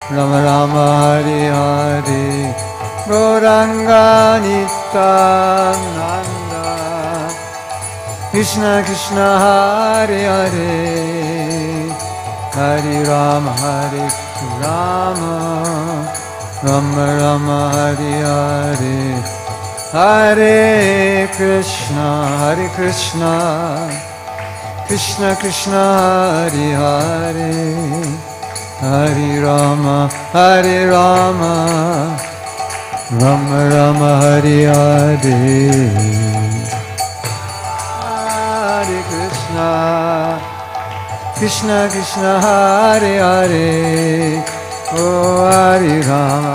Rama Rama Hari Hari Gauranga Nityananda Krishna Krishna Hari Hari Hari Rama Rama Rama Rama Hari Hari Hare Krishna Krishna Krishna Hari Hari Hari Rama Rama Rama Hari Hari Hare Krishna Krishna Krishna Hari Hari Oh Hari Rama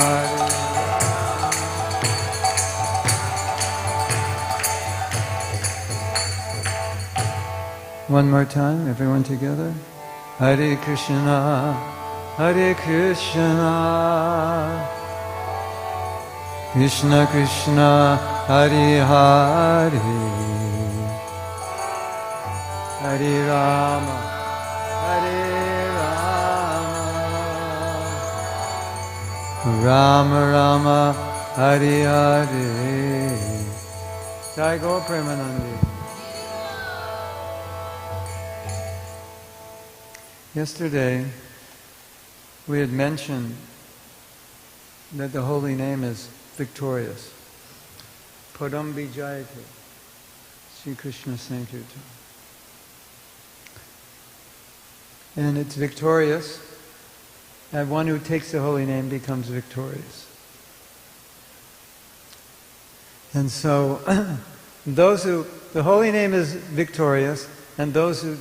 One more time, everyone together. Hare Krishna Krishna Krishna Hare Hare Hare Rama Rama Rama Hare Hare Jai Gaur Premanandi. Yesterday we had mentioned that the holy name is victorious. Padam Vijayate, Sri Krishna Sankirtan. And it's victorious, and one who takes the holy name becomes victorious. And so, the holy name is victorious, and those who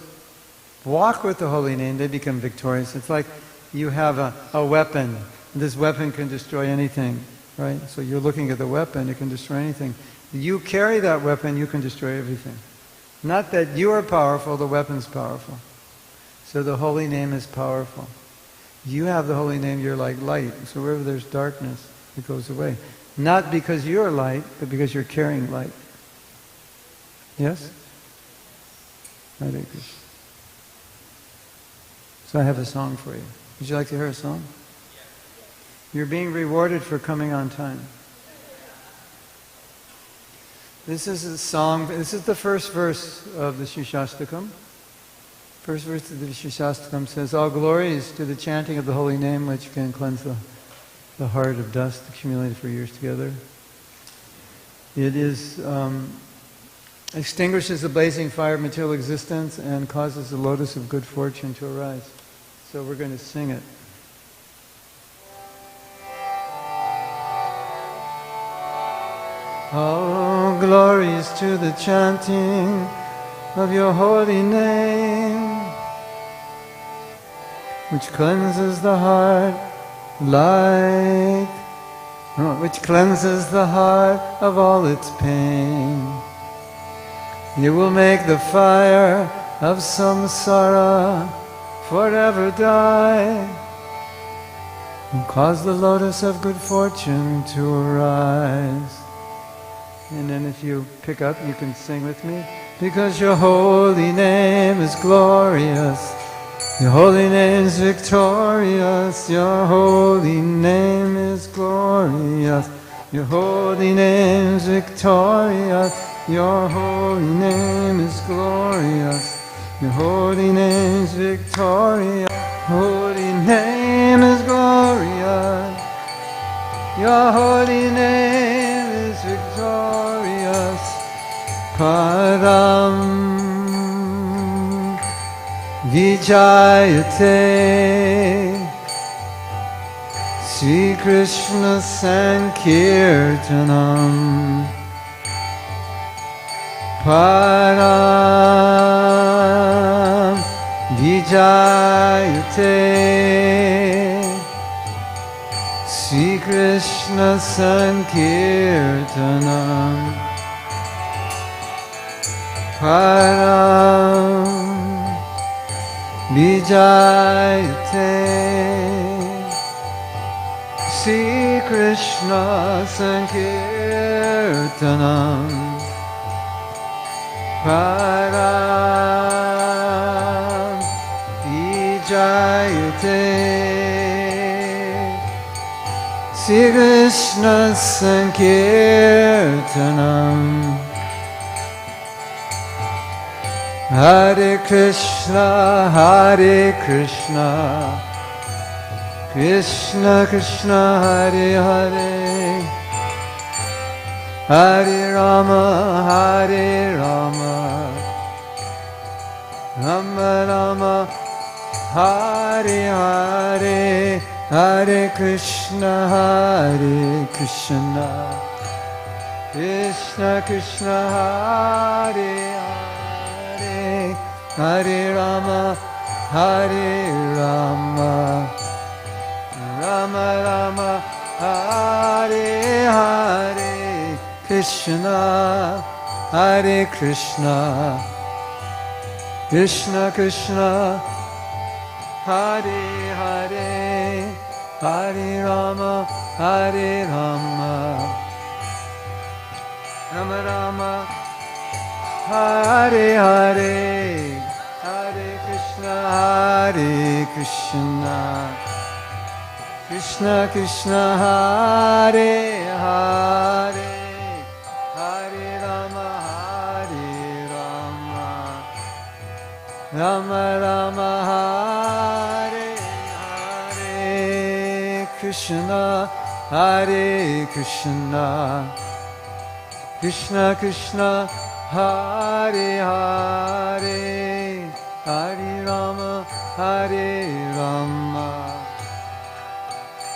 walk with the holy name, they become victorious. It's like you have a weapon. This weapon can destroy anything, right? So you're looking at the weapon, it can destroy anything. You carry that weapon, you can destroy everything. Not that you are powerful, the weapon's powerful. So the holy name is powerful. You have the holy name, you're like light. So wherever there's darkness, it goes away. Not because you're light, but because you're carrying light. Yes? Hare Krishna. So I have a song for you. Would you like to hear a song? You're being rewarded for coming on time. This is a song, this is the first verse of the Shishastakam. First verse of the Shishastakam says, all glory is to the chanting of the holy name which can cleanse the heart of dust accumulated for years together. It is extinguishes the blazing fire of material existence and causes the lotus of good fortune to arise. So we're going to sing it. All glories to the chanting of your holy name, which cleanses the heart which cleanses the heart of all its pain. You will make the fire of samsara forever die, and cause the lotus of good fortune to arise. And then if you pick up, you can sing with me. Because your holy name is glorious, your holy name is victorious, your holy name is glorious, your holy name is victorious, your holy name is glorious, your holy name is victorious, holy name is glorious, your holy name is victorious. Param Vijayate Sri Krishna Sankirtanam Param Vijayate Sri Krishna Sankirtanam Param Vijayate Sri Krishna Sankirtanam Param Vijayate Sri Krishna Sankirtanam. Hare Krishna, Krishna Krishna, Hare Hare, Hare Rama, Rama Rama, Hare Hare, Hare Krishna, Krishna Krishna, Hare Hare, Hare Rama, Rama Rama, Hare Hare, Krishna Krishna, Krishna Krishna, Hare Hare, Hare Rama, Rama Rama, Hare Hare, Hare Krishna, Krishna Krishna, Hare Hare, Hare Rama, Rama Rama, Hare Hare, Krishna Krishna, Krishna Krishna, Hare Hare, Hare Rama,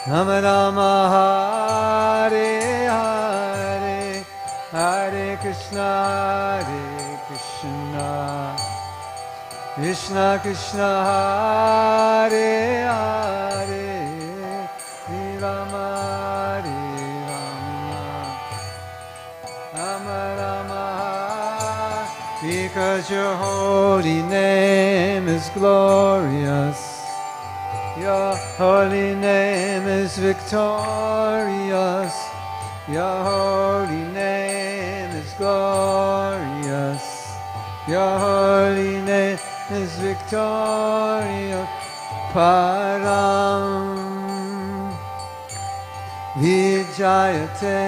Rama Rama, Hare Hare, Hare Krishna, Krishna Krishna, Hare Hare, Hare Rama, Rama Rama, because your holy name is glorious, your holy name is victorious, your holy name is glorious, your holy name is victorious. Param Vijayate,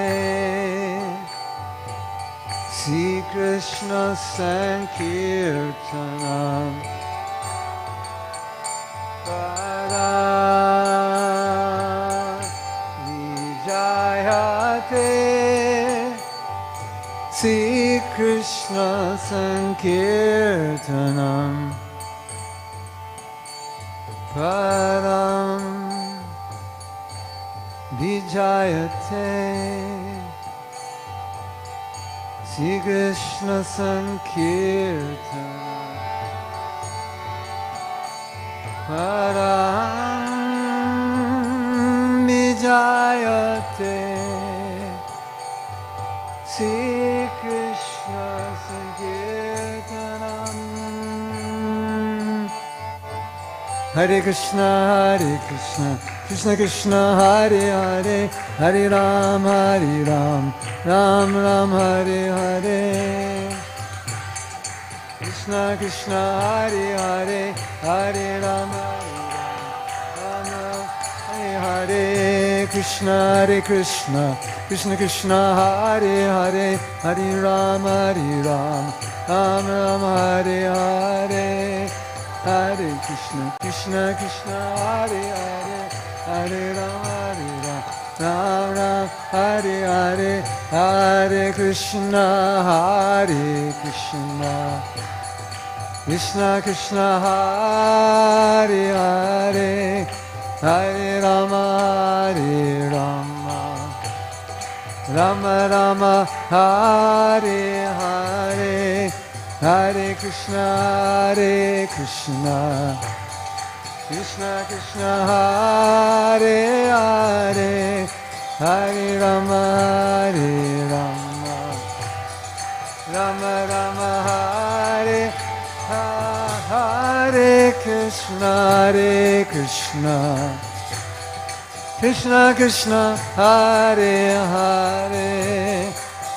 Sri Krishna Sankirtanam. Param Vijayate, Sri Krishna Sankirtanam. Param Vijayate, Sri Krishna Sankirtanam. Param Vijayate, Sri Krishna Sankirtanam. Hare Krishna, Krishna Krishna, Hare Hare, Hare Ram, Ram Ram, Hare Hare. Krishna Krishna, Hare Hare, Hare Ram, Ram Ram, Hare Hare. Krishna Krishna, Krishna Krishna, Hare Hare, Hare Ram, Ram Ram, Hare Hare. Hare Krishna, Krishna Krishna, Hare Hare, Hare Ram, Ram Ram, Hare Hare. Hare Krishna, Krishna Krishna, Hare Hare, Hare Rama, Rama Rama, Hare Hare. Hare Krishna, Krishna Krishna, Hare Hare, Hare Rama, Rama Rama, Hare Hare. Krishna, Krishna Krishna, Hare Hare,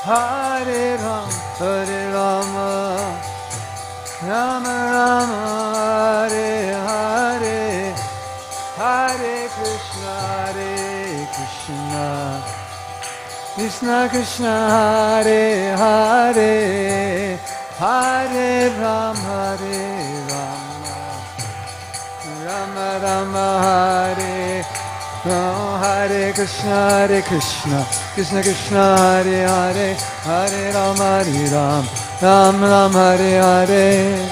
Hare Rama, Rama Rama, Hare Hare, Hare Krishna, Krishna, Krishna Krishna Hare Hare, Hare Rama, Rama Rama Hare, Hare Krishna, Krishna Krishna Hare Hare, Hare Rama, Ram Ram Hare Hare,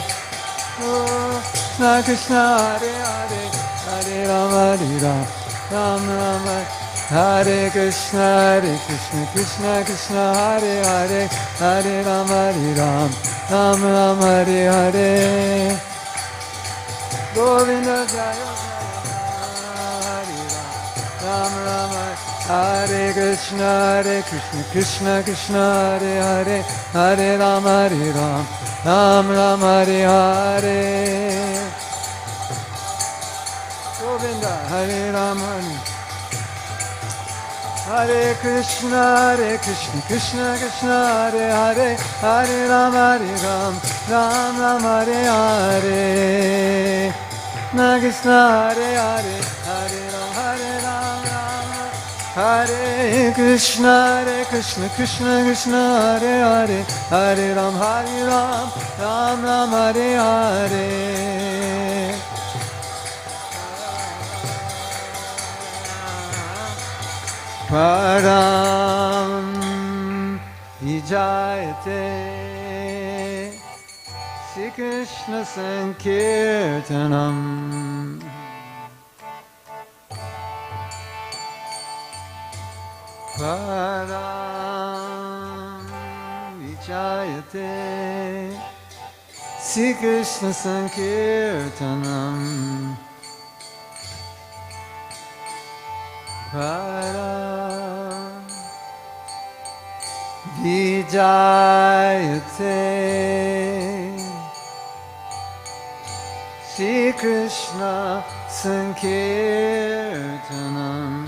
Krishna Krishna Hare Hare, Hare Rama, Ram Ram Hare Krishna, Krishna Krishna Hare Hare, Hare Rama, Ram Ram Hare Hare, Govinda Jaya Ram Rama, Hare Krishna, Krishna Krishna Hare Hare, Hare Rama, Ram Ram Hare Hare, Govinda Hare Rama, Hare Krishna, Krishna Krishna Hare Hare, Hare Rama, Ram Ram Hare Hare, Krishna Hare Hare, Hare Ram, Hare Krishna, Krishna Krishna Hare Hare, Hare Ram, Ram Ram Hare Hare. Param Vijayate Shri Krishna Sankirtanam, Param Vijayate Shri Krishna Sankirtanam, Param Vijayate Shri Krishna Sankirtanam,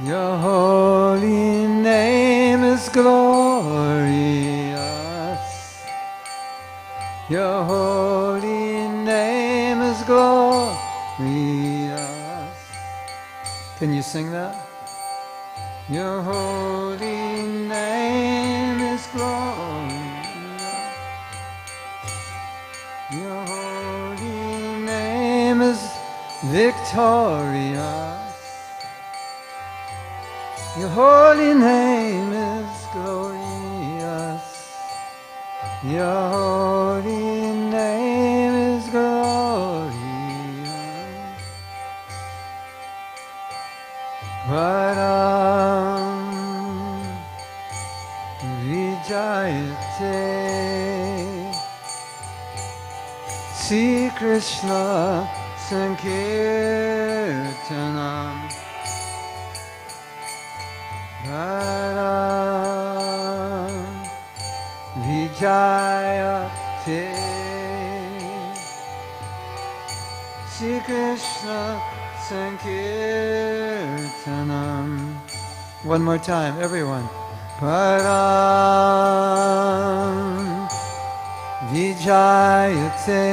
Your holy name is glorious. Your holy name is glorious. Can you sing that? Your holy name is glorious. Your holy name is victorious. Your holy name is glorious. Your holy name is glorious. Param Vijayate Shri Krishna Sankirtanam, Param Vijayate Shri Krishna Sankirtanam. One more time, everyone. Param Vijayate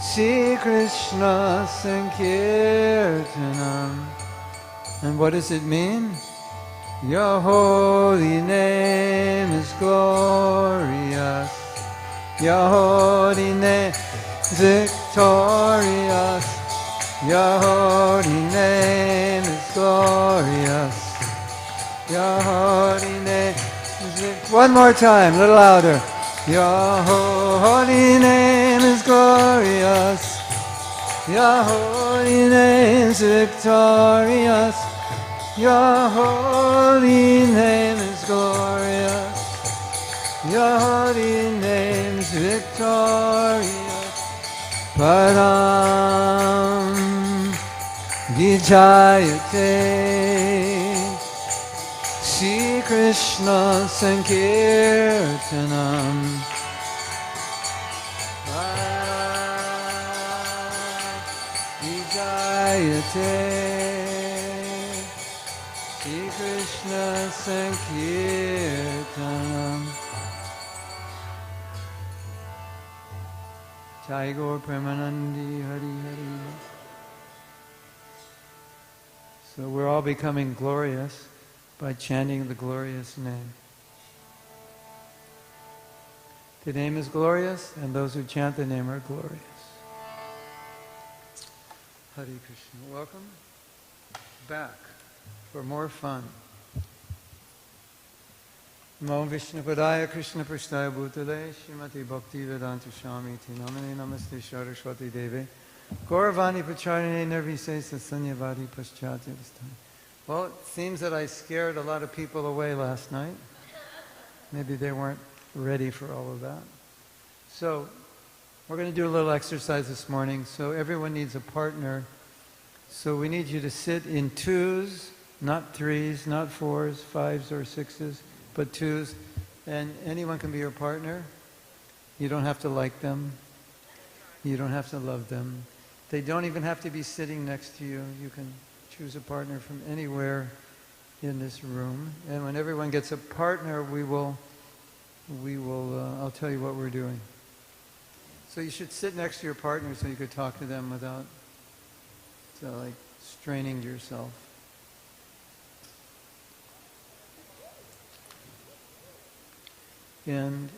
Shri Krishna Sankirtanam. And what does it mean? Your holy name is glorious. Your holy name is victorious. Your holy name is glorious. Your holy name is victorious. One more time, a little louder. Your holy name is glorious. Your holy name is victorious. Your holy name is glorious. Your holy name is victorious. Param Vijayate Shri Krishna Sankirtanam. Param Vijayate Shri Krishna Sankirtanam. Jai Gaur Premanandi Hari Hari. So we're all becoming glorious by chanting the glorious name. The name is glorious, and those who chant the name are glorious. Hare Krishna. Welcome back for more fun. Namo Vishnu Padaya Krishna Prasthaya Bhutale Srimati Bhakti Vedanta Swami Ti Namane Namaste Saraswati Deve Gauravani Pacharine Nirvise Sasanyavadi Paschati. Well, it seems that I scared a lot of people away last night. Maybe they weren't ready for all of that. So, we're going to do a little exercise this morning. So everyone needs a partner. So we need you to sit in twos, not threes, not fours, fives, or sixes, but twos. And anyone can be your partner. You don't have to like them. You don't have to love them. They don't even have to be sitting next to you. You can choose a partner from anywhere in this room. And when everyone gets a partner, I'll tell you what we're doing. So you should sit next to your partner so you could talk to them without straining yourself. And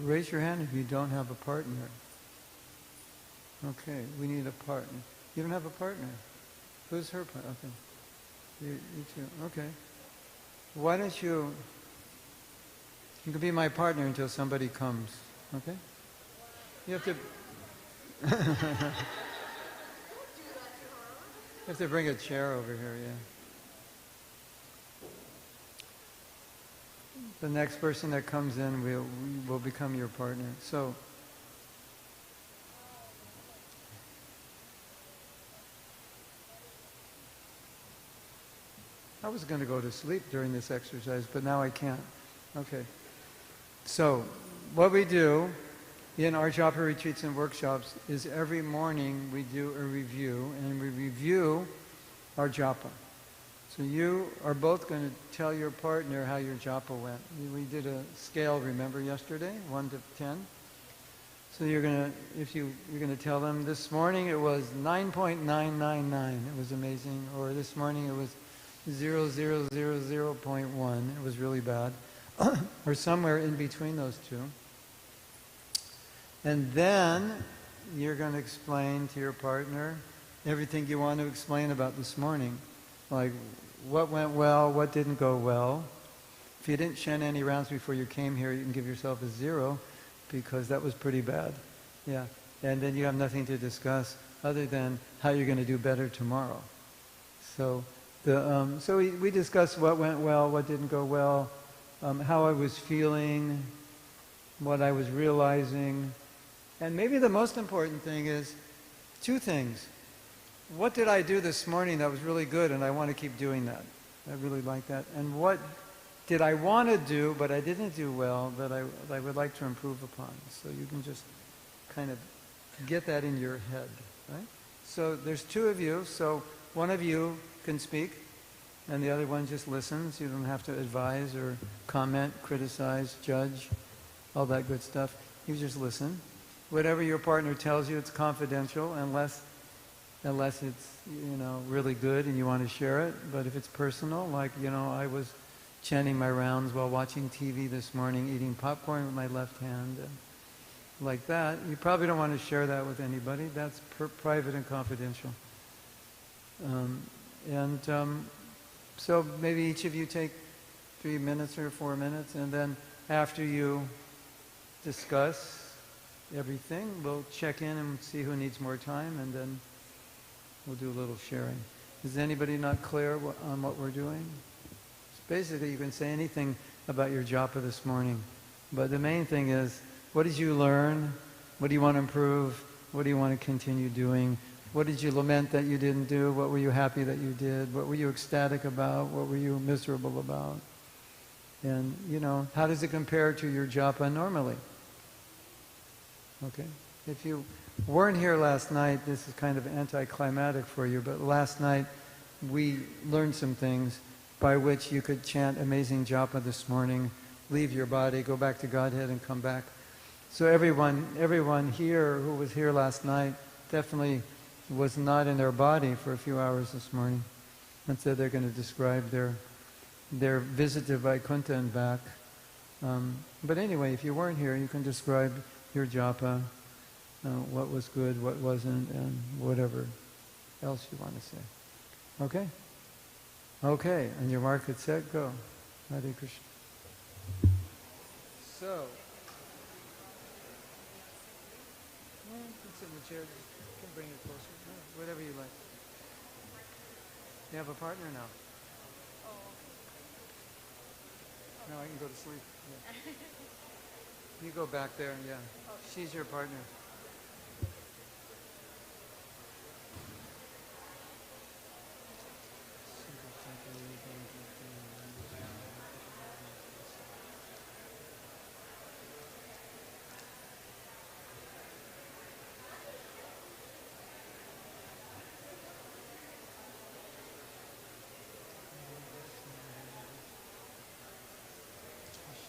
raise your hand if you don't have a partner. Okay, we need a partner. You don't have a partner? Who's her partner? Okay. You two. Okay. Why don't you can be my partner until somebody comes. Okay? You have to you have to bring a chair over here, yeah. The next person that comes in will become your partner. So I was going to go to sleep during this exercise, but now I can't. Okay. So what we do in our Japa retreats and workshops is every morning we do a review, and we review our Japa. So you are both going to tell your partner how your Japa went. We did a scale, remember, yesterday, 1 to 10. So you're going to tell them, this morning it was 9.999. It was amazing. Or this morning it was 0.1. It was really bad. Or somewhere in between those two. And then you're going to explain to your partner everything you want to explain about this morning. Like what went well, what didn't go well. If you didn't chant any rounds before you came here, you can give yourself a 0 because that was pretty bad. Yeah. And then you have nothing to discuss other than how you're going to do better tomorrow. So we discussed what went well, what didn't go well, how I was feeling, what I was realizing. And maybe the most important thing is 2 things. What did I do this morning that was really good and I want to keep doing that? I really like that. And what did I want to do but I didn't do well that I would like to improve upon? So you can just kind of get that in your head, right? So there's 2 of you, so one of you can speak and the other one just listens. You don't have to advise or comment, criticize, judge, all that good stuff. You just listen. Whatever your partner tells you, it's confidential unless it's, really good and you want to share it. But if it's personal, like, I was chanting my rounds while watching TV this morning, eating popcorn with my left hand, and like that, you probably don't want to share that with anybody. That's private and confidential. So maybe each of you take 3 minutes or 4 minutes, and then after you discuss everything, we'll check in and see who needs more time, and then we'll do a little sharing. Is anybody not clear on what we're doing? Basically, you can say anything about your japa this morning, but the main thing is, what did you learn? What do you want to improve? What do you want to continue doing? What did you lament that you didn't do? What were you happy that you did? What were you ecstatic about? What were you miserable about? And, how does it compare to your japa normally? Okay? If you weren't here last night, this is kind of anticlimactic for you, but last night we learned some things by which you could chant amazing japa this morning, leave your body, go back to Godhead and come back. So everyone here who was here last night definitely was not in their body for a few hours this morning. And so they're going to describe their visit to Vaikuntha and back. But anyway, if you weren't here, you can describe your japa, what was good, what wasn't, and whatever else you want to say. Okay? Okay, on your mark, get set, go. Hare Krishna. So, you can sit in the chair, you can bring it closer, whatever you like. You have a partner now? Now I can go to sleep. Yeah. You go back there, yeah. She's your partner.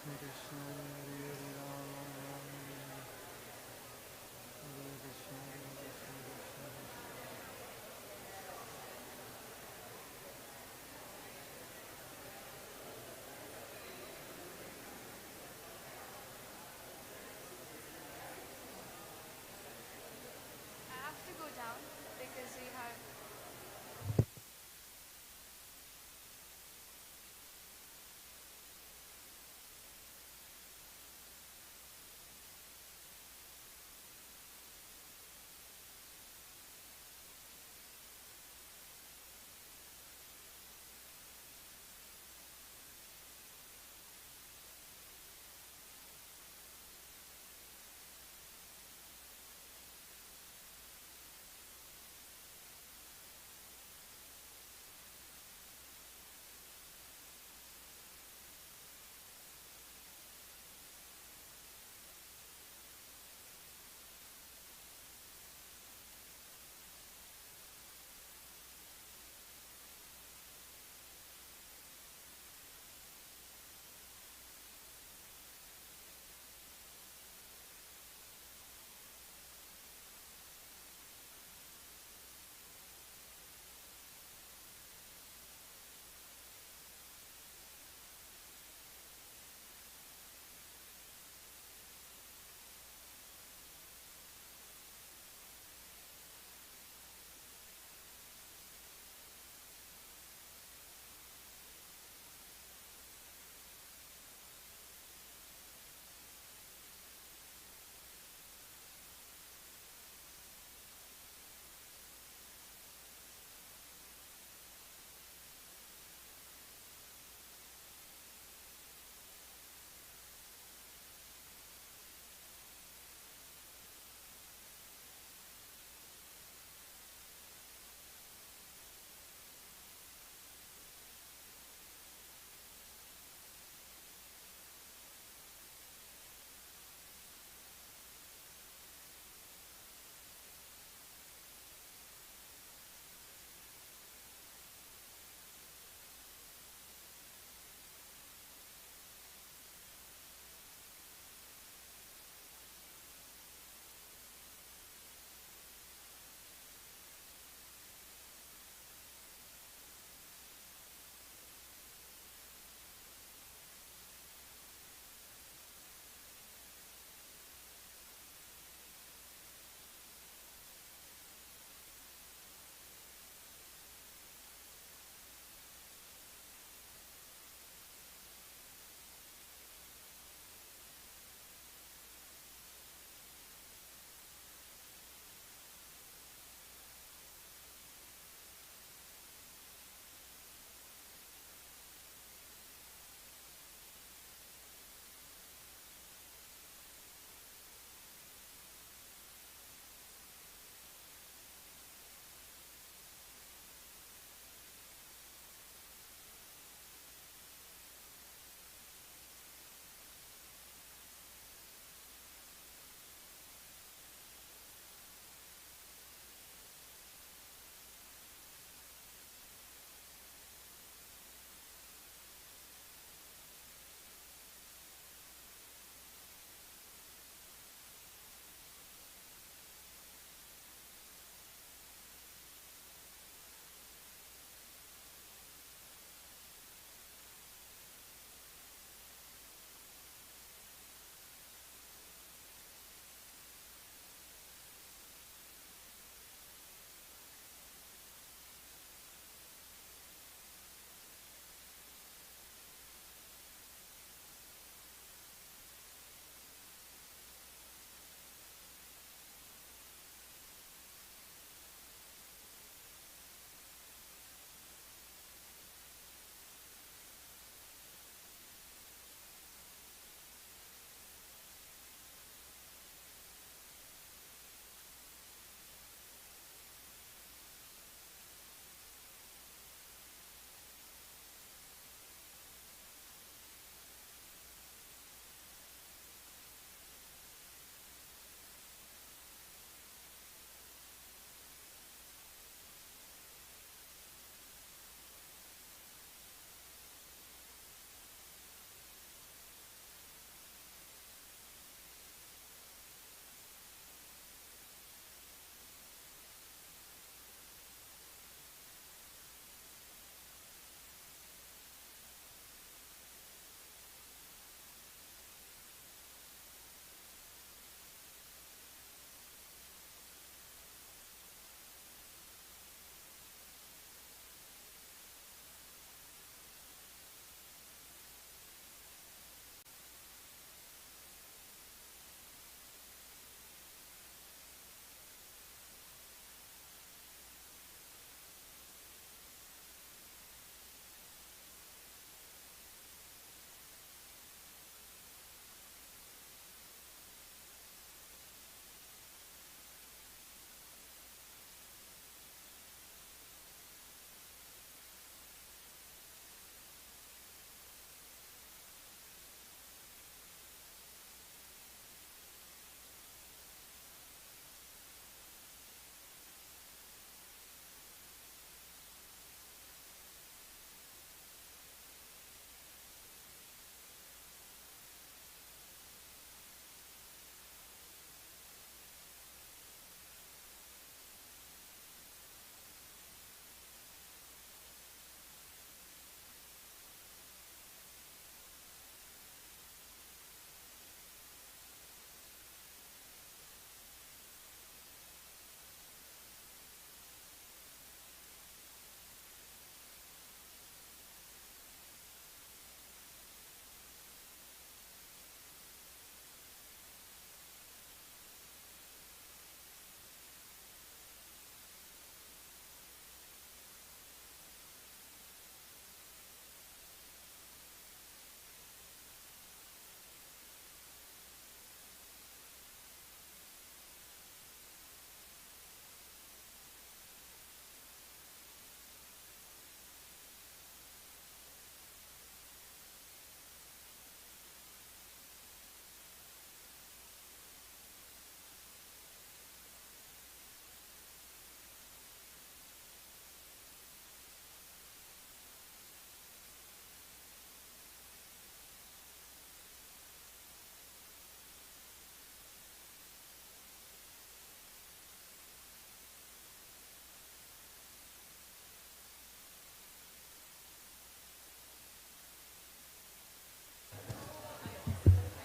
Krishna Krishna Hare Hare Rama Rama Hare Hare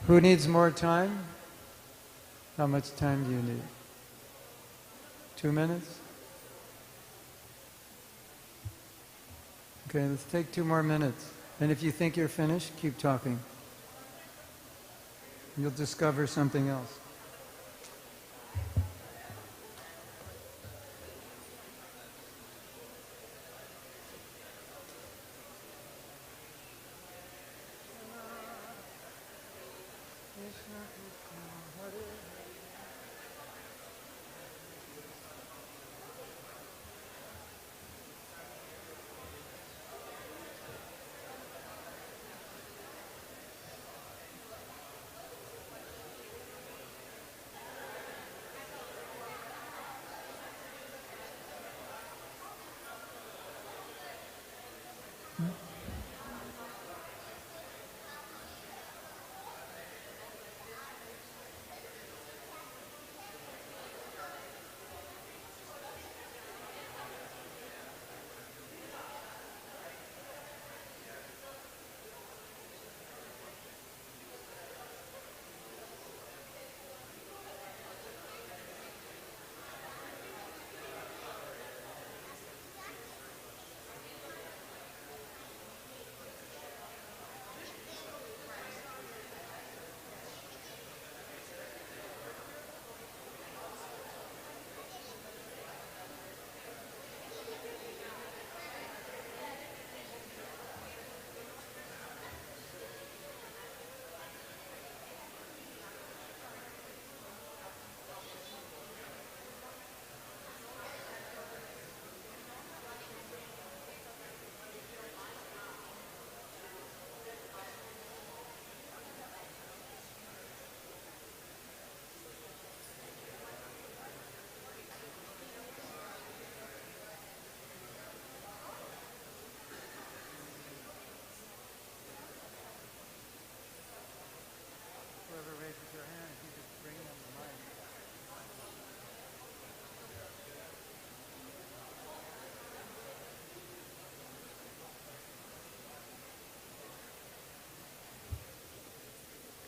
Who needs more time? How much time do you need? 2 minutes? Okay, let's take 2 more minutes. And if you think you're finished, keep talking. You'll discover something else.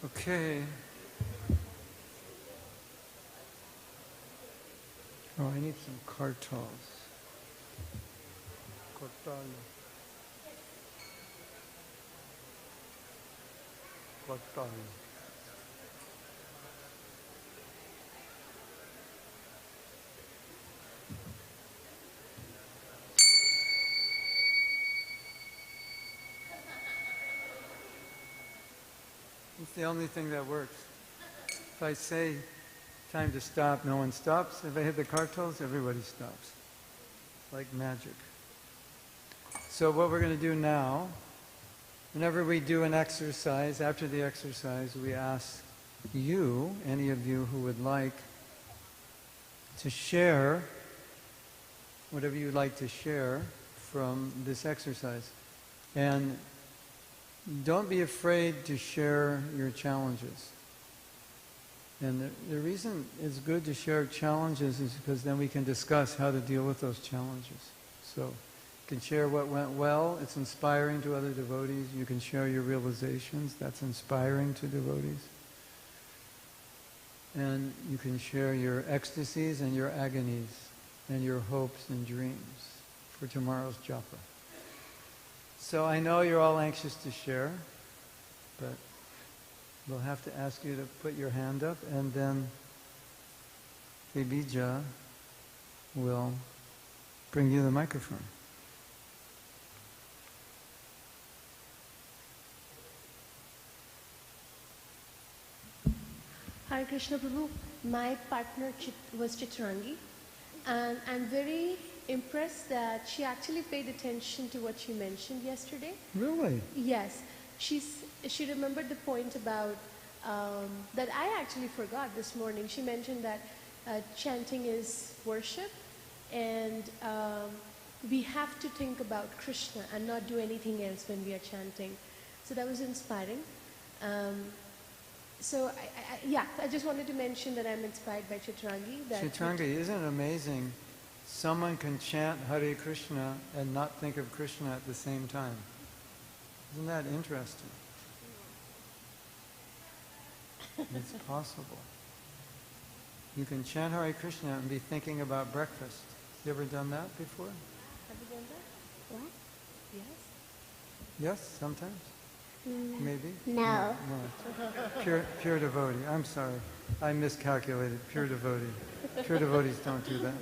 Okay. Oh, I need some kartals. Kartal. Kartal. It's the only thing that works. If I say time to stop, no one stops. If I hit the kartals, everybody stops. Like magic. So what we're going to do now, whenever we do an exercise, after the exercise, we ask you, any of you who would like, to share whatever you'd like to share from this exercise. And don't be afraid to share your challenges. And the reason it's good to share challenges is because then we can discuss how to deal with those challenges. So you can share what went well. It's inspiring to other devotees. You can share your realizations. That's inspiring to devotees. And you can share your ecstasies and your agonies and your hopes and dreams for tomorrow's japa. So I know you're all anxious to share, but we'll have to ask you to put your hand up, and then Bija will bring you the microphone. Hare Krishna Prabhu, my partner was Chitrangi, and I'm very impressed that she actually paid attention to what you mentioned yesterday. Really? Yes. She remembered the point about, that I actually forgot this morning. She mentioned that chanting is worship, and we have to think about Krishna and not do anything else when we are chanting. So that was inspiring. So I just wanted to mention that I'm inspired by Chitrangi. Chitrangi, isn't it amazing? Someone can chant Hare Krishna and not think of Krishna at the same time. Isn't that interesting? It's possible. You can chant Hare Krishna and be thinking about breakfast. You ever done that before? Have you done that? What? Yes. Yes, sometimes? Maybe? No. No. Pure devotee. I'm sorry. I miscalculated. Pure devotee. Pure devotees don't do that.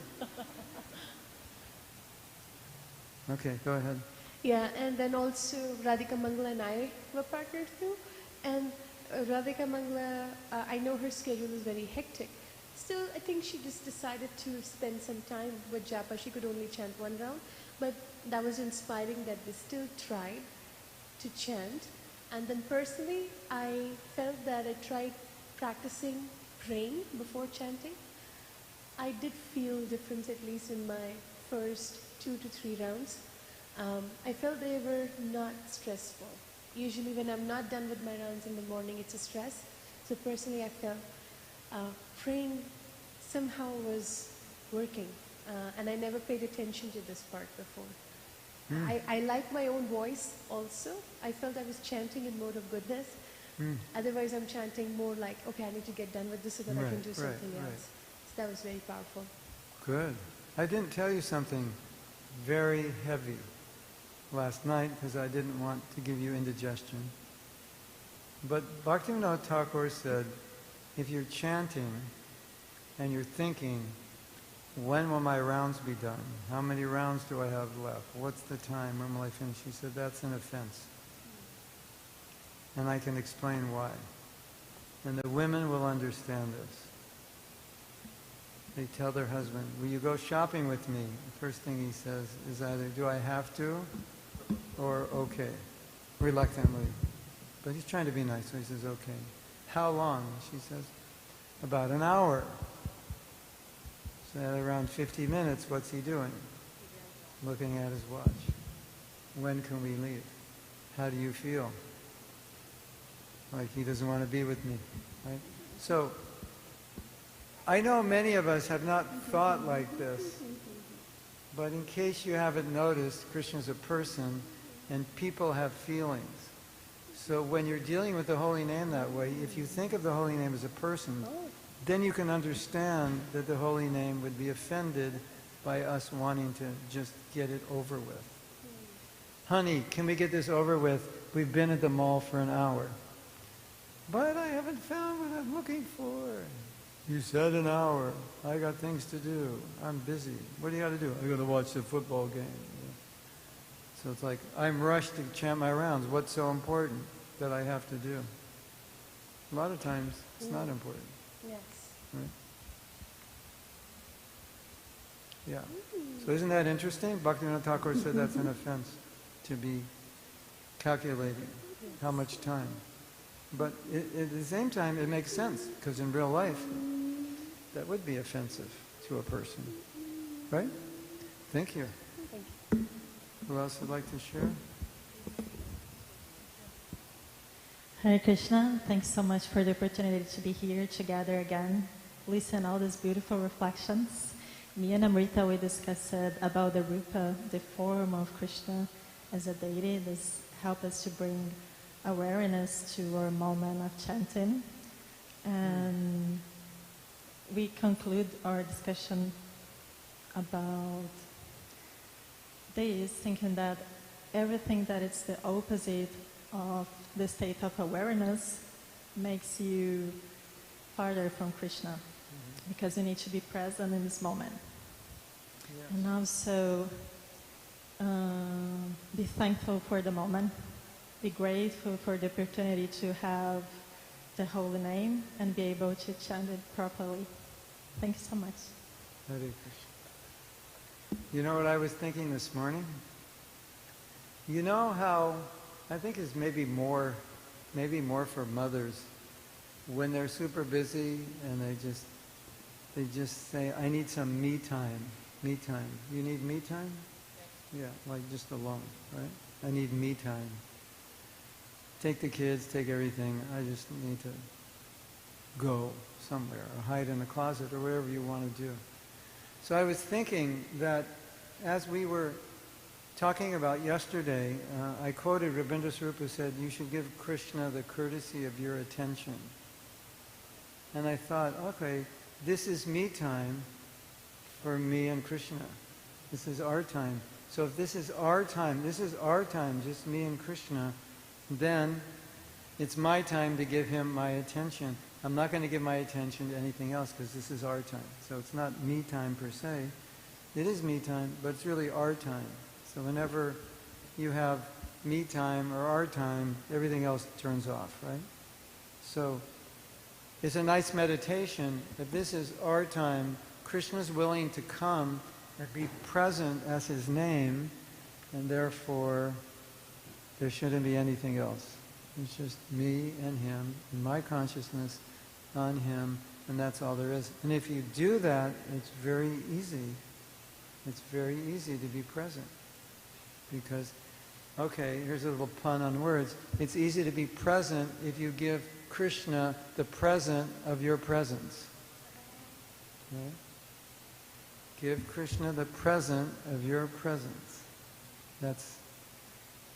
Okay, go ahead. Yeah, and then also Radhika Mangala and I were partners too. And Radhika Mangala, I know her schedule is very hectic. Still, I think she just decided to spend some time with Japa. She could only chant one round. But that was inspiring that they still tried to chant. And then personally, I felt that I tried practicing praying before chanting. I did feel difference at least in my first 2 to 3 rounds. I felt they were not stressful. Usually when I'm not done with my rounds in the morning, it's a stress. So personally, I felt praying somehow was working. And I never paid attention to this part before. I like my own voice also. I felt I was chanting in mode of goodness. Otherwise, I'm chanting more like, okay, I need to get done with this so that I can do something else. So that was very powerful. Good. I didn't tell you something very heavy last night because I didn't want to give you indigestion. But Bhaktivinoda Thakur said, if you're chanting and you're thinking, when will my rounds be done? How many rounds do I have left? What's the time? When will I finish? He said, that's an offense. And I can explain why. And the women will understand this. They tell their husband, will you go shopping with me? The first thing he says is either, do I have to? Or, okay. Reluctantly. But he's trying to be nice, so he says, okay. How long? She says, about an hour. So at around 50 minutes, what's he doing? Looking at his watch. When can we leave? How do you feel? Like he doesn't want to be with me, right? So, I know many of us have not thought like this, but in case you haven't noticed, Krishna's a person, and people have feelings. So when you're dealing with the holy name that way, if you think of the holy name as a person, then you can understand that the holy name would be offended by us wanting to just get it over with. Honey, can we get this over with? We've been at the mall for an hour. But I haven't found what I'm looking for. You said an hour. I got things to do. I'm busy. What do you got to do? I got to watch the football game. So it's like, I'm rushed to chant my rounds. What's so important that I have to do? A lot of times, it's not important. Yes. Right? Yeah. So isn't that interesting? Bhaktivinoda Thakur said that's an offense, to be calculating how much time. But at the same time, it makes sense, because in real life, that would be offensive to a person. Right? Thank you. Thank you. Who else would like to share? Hare Krishna, thanks so much for the opportunity to be here together again. Listen all these beautiful reflections. Me and Amrita, we discussed about the Rupa, the form of Krishna as a deity. This helps us to bring awareness to our moment of chanting. And we conclude our discussion about this, thinking that everything that is the opposite of the state of awareness makes you farther from Krishna, because you need to be present in this moment. Yes. And also be thankful for the moment, be grateful for the opportunity to have the holy name and be able to chant it properly. Thank you so much. Hare Krishna. You know what I was thinking this morning? You know how, I think it's maybe more for mothers, when they're super busy and they just say, I need some me time. Me time. You need me time? Yeah, like just alone, right? I need me time. Take the kids, take everything. I just need to go somewhere or hide in the closet or whatever you want to do. So I was thinking that as we were talking about yesterday, I quoted Rabindra Swarup, who said, you should give Krishna the courtesy of your attention. And I thought, okay, this is me time for me and Krishna. This is our time. So if this is our time, just me and Krishna, then it's my time to give him my attention. I'm not going to give my attention to anything else because this is our time. So it's not me time per se. It is me time, but it's really our time. So whenever you have me time or our time, everything else turns off, right? So it's a nice meditation that this is our time. Krishna's willing to come and be present as his name, and therefore there shouldn't be anything else. It's just me and him, and my consciousness on him, and that's all there is. And if you do that, it's very easy. It's very easy to be present. Because, okay, here's a little pun on words. It's easy to be present if you give Krishna the present of your presence. Right? Give Krishna the present of your presence.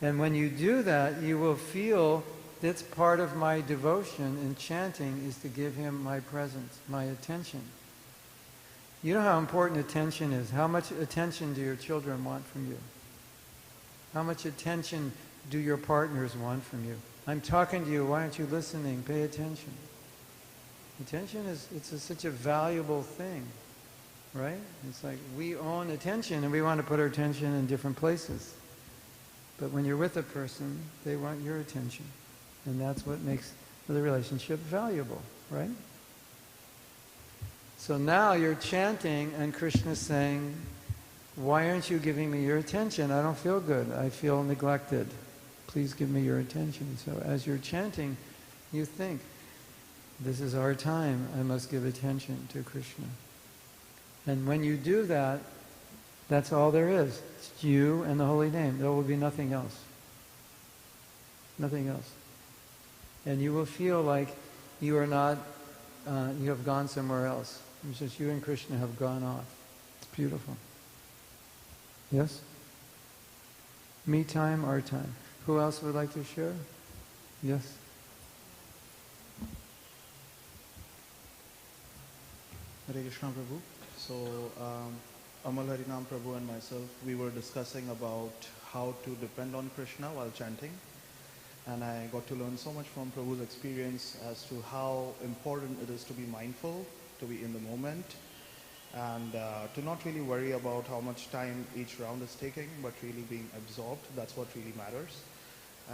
And when you do that, you will feel that's part of my devotion in chanting is to give him my presence, my attention. You know how important attention is. How much attention do your children want from you? How much attention do your partners want from you? I'm talking to you, why aren't you listening? Pay attention. Attention is such a valuable thing, right? It's like we own attention and we want to put our attention in different places. But when you're with a person, they want your attention. And that's what makes the relationship valuable, right? So now you're chanting and Krishna's saying, why aren't you giving me your attention? I don't feel good. I feel neglected. Please give me your attention. So as you're chanting, you think, this is our time. I must give attention to Krishna. And when you do that, that's all there is. It's you and the holy name. There will be nothing else. Nothing else. And you will feel like you are not, you have gone somewhere else. It's just you and Krishna have gone off. It's beautiful. Yes? Me time, our time. Who else would like to share? Yes? Hare Krishna Prabhu. So, Amal Harinam Prabhu and myself, we were discussing about how to depend on Krishna while chanting. And I got to learn so much from Prabhu's experience as to how important it is to be mindful, to be in the moment, and to not really worry about how much time each round is taking, but really being absorbed. That's what really matters.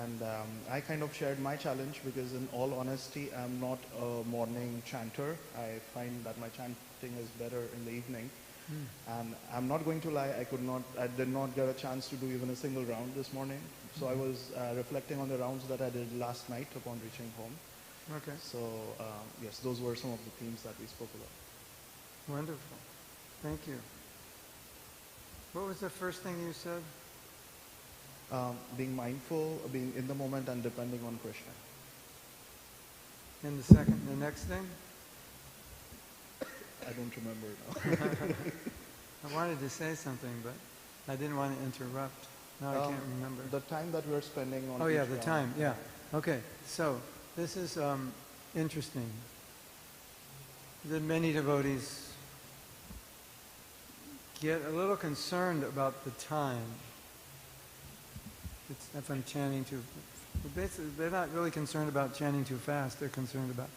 And I kind of shared my challenge because in all honesty, I'm not a morning chanter. I find that my chanting is better in the evening. And I'm not going to lie, I did not get a chance to do even a single round this morning. So I was reflecting on the rounds that I did last night upon reaching home. Okay. So yes, those were some of the themes that we spoke about. Wonderful. Thank you. What was the first thing you said? Being mindful, being in the moment and depending on Krishna. And the next thing? I don't remember now. I wanted to say something, but I didn't want to interrupt. Now I can't remember. The time that we're spending on Oh yeah, each the round. time, yeah. Okay, so this is interesting. That many devotees get a little concerned about the time. If I'm chanting too, basically they're not really concerned about chanting too fast. They're concerned about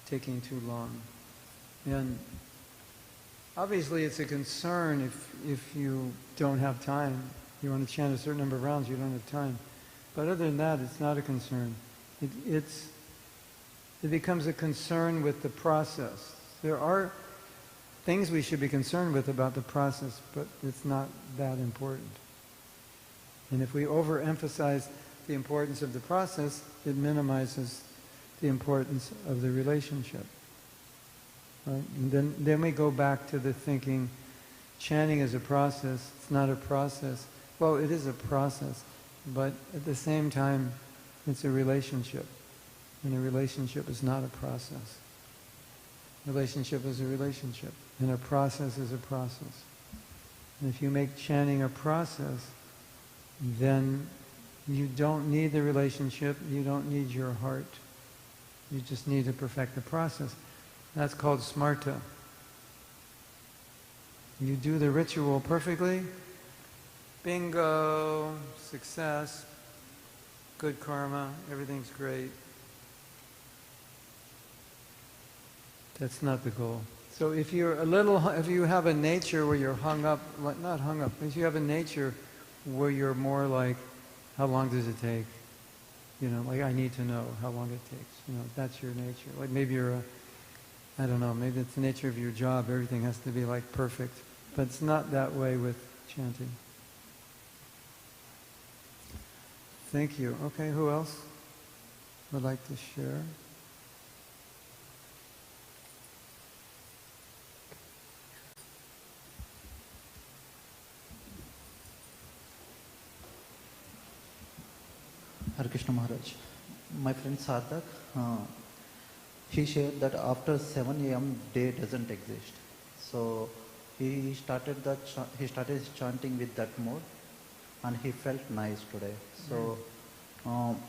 taking too long. And obviously it's a concern if you don't have time. You want to chant a certain number of rounds, you don't have time. But other than that, it's not a concern. It becomes a concern with the process. There are things we should be concerned with about the process, but it's not that important. And if we overemphasize the importance of the process, it minimizes the importance of the relationship. Right? And then we go back to the thinking, chanting is a process, it's not a process. Well, it is a process, but at the same time, it's a relationship. And a relationship is not a process. Relationship is a relationship, and a process is a process. And if you make chanting a process, then you don't need the relationship, you don't need your heart. You just need to perfect the process. That's called smarta. You do the ritual perfectly, bingo, success, good karma, everything's great. That's not the goal. So if if you have a nature where you're hung up, not hung up, if you have a nature where you're more like, how long does it take? You know, like I need to know how long it takes. You know, that's your nature. Like maybe you're I don't know, maybe it's the nature of your job, everything has to be like perfect. But it's not that way with chanting. Thank you. Okay, who else would like to share? Hare Krishna Maharaj. My friend Sarthak, he shared that after 7 a.m. day doesn't exist. So he started his chanting with that mode, and he felt nice today. So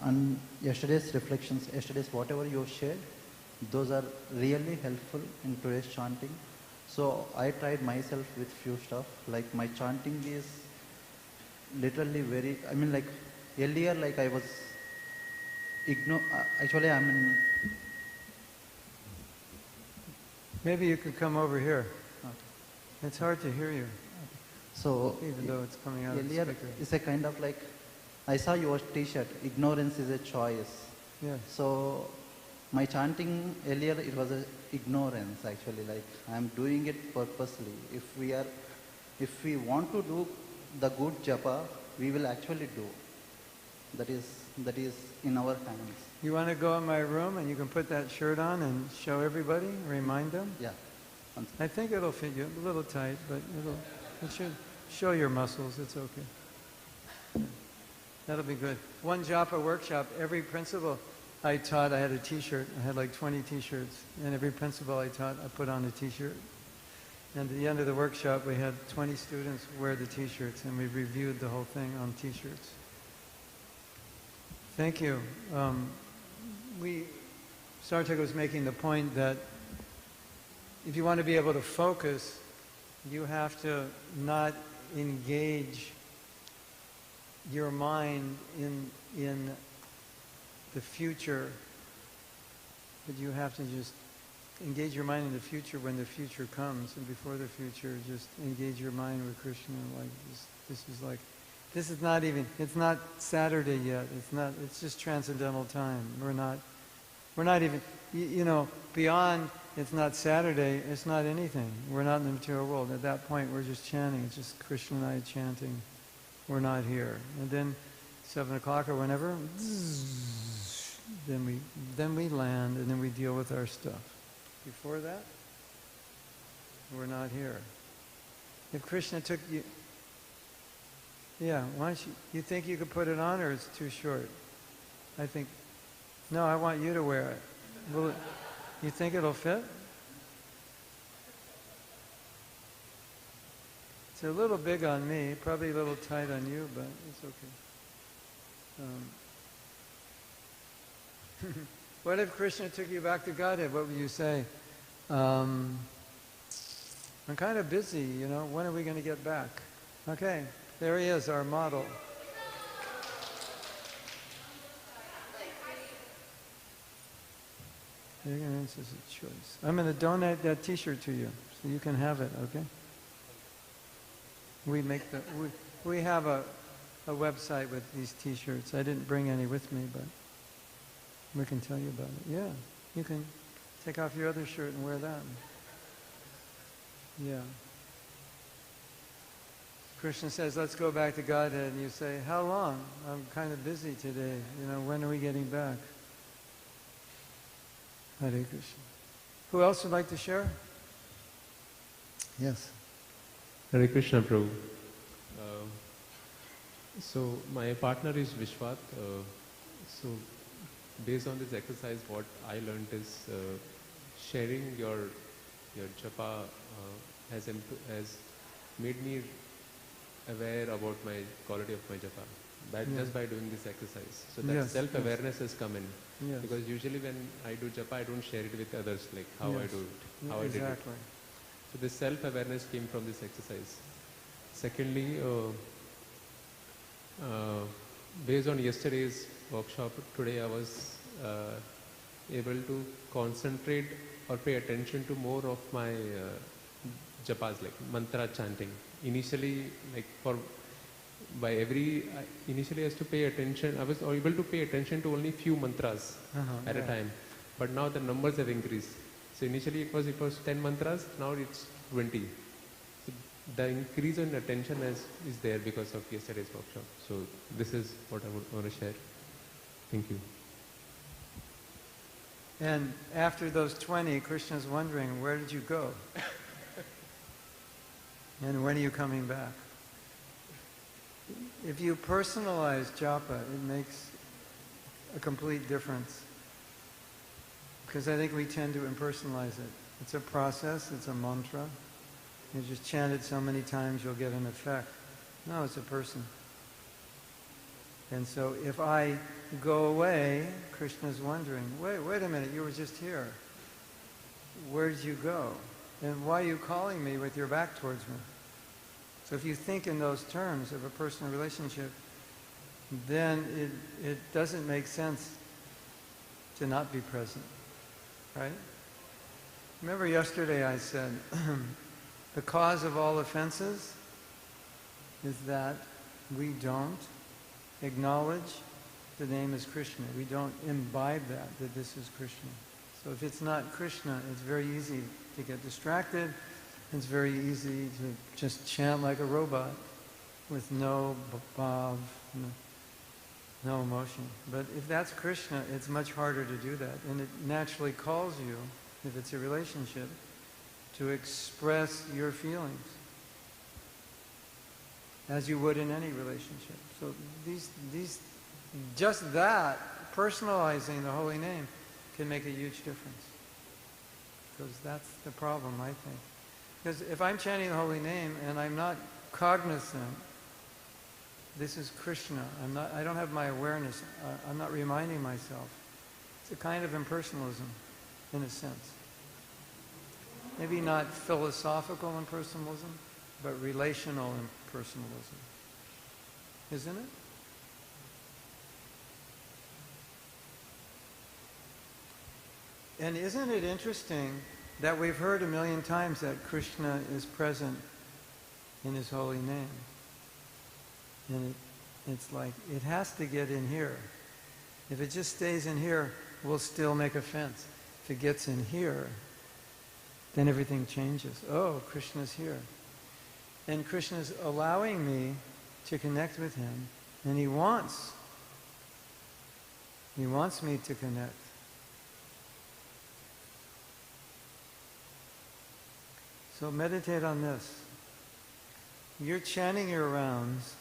and yesterday's reflections, yesterday's whatever you shared, those are really helpful in today's chanting. So I tried myself with few stuff. Like my chanting is literally very. I mean, like earlier, like I was actually, I'm in. Maybe you could come over here. Okay. It's hard to hear you, So even though it's coming out of the earlier, speaker. it's a kind of like, I saw your T-shirt. Ignorance is a choice. Yes. So my chanting earlier, it was a ignorance actually. Like I'm doing it purposely. If we want to do the good japa, we will actually do. That is in our hands. You want to go in my room and you can put that shirt on and show everybody, remind them? Yeah. I think it'll fit you a little tight, but it should show your muscles. It's okay. Yeah. That'll be good. One Japa workshop, every principle I taught, I had a T-shirt. I had like 20 T-shirts. And every principle I taught, I put on a T-shirt. And at the end of the workshop, we had 20 students wear the T-shirts, and we reviewed the whole thing on T-shirts. Thank you. Sarthak was making the point that if you want to be able to focus, you have to not engage your mind in the future, but you have to just engage your mind in the future when the future comes, and before the future, just engage your mind with Krishna. Like this is not even. It's not Saturday yet. It's just transcendental time. We're not even. You know, beyond. It's not Saturday. It's not anything. We're not in the material world. At that point, we're just chanting. It's just Krishna and I chanting. We're not here. And then 7 o'clock or whenever, then we land and then we deal with our stuff. Before that, we're not here. If Krishna took you, yeah, why don't you think you could put it on or it's too short? I think, no, I want you to wear it. Will it, you think it'll fit? It's a little big on me, probably a little tight on you, but it's okay. What if Krishna took you back to Godhead? What would you say? I'm kind of busy, you know. When are we going to get back? Okay, there he is, our model. Ignorance is a choice. I'm going to donate that T-shirt to you, so you can have it. Okay. We have a website with these T-shirts. I didn't bring any with me, but we can tell you about it. Yeah, you can take off your other shirt and wear that. Yeah. Krishna says, let's go back to Godhead, and you say, how long? I'm kind of busy today. You know, when are we getting back? Hare Krishna. Who else would like to share? Yes. Hare Krishna, Prabhu. So my partner is Vishwat. So based on this exercise, what I learned is sharing your japa has made me aware about my quality of my japa. just by doing this exercise. So that Yes, self-awareness has come in. Yes. Because usually when I do japa, I don't share it with others, like how I Yes. do it, how I did it. Exactly. So this self-awareness came from this exercise. Secondly, based on yesterday's workshop, today I was able to concentrate or pay attention to more of my japas, like mantra chanting. Initially, like initially I used to pay attention, I was able to pay attention to only few mantras at a time. But now the numbers have increased. So initially it was 10 mantras, now it's 20. So the increase in attention is there because of yesterday's workshop. So this is what I would want to share. Thank you. And after those 20, Krishna's wondering, where did you go? And when are you coming back? If you personalize japa, it makes a complete difference. Because I think we tend to impersonalize it. It's a process, it's a mantra. You just chant it so many times you'll get an effect. No, it's a person. And so if I go away, Krishna's wondering, wait a minute, you were just here. Where did you go? And why are you calling me with your back towards me? So if you think in those terms of a personal relationship, then it doesn't make sense to not be present. Right? Remember yesterday I said, the cause of all offenses is that we don't acknowledge the name is Krishna. We don't imbibe that this is Krishna. So if it's not Krishna, it's very easy to get distracted. It's very easy to just chant like a robot with no bhav, no emotion. But if that's Krishna, it's much harder to do that. And it naturally calls you, if it's a relationship, to express your feelings as you would in any relationship. So just that, personalizing the holy name, can make a huge difference. Because that's the problem, I think. Because if I'm chanting the holy name and I'm not cognizant, this is Krishna, I don't have my awareness, I'm not reminding myself. It's a kind of impersonalism, in a sense. Maybe not philosophical impersonalism, but relational impersonalism. Isn't it? And isn't it interesting that we've heard a million times that Krishna is present in His holy name? And it's like, it has to get in here. If it just stays in here, we'll still make offense. If it gets in here, then everything changes. Oh, Krishna's here. And Krishna's allowing me to connect with Him, and He wants me to connect. So meditate on this. You're chanting your rounds,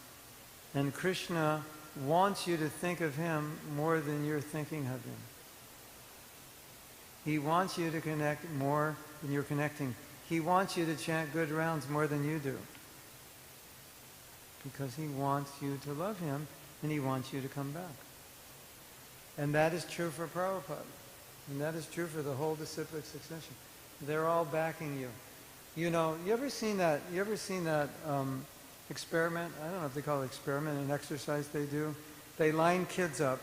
and Krishna wants you to think of Him more than you're thinking of Him. He wants you to connect more than you're connecting. He wants you to chant good rounds more than you do. Because He wants you to love Him, and He wants you to come back. And that is true for Prabhupada. And that is true for the whole disciplic succession. They're all backing you. You know, you ever seen that experiment? I don't know if they call it experiment, an exercise they do. They line kids up.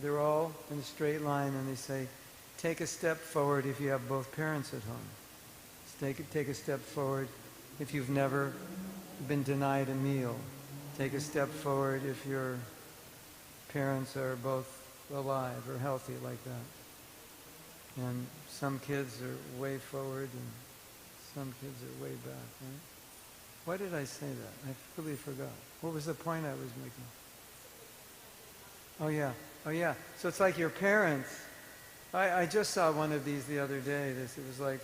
They're all in a straight line, and they say, take a step forward if you have both parents at home. Take a step forward if you've never been denied a meal. Take a step forward if your parents are both alive or healthy like that. And some kids are way forward and some kids are way back, right? Why did I say that? I really forgot. What was the point I was making? Oh yeah. So it's like your parents. I just saw one of these the other day. It was like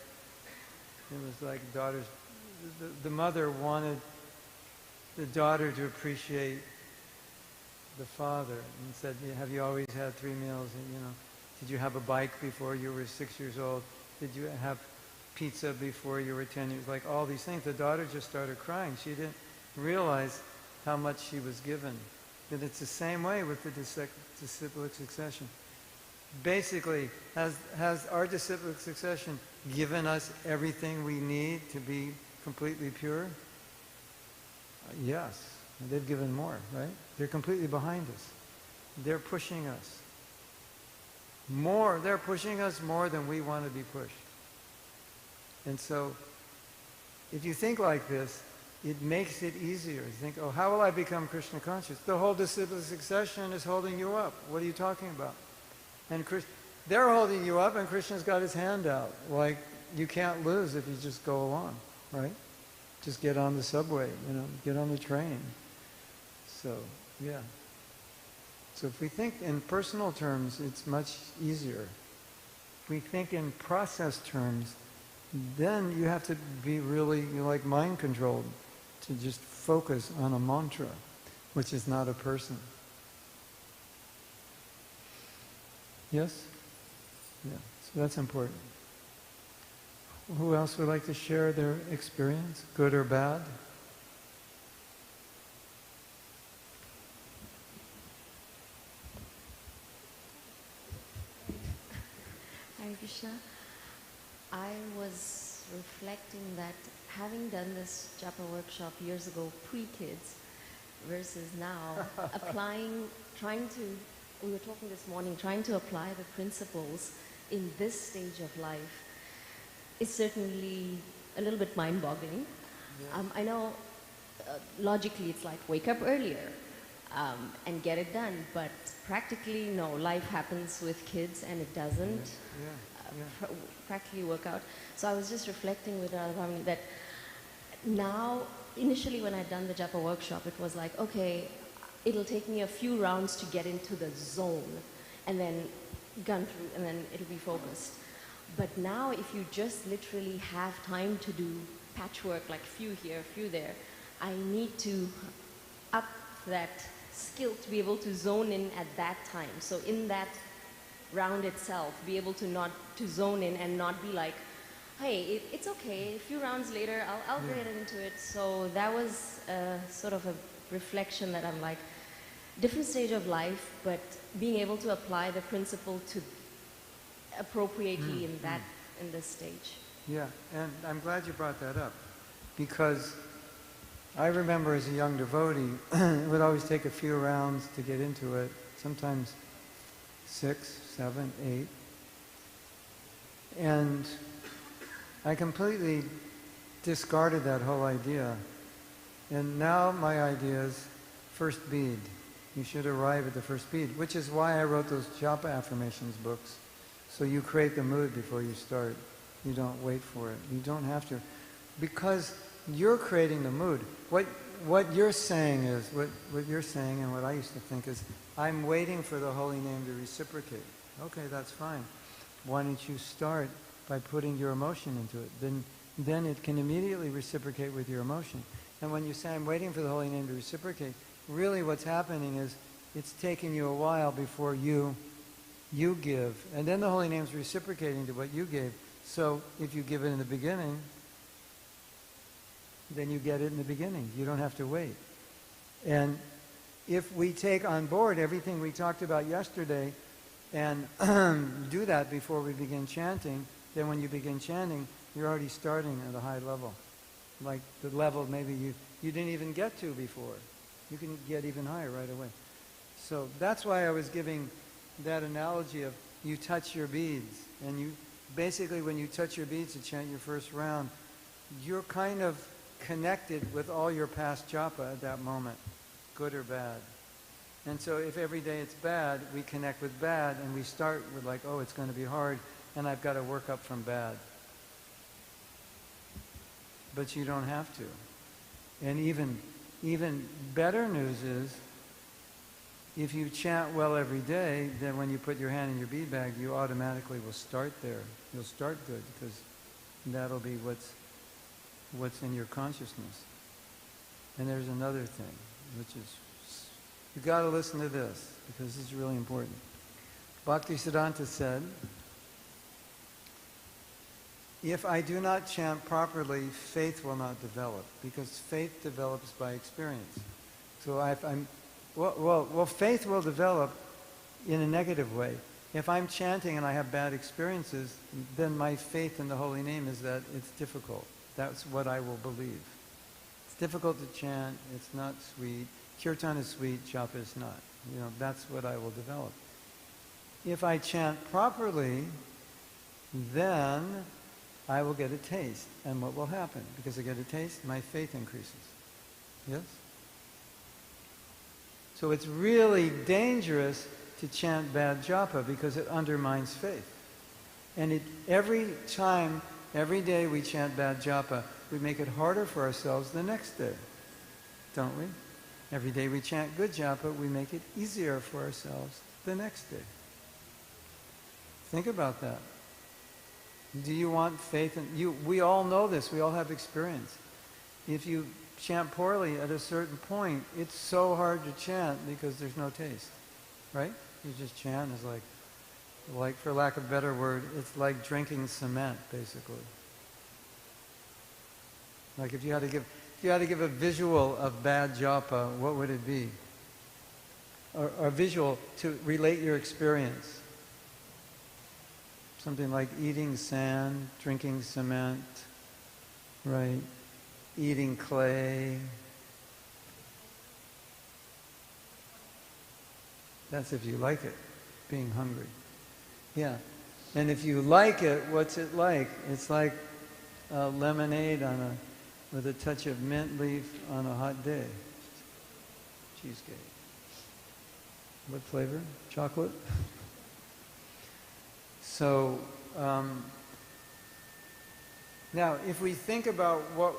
daughters. The mother wanted the daughter to appreciate the father and said, have you always had 3 meals? And, did you have a bike before you were 6 years old? Did you have pizza before you were 10 years? Like all these things. The daughter just started crying. She didn't realize how much she was given That it's the same way with the disciplic succession. Basically, has our disciplic succession given us everything we need to be completely pure? Yes. And they've given more, right? They're completely behind us. They're pushing us. More. They're pushing us more than we want to be pushed. And so, if you think like this, it makes it easier. You think, oh, how will I become Krishna conscious? The whole disciplic succession is holding you up. What are you talking about? And they're holding you up, and Krishna's got his hand out. Like, you can't lose if you just go along, right? Just get on the subway, get on the train. So, yeah. So if we think in personal terms, it's much easier. If we think in process terms, then you have to be really like mind controlled to just focus on a mantra, which is not a person. Yes? Yeah, so that's important. Who else would like to share their experience, good or bad? Hare Krishna. I was reflecting that having done this Japa workshop years ago, pre-kids, versus now, we were talking this morning, trying to apply the principles in this stage of life is certainly a little bit mind-boggling. Yeah. I know logically it's like wake up earlier and get it done, but practically no, life happens with kids and it doesn't practically work out. So I was just reflecting with Radharani that now, initially when I'd done the Japa workshop, it was like, okay, it'll take me a few rounds to get into the zone and then gun through and then it'll be focused. But now if you just literally have time to do patchwork, like few here, few there, I need to up that skill to be able to zone in at that time. So in that round itself, be able to zone in and not be like, hey, it's okay, a few rounds later, I'll get into it. So that was sort of a reflection that I'm like, different stage of life, but being able to apply the principle to appropriately in this stage. Yeah, and I'm glad you brought that up, because I remember as a young devotee, it would always take a few rounds to get into it, sometimes 6, 7, 8. And I completely discarded that whole idea. And now my idea is first bead. You should arrive at the first bead, which is why I wrote those Japa affirmations books. So you create the mood before you start. You don't wait for it. You don't have to. Because you're creating the mood. What you're saying is, what you're saying and what I used to think is, I'm waiting for the holy name to reciprocate. Okay, that's fine. Why don't you start by putting your emotion into it? Then it can immediately reciprocate with your emotion. And when you say, I'm waiting for the holy name to reciprocate, really what's happening is it's taking you a while before you give. And then the holy name's reciprocating to what you gave. So if you give it in the beginning, then you get it in the beginning. You don't have to wait. And if we take on board everything we talked about yesterday and do that before we begin chanting, then when you begin chanting, you're already starting at a high level. Like the level maybe you didn't even get to before. You can get even higher right away. So that's why I was giving that analogy of you touch your beads. And you basically, when you touch your beads to chant your first round, you're kind of connected with all your past japa at that moment, good or bad. And so if every day it's bad, we connect with bad and we start with like, oh, it's going to be hard and I've got to work up from bad. But you don't have to. And even better news is, if you chant well every day, then when you put your hand in your bead bag, you automatically will start there. You'll start good because that'll be what's in your consciousness. And there's another thing, which is, you've got to listen to this because this is really important. Bhaktisiddhanta said, if I do not chant properly, faith will not develop, because faith develops by experience. So Well, faith will develop in a negative way. If I'm chanting and I have bad experiences, then my faith in the holy name is that it's difficult. That's what I will believe. It's difficult to chant. It's not sweet. Kirtan is sweet. Japa is not. That's what I will develop. If I chant properly, then I will get a taste. And what will happen? Because I get a taste, my faith increases. Yes? So it's really dangerous to chant bad japa because it undermines faith. And every day we chant bad japa, we make it harder for ourselves the next day. Don't we? Every day we chant good japa, we make it easier for ourselves the next day. Think about that. Do you want faith? We all know this. We all have experience. If you chant poorly at a certain point, it's so hard to chant because there's no taste. Right? You just chant. It's like for lack of a better word, it's like drinking cement, basically. Like if you had to give a visual of bad japa, what would it be? Or a visual to relate your experience. Something like eating sand, drinking cement, right? Eating clay. That's if you like it, being hungry. Yeah. And if you like it, what's it like? It's like lemonade with a touch of mint leaf on a hot day. Cheesecake. What flavor? Chocolate? So, now if we think about what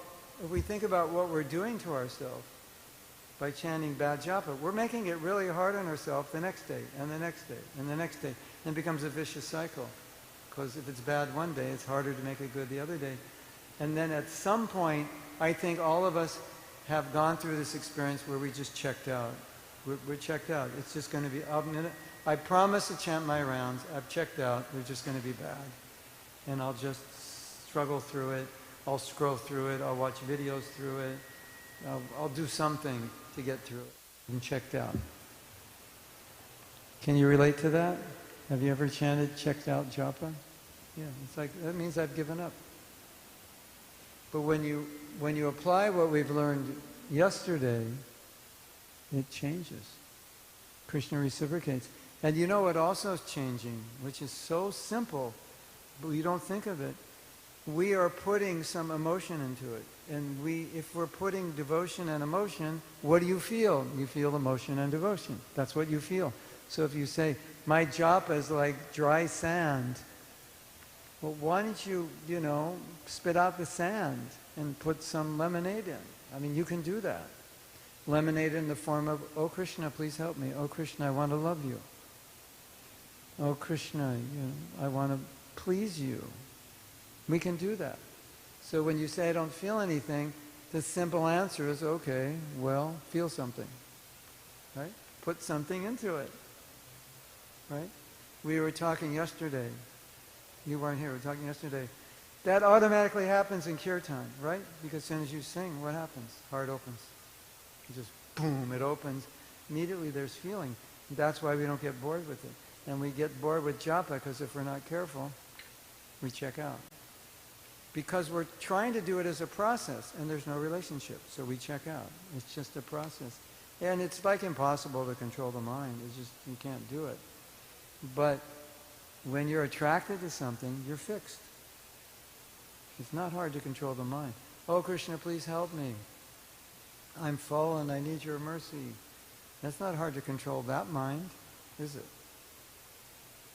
we're doing to ourselves by chanting bad japa, we're making it really hard on ourselves the next day, and the next day, and the next day. And it becomes a vicious cycle. Because if it's bad one day, it's harder to make it good the other day. And then at some point, I think all of us have gone through this experience where we just checked out. We're checked out. It's just going to be, I promise to chant my rounds. I've checked out. They're just going to be bad. And I'll just struggle through it. I'll scroll through it. I'll watch videos through it. I'll do something to get through it. I'm checked out. Can you relate to that? Have you ever chanted checked out japa? Yeah, it's like, that means I've given up. But when you apply what we've learned yesterday, it changes. Krishna reciprocates. And you know what also is changing, which is so simple, but you don't think of it. We are putting some emotion into it. And if we're putting devotion and emotion, what do you feel? You feel emotion and devotion. That's what you feel. So if you say, my japa is like dry sand, well, why don't you, spit out the sand and put some lemonade in? I mean, you can do that. Lemonade in the form of, oh Krishna, please help me. Oh Krishna, I want to love you. Oh Krishna, I want to please you. We can do that. So when you say I don't feel anything, the simple answer is, okay, well, feel something. Right? Put something into it. Right? We were talking yesterday. You weren't here. We were talking yesterday. That automatically happens in kirtan, right? Because as soon as you sing, what happens? Heart opens. It just, boom, it opens. Immediately there's feeling. That's why we don't get bored with it. And we get bored with japa because if we're not careful, we check out. Because we're trying to do it as a process and there's no relationship. So we check out. It's just a process. And it's like impossible to control the mind. It's just, you can't do it. But when you're attracted to something, you're fixed. It's not hard to control the mind. Oh, Krishna, please help me. I'm fallen. I need your mercy. That's not hard to control that mind, is it?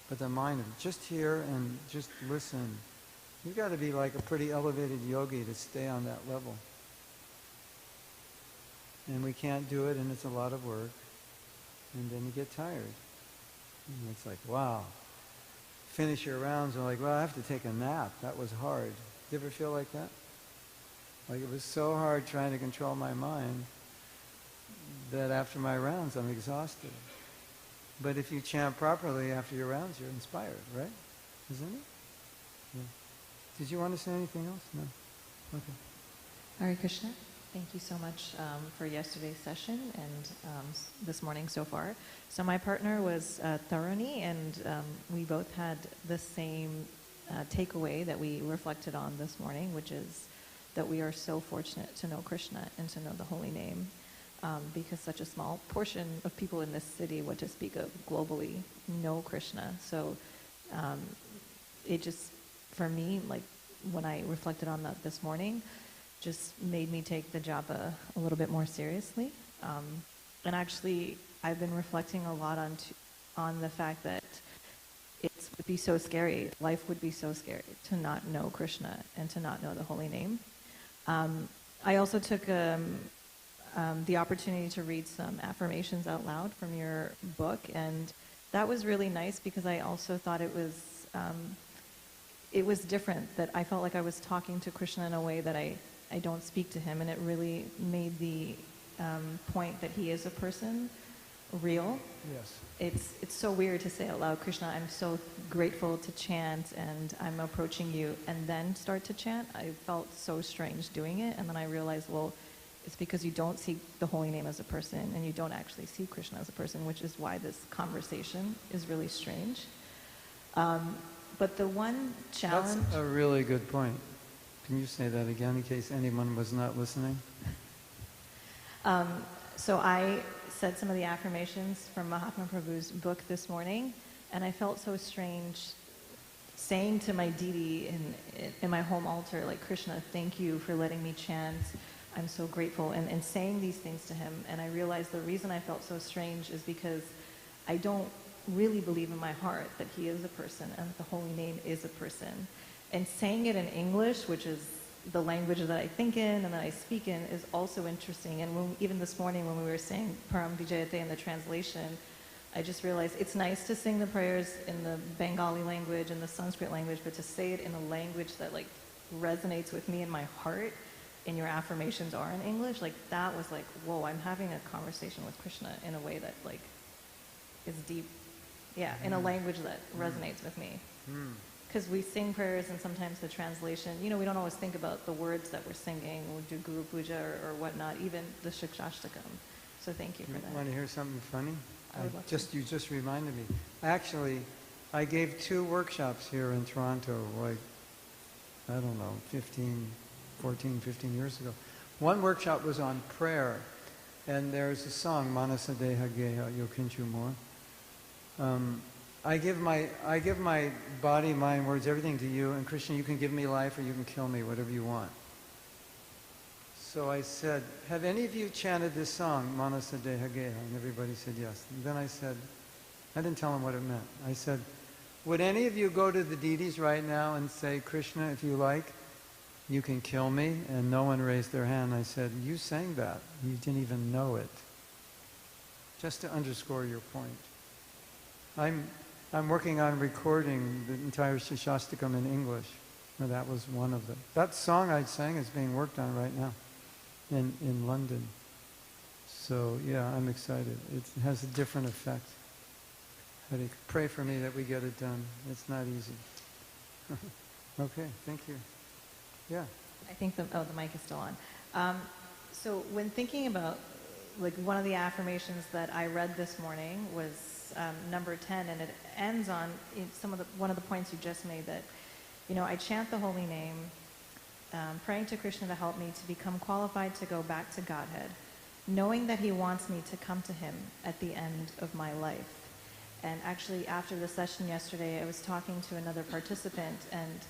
But the mind of just hear and just listen. You've got to be like a pretty elevated yogi to stay on that level. And we can't do it, and it's a lot of work. And then you get tired. And it's like, wow. Finish your rounds and like, well, I have to take a nap. That was hard. You ever feel like that? Like it was so hard trying to control my mind that after my rounds I'm exhausted. But if you chant properly after your rounds, you're inspired, right? Isn't it? Yeah. Did you want to say anything else? No? Okay. Hare Krishna. Thank you so much for yesterday's session and this morning so far. So my partner was Tharani, and we both had the same takeaway that we reflected on this morning, which is that we are so fortunate to know Krishna and to know the holy name, because such a small portion of people in this city, what to speak of globally, know Krishna. So it just, for me, like when I reflected on that this morning, just made me take the japa a little bit more seriously. And actually, I've been reflecting a lot on the fact that it would be so scary, life would be so scary to not know Krishna and to not know the holy name. I also took the opportunity to read some affirmations out loud from your book, and that was really nice because I also thought it was different, that I felt like I was talking to Krishna in a way that I don't speak to him, and it really made the point that he is a person real. Yes. It's so weird to say out loud, Krishna, I'm so grateful to chant, and I'm approaching you, and then start to chant. I felt so strange doing it, and then I realized, well, it's because you don't see the holy name as a person, and you don't actually see Krishna as a person, which is why this conversation is really strange. But the one challenge... That's a really good point. Can you say that again in case anyone was not listening? So I said some of the affirmations from Mahatma Prabhu's book this morning, and I felt so strange saying to my deity in my home altar, like, Krishna, thank you for letting me chant. I'm so grateful, and saying these things to him. And I realized the reason I felt so strange is because I don't really believe in my heart that he is a person and the holy name is a person. And saying it in English, which is the language that I think in and that I speak in, is also interesting. And even this morning when we were saying Param Vijayate in the translation, I just realized it's nice to sing the prayers in the Bengali language and the Sanskrit language, but to say it in a language that like resonates with me in my heart, and your affirmations are in English, like that was like, whoa, I'm having a conversation with Krishna in a way that like is deep. Yeah, in a language that resonates with me. Because we sing prayers and sometimes the translation, we don't always think about the words that we're singing. We'll do Guru Puja or whatnot, even the Shikshashtakam. So thank you for that. Want to hear something funny? I would love to. You just reminded me. Actually, I gave 2 workshops here in Toronto, like, I don't know, 15 years ago. One workshop was on prayer, and there's a song, Manasa Deha Geha Yokinchu More. I give my body, mind, words, everything to you, and Krishna, you can give me life or you can kill me, whatever you want. So I said, have any of you chanted this song, Manasa Deha Geha? And everybody said yes. And then I said, I didn't tell them what it meant. I said, would any of you go to the deities right now and say, Krishna, if you like, you can kill me? And no one raised their hand. I said, you sang that. You didn't even know it. Just to underscore your point. I'm working on recording the entire Shikshashtakam in English. And that was one of them. That song I sang is being worked on right now in London. So yeah, I'm excited. It has a different effect. Pray for me that we get it done. It's not easy. Okay, thank you. Yeah. I think the mic is still on. So when thinking about, like, one of the affirmations that I read this morning was number 10, and it ends on one of the points you just made, that, I chant the holy name, praying to Krishna to help me to become qualified to go back to Godhead, knowing that he wants me to come to him at the end of my life. And actually, after the session yesterday, I was talking to another participant, and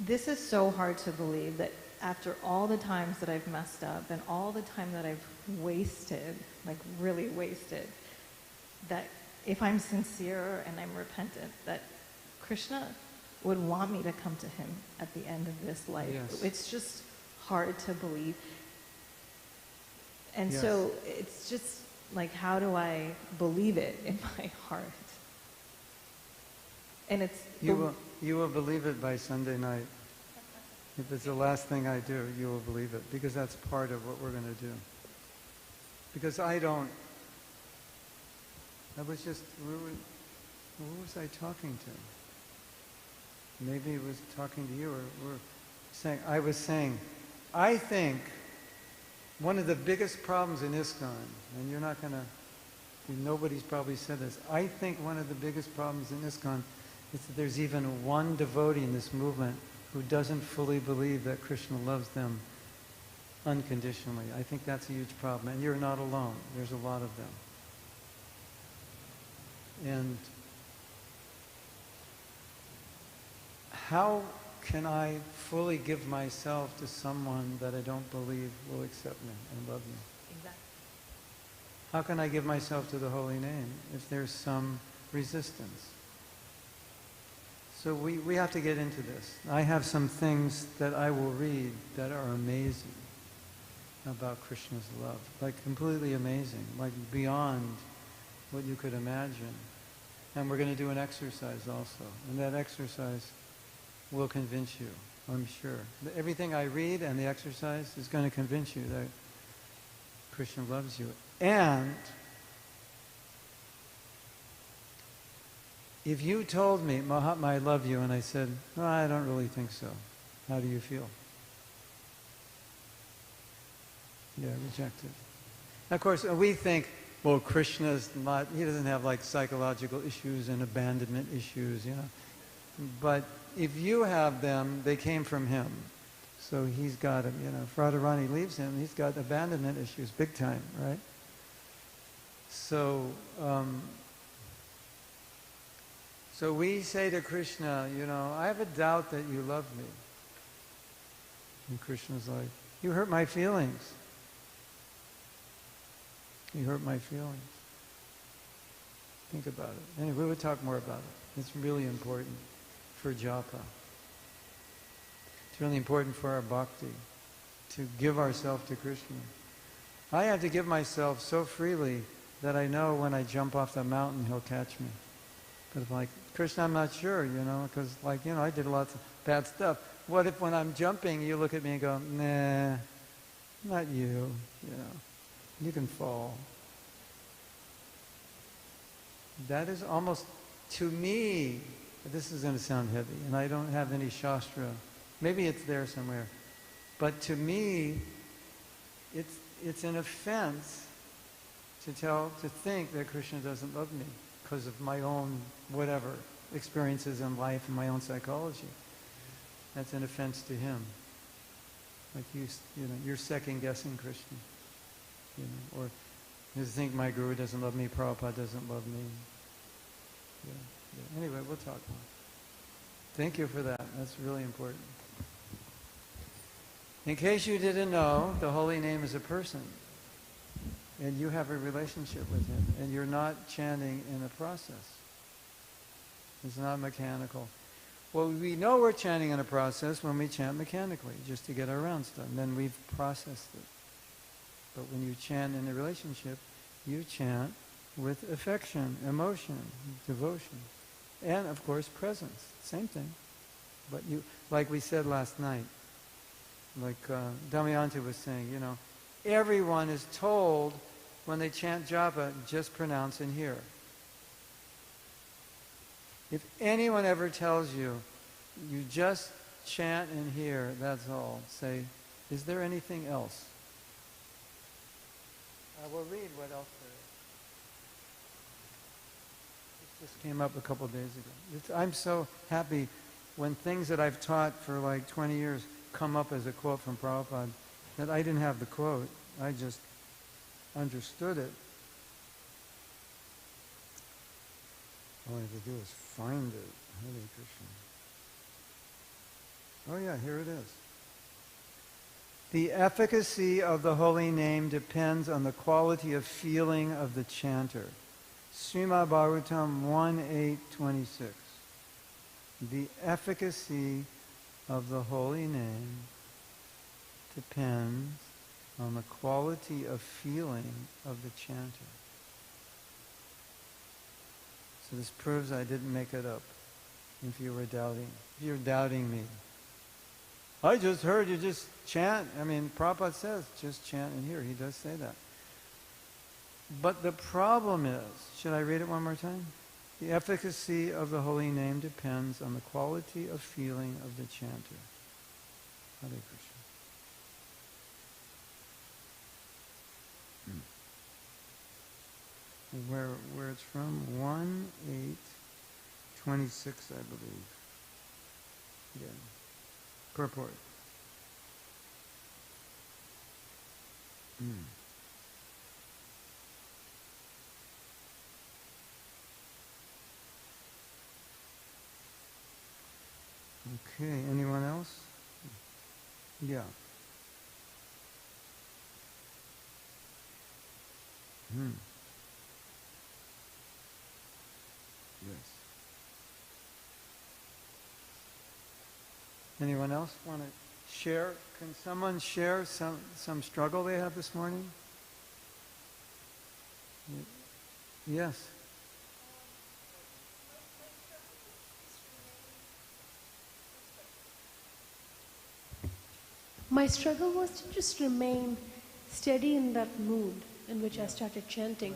this is so hard to believe, that after all the times that I've messed up and all the time that I've wasted, like really wasted, that if I'm sincere and I'm repentant, that Krishna would want me to come to him at the end of this life. Yes. It's just hard to believe. And Yes. so it's just like, how do I believe it in my heart? And it's... You will believe it by Sunday night. If it's the last thing I do, you will believe it, because that's part of what we're going to do. Because I don't... who was I talking to? Maybe it was talking to you, or I was saying, I think one of the biggest problems in ISKCON, and you're not going to, nobody's probably said this, I think one of the biggest problems in ISKCON is that there's even one devotee in this movement who doesn't fully believe that Krishna loves them unconditionally. I think that's a huge problem. And you're not alone. There's a lot of them. And how can I fully give myself to someone that I don't believe will accept me and love me? Exactly. How can I give myself to the holy name if there's some resistance? So we have to get into this. I have some things that I will read that are amazing about Krishna's love. Like completely amazing, like beyond what you could imagine. And we're going to do an exercise also. And that exercise will convince you, I'm sure. Everything I read and the exercise is going to convince you that Krishna loves you. And if you told me, Mahatma, I love you, and I said, no, I don't really think so, how do you feel? Yeah, rejected. Of course, we think, well, Krishna's not, he doesn't have like psychological issues and abandonment issues, you know. But if you have them, they came from him. So he's got them, you know. If Radharani leaves him, he's got abandonment issues, big time, right? So, so we say to Krishna, you know, I have a doubt that you love me. And Krishna's like, you hurt my feelings. You hurt my feelings. Think about it. Anyway, we would talk more about it. It's really important for japa. It's really important for our bhakti to give ourselves to Krishna. I have to give myself so freely that I know when I jump off the mountain, he'll catch me. But if like, Krishna, I'm not sure, you know, because like, you know, I did lots of bad stuff. What if when I'm jumping, you look at me and go, nah, not you, you know. You can fall. That is almost, to me, this is going to sound heavy, and I don't have any shastra. Maybe it's there somewhere. But to me, it's an offense to think that Krishna doesn't love me because of my own whatever experiences in life and my own psychology. That's an offense to him. Like you know, you're second guessing Krishna. You know, or you think my guru doesn't love me, Prabhupada doesn't love me. Yeah. Anyway, we'll talk more. Thank you for that. That's really important. In case you didn't know, the holy name is a person. And you have a relationship with him. And you're not chanting in a process. It's not mechanical. Well, we know we're chanting in a process when we chant mechanically, just to get our rounds done. Then we've processed it. But when you chant in a relationship, you chant with affection, emotion, devotion, and of course presence. Same thing. But you, like we said last night, like Damayanti was saying, you know, everyone is told when they chant japa, just pronounce and hear. If anyone ever tells you, you just chant and hear, that's all. Say, is there anything else? I will read what else there is. This just came up a couple of days ago. I'm so happy when things that I've taught for like 20 years come up as a quote from Prabhupada, that I didn't have the quote. I just understood it. All I have to do is find it. Hare Krishna. Oh yeah, here it is. The efficacy of the holy name depends on the quality of feeling of the chanter. Srimad Bhagavatam 1:8-26. The efficacy of the holy name depends on the quality of feeling of the chanter. So this proves I didn't make it up. If you were doubting, if you're doubting me, I just heard you just chant. I mean, Prabhupada says just chant and hear. He does say that. But the problem is, should I read it one more time? The efficacy of the holy name depends on the quality of feeling of the chanter. Hare Krishna. where it's from, 1:8:26, I believe. Yeah. Purport. Okay, anyone else? Yeah. Yes. Anyone else want to share? Can someone share some struggle they have this morning? Yes. My struggle was to just remain steady in that mood in which I started chanting.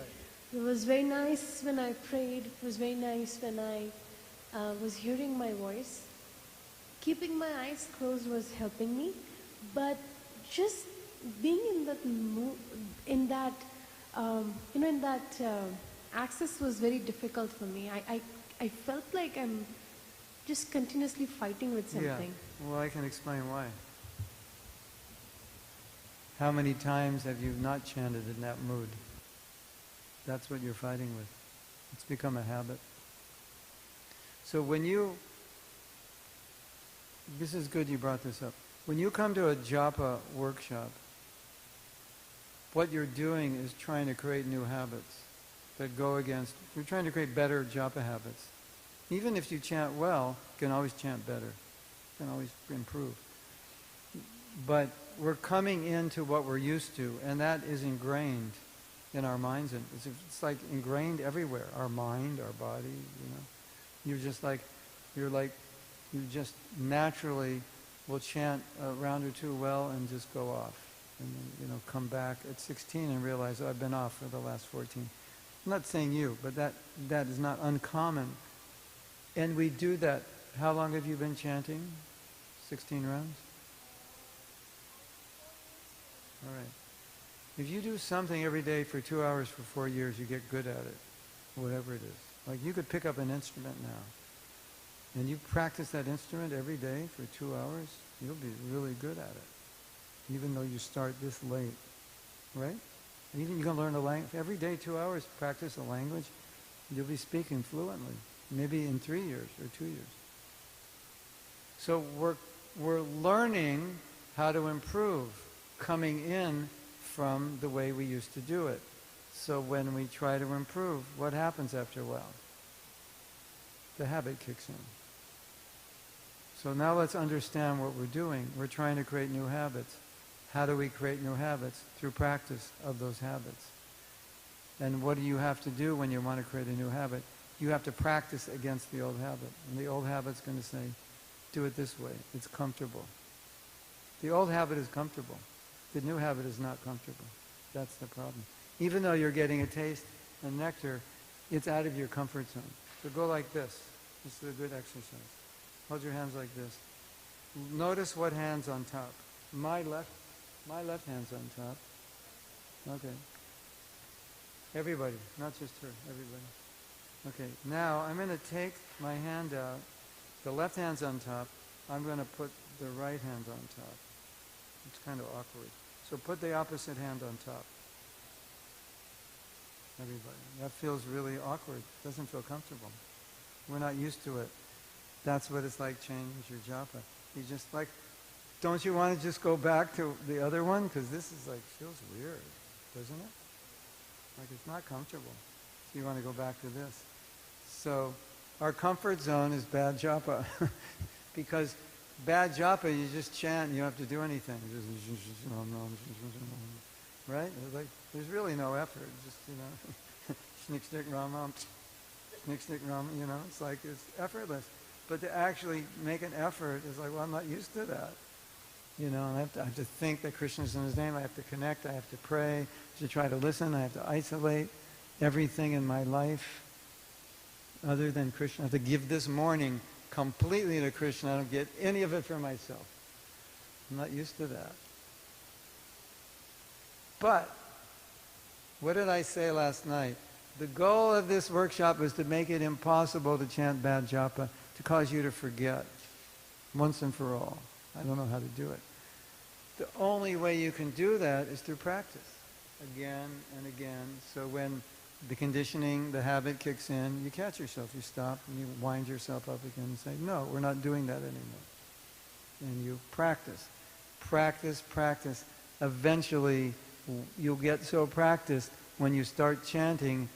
It was very nice when I prayed. It was very nice when I was hearing my voice. Keeping my eyes closed was helping me, but just being in that mood, in that, access was very difficult for me. I felt like I'm just continuously fighting with something. Yeah. Well, I can explain why. How many times have you not chanted in that mood? That's what you're fighting with. It's become a habit. So this is good you brought this up. When you come to a Japa workshop, what you're doing is trying to create new habits that go against, you're trying to create better Japa habits. Even if you chant well, you can always chant better. You can always improve. But we're coming into what we're used to, and that is ingrained in our minds. And it's like ingrained everywhere. Our mind, our body, you know. You just naturally will chant a round or two well and just go off. And then, come back at 16 and realize, oh, I've been off for the last 14. I'm not saying you, but that is not uncommon. And we do that. How long have you been chanting? 16 rounds? All right. If you do something every day for 2 hours for 4 years, you get good at it, whatever it is. Like you could pick up an instrument now, and you practice that instrument every day for 2 hours, you'll be really good at it, even though you start this late, right? And even you can learn a language. Every day, 2 hours, practice a language, you'll be speaking fluently, maybe in 3 years or 2 years. So we're learning how to improve, coming in from the way we used to do it. So when we try to improve, what happens after a while? The habit kicks in. So now let's understand what we're doing. We're trying to create new habits. How do we create new habits? Through practice of those habits. And what do you have to do when you want to create a new habit? You have to practice against the old habit. And the old habit's going to say, do it this way. It's comfortable. The old habit is comfortable. The new habit is not comfortable. That's the problem. Even though you're getting a taste of nectar, it's out of your comfort zone. So go like this. This is a good exercise. Hold your hands like this. Notice what hand's on top. My left hand's on top. Okay. Everybody, not just her, everybody. Okay, now I'm going to take my hand out. The left hand's on top. I'm going to put the right hand on top. It's kind of awkward. So put the opposite hand on top. Everybody. That feels really awkward. Doesn't feel comfortable. We're not used to it. That's what it's like change your japa. You just like, don't you want to just go back to the other one? Because this is like, feels weird, doesn't it? Like it's not comfortable. So you want to go back to this. So our comfort zone is bad japa. Because bad japa, you just chant and you don't have to do anything. Right? Like, there's really no effort. Just, schnick, stick, ram, schnick, stick, ram, it's like it's effortless. But to actually make an effort is like, well, I'm not used to that. And I have to think that Krishna's in his name. I have to connect. I have to pray. I have to try to listen. I have to isolate everything in my life other than Krishna. I have to give this morning completely to Krishna. I don't get any of it for myself. I'm not used to that. But what did I say last night? The goal of this workshop is to make it impossible to chant bad japa, to cause you to forget once and for all. I don't know how to do it. The only way you can do that is through practice, again and again. So when the conditioning, the habit kicks in, you catch yourself, you stop, and you wind yourself up again and say, no, we're not doing that anymore. And you practice. Practice, practice. Eventually, you'll get so practiced, when you start chanting,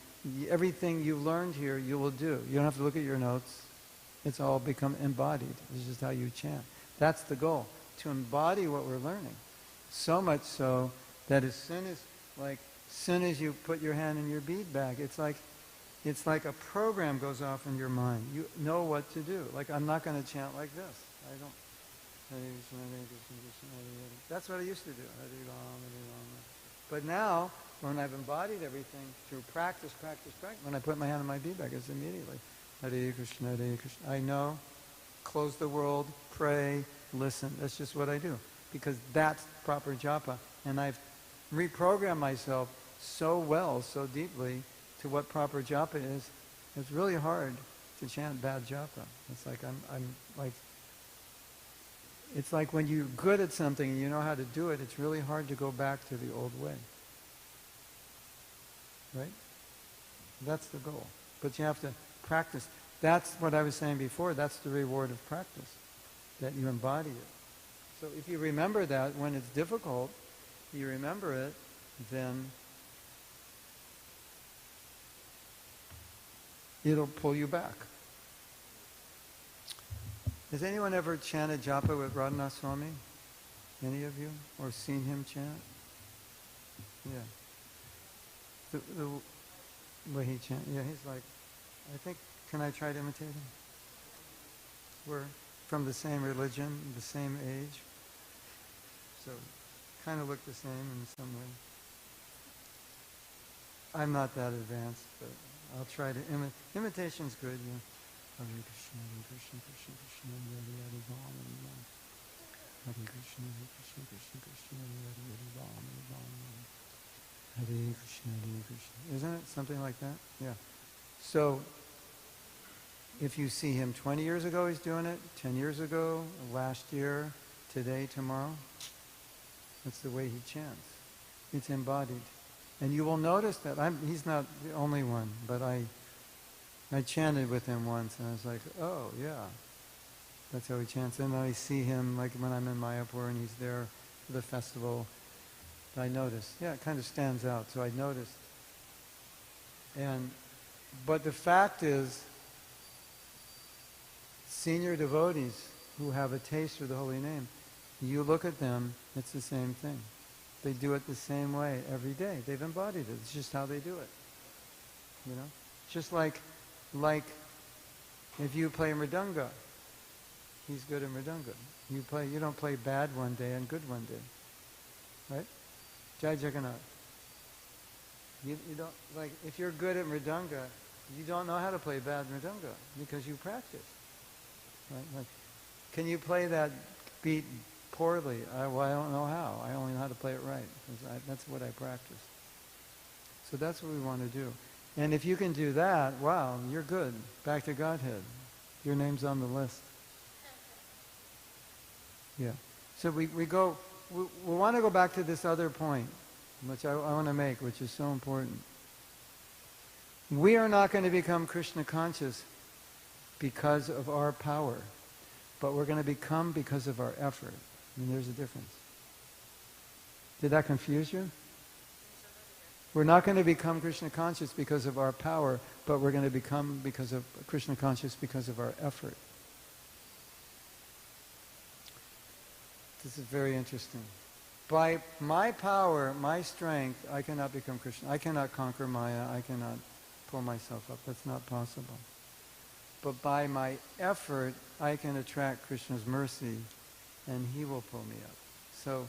everything you learned here, you will do. You don't have to look at your notes. It's all become embodied. This is how you chant. That's the goal, to embody what we're learning. So much so that as soon as you put your hand in your bead bag, it's like a program goes off in your mind. You know what to do. Like, I'm not going to chant like this. I don't. That's what I used to do. But now, when I've embodied everything through practice, when I put my hand in my bead bag, it's immediately Hare Krishna, Hare Krishna. I know, close the world, pray, listen. That's just what I do. Because that's proper japa. And I've reprogrammed myself so well, so deeply, to what proper japa is. It's really hard to chant bad japa. It's like it's like when you're good at something and you know how to do it, it's really hard to go back to the old way. Right? That's the goal. But you have to practice. That's what I was saying before. That's the reward of practice, that you embody it. So if you remember that when it's difficult, you remember it, then it'll pull you back. Has anyone ever chanted japa with Radhanath Swami? Any of you? Or seen him chant? Yeah. The way he chants. Yeah, he's like, I think, can I try to imitate him? We're from the same religion, the same age. So, kind of look the same in some way. I'm not that advanced, but I'll try to imitate. Imitation's good, yeah. Hare Krishna, Krishna, Krishna, Hare Hare, Ram, Ram. Hare Krishna, Krishna, Krishna, Krishna, Hare Hare, Ram, Ram. Hare Krishna, Hare Krishna. Isn't it something like that? Yeah. So, if you see him 20 years ago, he's doing it. 10 years ago, last year, today, tomorrow. That's the way he chants. It's embodied. And you will notice that he's not the only one, but I chanted with him once, and I was like, oh, yeah. That's how he chants. And I see him, like when I'm in Mayapur and he's there for the festival, I noticed. Yeah, it kind of stands out, so I noticed. But the fact is, senior devotees who have a taste for the holy name, you look at them, it's the same thing. They do it the same way every day. They've embodied it. It's just how they do it. You know? Just like if you play mridanga, he's good at mridanga. You don't play bad one day and good one day. Right? Jai Jagannath. You don't, like, if you're good at mridanga, you don't know how to play bad mridanga because you practice. Right? Like, can you play that beat poorly? I don't know how. I only know how to play it right. That's what I practice. So that's what we want to do. And if you can do that, wow, you're good. Back to Godhead. Your name's on the list. Yeah. So we want to go back to this other point, which I want to make, which is so important. We are not going to become Krishna conscious because of our power, but we're going to become because of our effort. I mean, there's a difference. Did that confuse you? We're not going to become Krishna conscious because of our power, but we're going to become Krishna conscious because of our effort. This is very interesting. By my power, my strength, I cannot become Krishna. I cannot conquer Maya. I cannot pull myself up. That's not possible. But by my effort, I can attract Krishna's mercy, and he will pull me up. So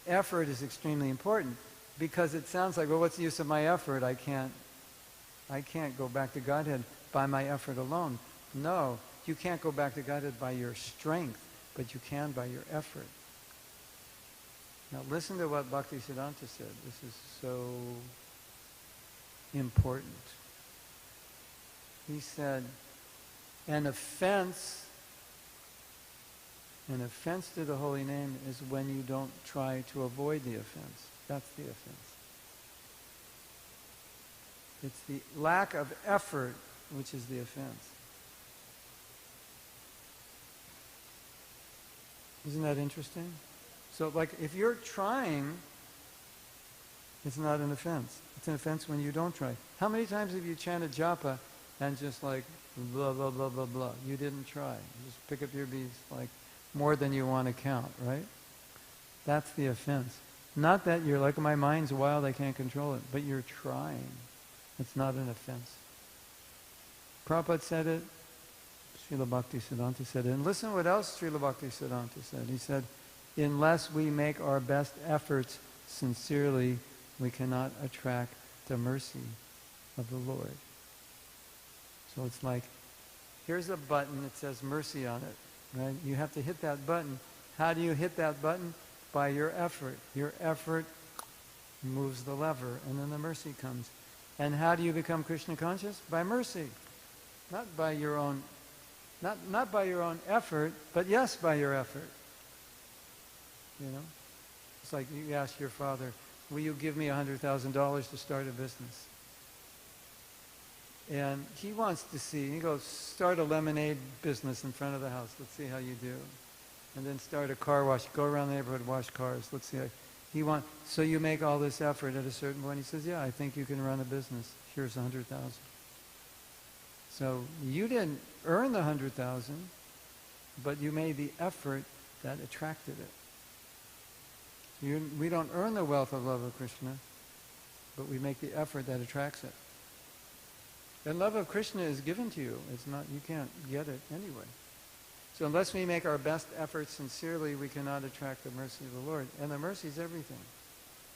effort is extremely important, because it sounds like, well, what's the use of my effort? I can't go back to Godhead by my effort alone. No, you can't go back to Godhead by your strength, but you can by your effort. Now listen to what Bhaktisiddhanta said. This is so important. He said, an offense to the holy name is when you don't try to avoid the offense. That's the offense. It's the lack of effort which is the offense. Isn't that interesting? So, like, if you're trying, it's not an offense. It's an offense when you don't try. How many times have you chanted japa and just like, blah, blah, blah, blah, blah? You didn't try. You just pick up your beads like more than you want to count, right? That's the offense. Not that you're like, my mind's wild, I can't control it, but you're trying. It's not an offense. Prabhupada said it. Srila Bhaktisiddhanta said it. And listen what else Srila Bhaktisiddhanta said. He said, unless we make our best efforts sincerely, we cannot attract the mercy of the Lord. So it's like, here's a button that says mercy on it, right? You have to hit that button. How do you hit that button? By your effort. Your effort moves the lever, and then the mercy comes. And how do you become Krishna conscious? By mercy. Not by your own, not by your own effort, but yes, by your effort. You know? It's like you ask your father, will you give me $100,000 to start a business? And he wants to see, he goes, start a lemonade business in front of the house. Let's see how you do. And then start a car wash. Go around the neighborhood, wash cars. Let's see how he wants. So you make all this effort at a certain point. He says, yeah, I think you can run a business. Here's 100,000. So you didn't earn the 100,000, but you made the effort that attracted it. We don't earn the wealth of love of Krishna, but we make the effort that attracts it. And love of Krishna is given to you. It's not, you can't get it anyway. So unless we make our best efforts sincerely, we cannot attract the mercy of the Lord. And the mercy is everything.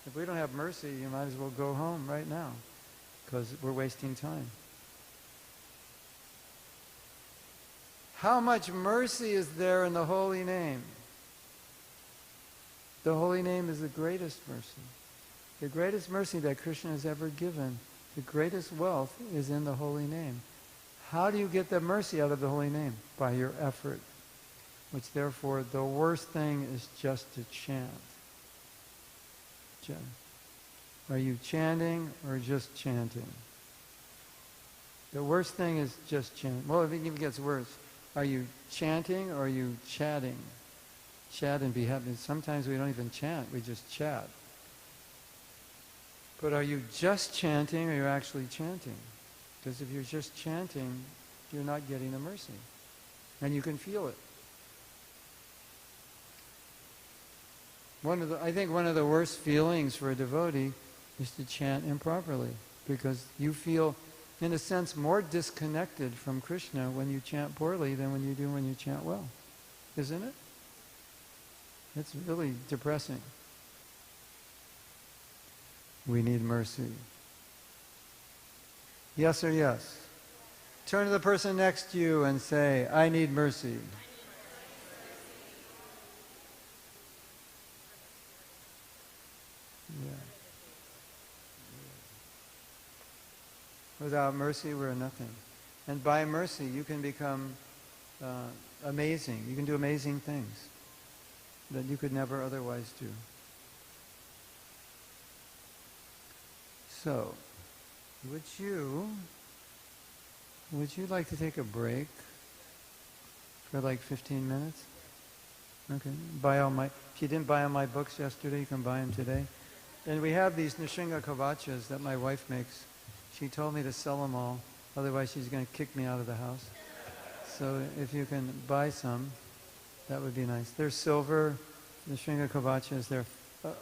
If we don't have mercy, you might as well go home right now, because we're wasting time. How much mercy is there in the holy name? The holy name is the greatest mercy. The greatest mercy that Krishna has ever given. The greatest wealth is in the holy name. How do you get the mercy out of the holy name? By your effort. Which therefore, the worst thing is just to chant. Are you chanting or just chanting? The worst thing is just chanting. Well, it even gets worse. Are you chanting or are you chatting? Chat and be happy. Sometimes we don't even chant, we just chat. But are you just chanting or are you actually chanting? Because if you're just chanting, you're not getting the mercy. And you can feel it. I think one of the worst feelings for a devotee is to chant improperly, because you feel, in a sense, more disconnected from Krishna when you chant poorly than when you do when you chant well. Isn't it? It's really depressing. We need mercy. Yes or yes? Turn to the person next to you and say, I need mercy. Yeah. Without mercy, we're nothing. And by mercy, you can become amazing. You can do amazing things that you could never otherwise do. So, would you like to take a break for like 15 minutes? Okay. If you didn't buy all my books yesterday, you can buy them today. And we have these Nishinga Kavachas that my wife makes. She told me to sell them all, otherwise she's going to kick me out of the house. So if you can buy some, that would be nice. They're silver, Nishinga Kavachas.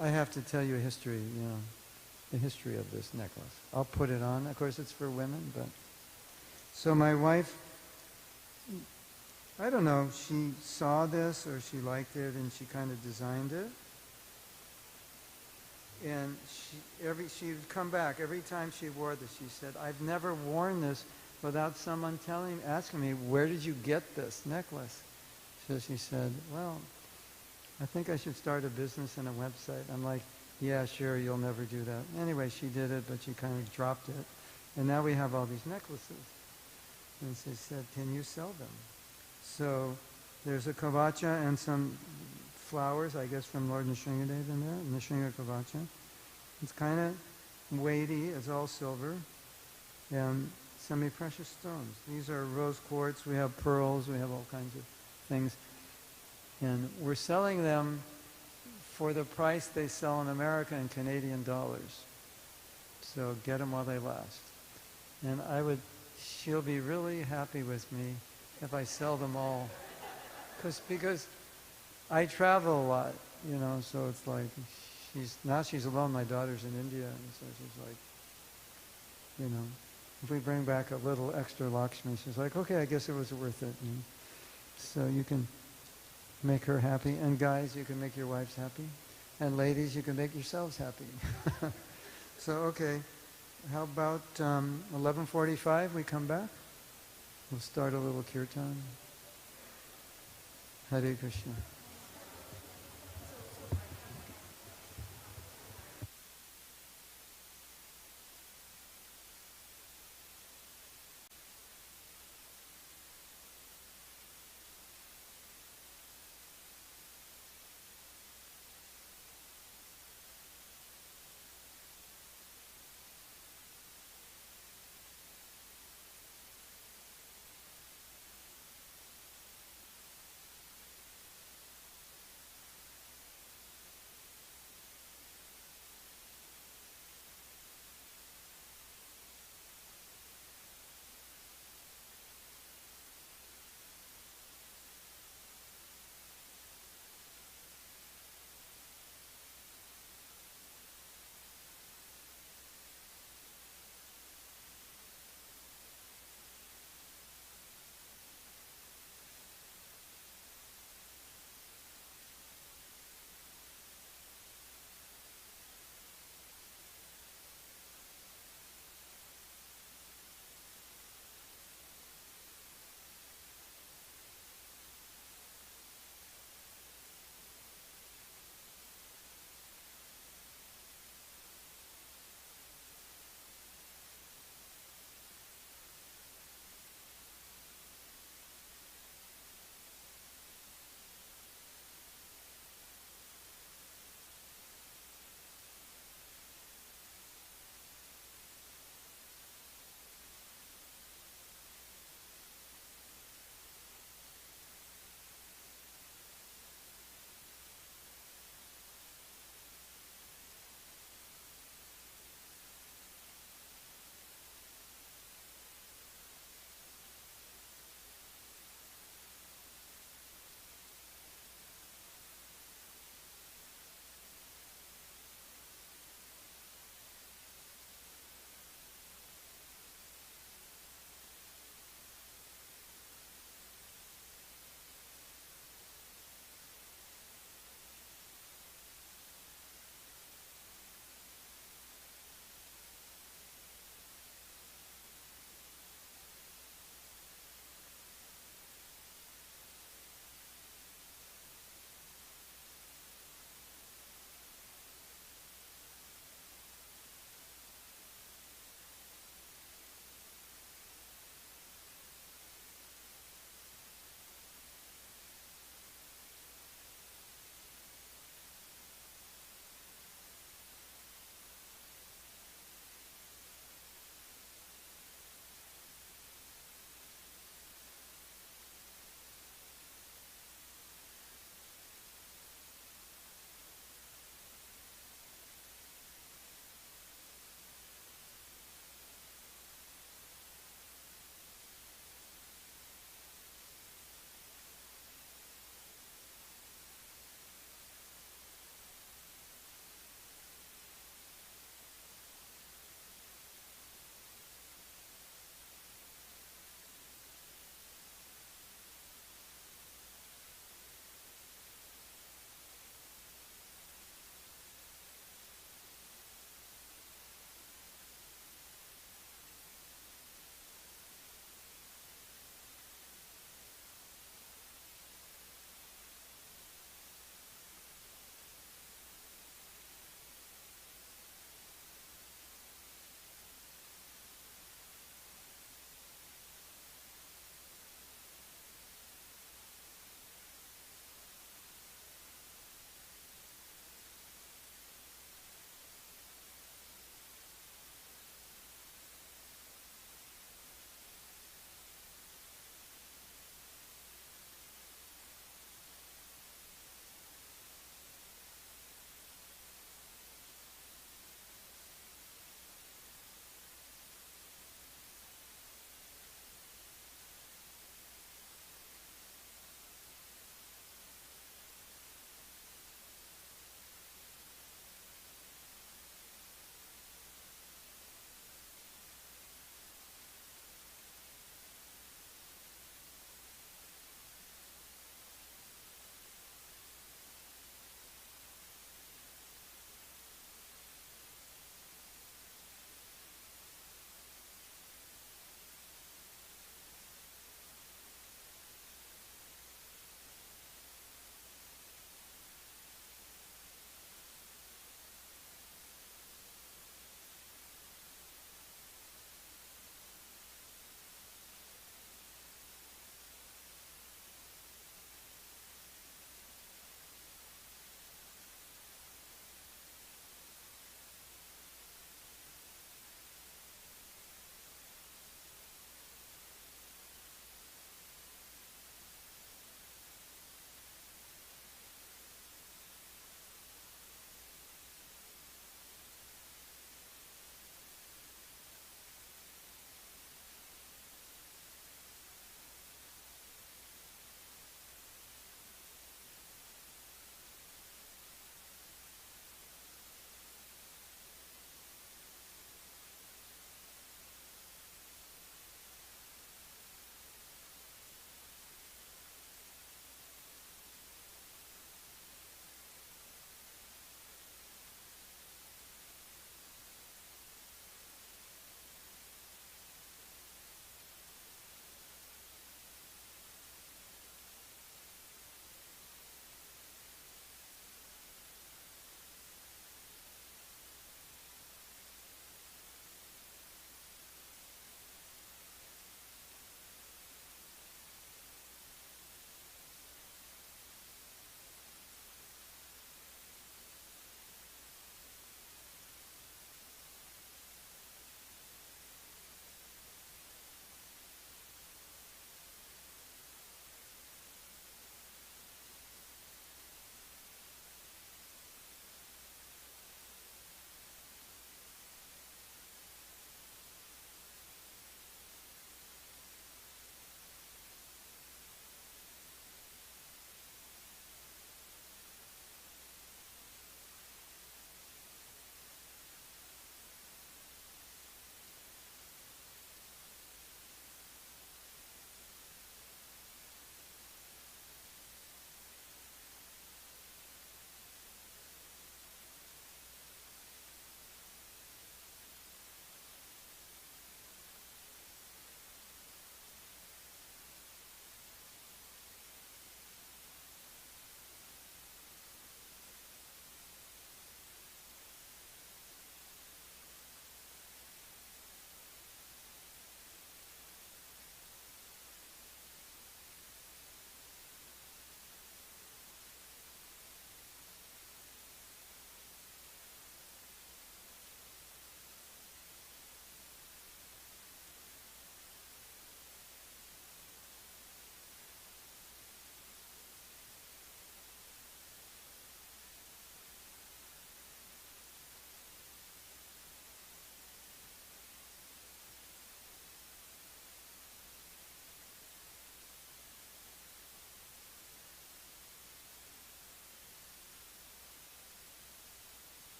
I have to tell you a history, the history of this necklace. I'll put it on. Of course, it's for women, but... So my wife, I don't know, she saw this or she liked it and she kind of designed it. And she'd come back. Every time she wore this, she said, I've never worn this without someone asking me, where did you get this necklace? So she said, well, I think I should start a business and a website. I'm like, yeah, sure, you'll never do that. Anyway, she did it, but she kind of dropped it. And now we have all these necklaces. And she said, can you sell them? So there's a kavacha and some flowers, I guess, from Lord Nrsingadev in there, Nrsinga kavacha. It's kind of weighty, it's all silver, and semi-precious stones. These are rose quartz, we have pearls, we have all kinds of things. And we're selling them for the price they sell in America in Canadian dollars. So get them while they last. And she'll be really happy with me if I sell them all. Because I travel a lot, so it's like, she's alone, my daughter's in India, and so she's like, if we bring back a little extra Lakshmi, she's like, okay, I guess it was worth it. So you can make her happy, and guys, you can make your wives happy, and ladies, you can make yourselves happy. So, okay, how about 11:45, we come back? We'll start a little kirtan. Hare Krishna.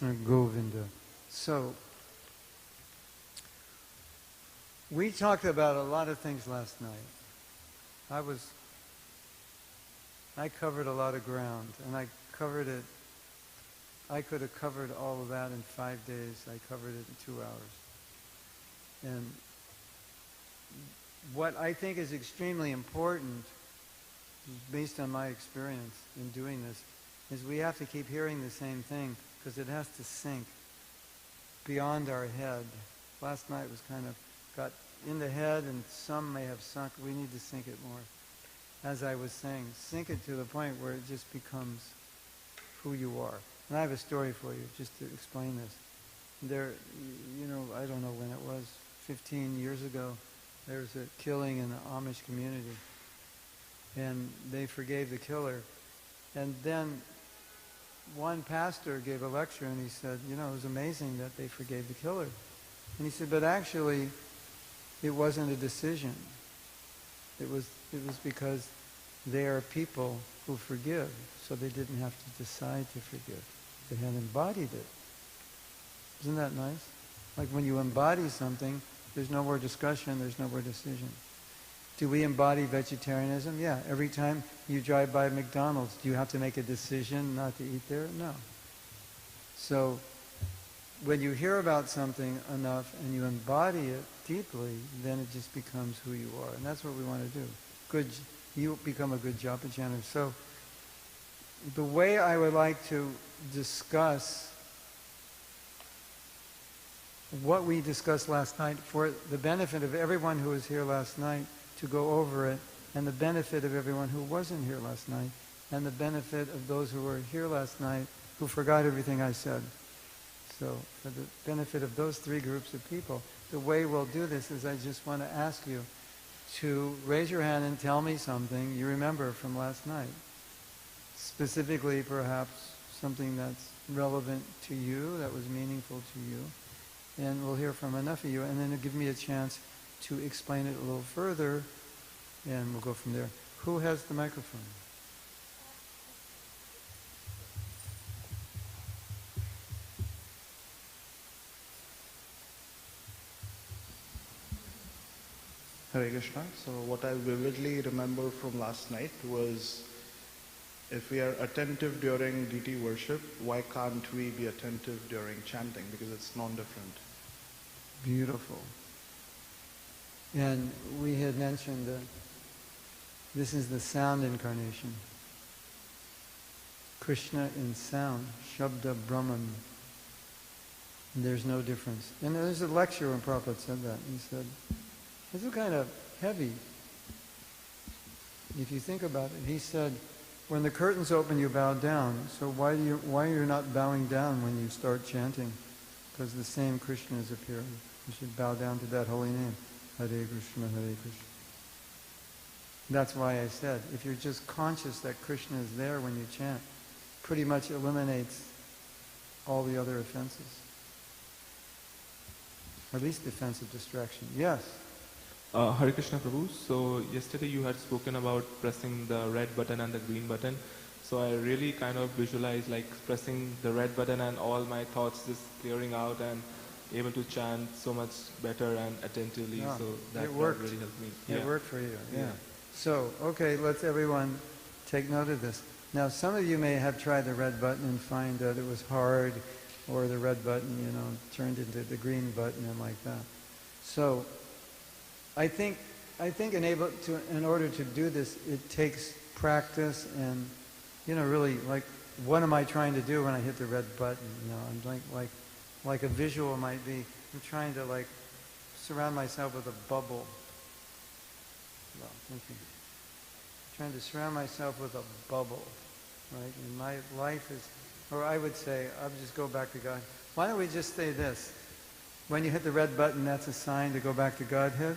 Krishna Govinda. So, we talked about a lot of things last night. I covered a lot of ground, and I covered it. I could have covered all of that in 5 days. I covered it in 2 hours. And what I think is extremely important, based on my experience in doing this, is we have to keep hearing the same thing because it has to sink beyond our head. Last night was kind of got in the head, and some may have sunk. We need to sink it more. As I was saying, sink it to the point where it just becomes who you are. And I have a story for you just to explain this. There, I don't know when it was, 15 years ago, there was a killing in the Amish community. And they forgave the killer. And then one pastor gave a lecture and he said, it was amazing that they forgave the killer. And he said, but actually, it wasn't a decision. It was because they are people who forgive, so they didn't have to decide to forgive. They had embodied it. Isn't that nice? Like when you embody something, there's no more discussion, there's no more decision. Do we embody vegetarianism? Yeah. Every time you drive by McDonald's, do you have to make a decision not to eat there? No. So when you hear about something enough and you embody it deeply, then it just becomes who you are. And that's what we want to do. You become a good Japa chanter. So the way I would like to discuss what we discussed last night, for the benefit of everyone who was here last night, to go over it, and the benefit of everyone who wasn't here last night, and the benefit of those who were here last night who forgot everything I said. So for the benefit of those 3 groups of people, the way we'll do this is I just want to ask you to raise your hand and tell me something you remember from last night. Specifically, perhaps, something that's relevant to you, that was meaningful to you. And we'll hear from enough of you, and then it'll give me a chance to explain it a little further, and we'll go from there. Who has the microphone? Hare Krishna. So what I vividly remember from last night was, if we are attentive during deity worship, why can't we be attentive during chanting? Because it's non-different. Beautiful. And we had mentioned that this is the sound incarnation. Krishna in sound, Shabda Brahman. And there's no difference. And there's a lecture when Prabhupada said that. He said, this is kind of heavy. If you think about it, he said, when the curtains open, you bow down. So why are you not bowing down when you start chanting? Because the same Krishna is appearing. You should bow down to that holy name. Hare Krishna, Hare Krishna. That's why I said, if you're just conscious that Krishna is there when you chant, pretty much eliminates all the other offenses. Or at least offensive distraction. Yes? Hare Krishna Prabhu. So yesterday you had spoken about pressing the red button and the green button. So I really kind of visualized like pressing the red button and all my thoughts just clearing out and able to chant so much better and attentively. Yeah, so that really helped me. It worked for you, yeah. So, okay, let's everyone take note of this. Now, some of you may have tried the red button and find that it was hard, or the red button, turned into the green button and like that. So, I think in order to do this, it takes practice and, really, like, what am I trying to do when I hit the red button? I'm like a visual might be, I'm trying to like surround myself with a bubble. Well, thank you. I'm trying to surround myself with a bubble, right? And my life is, or I would say, I'll just go back to God. Why don't we just say this? When you hit the red button, that's a sign to go back to Godhead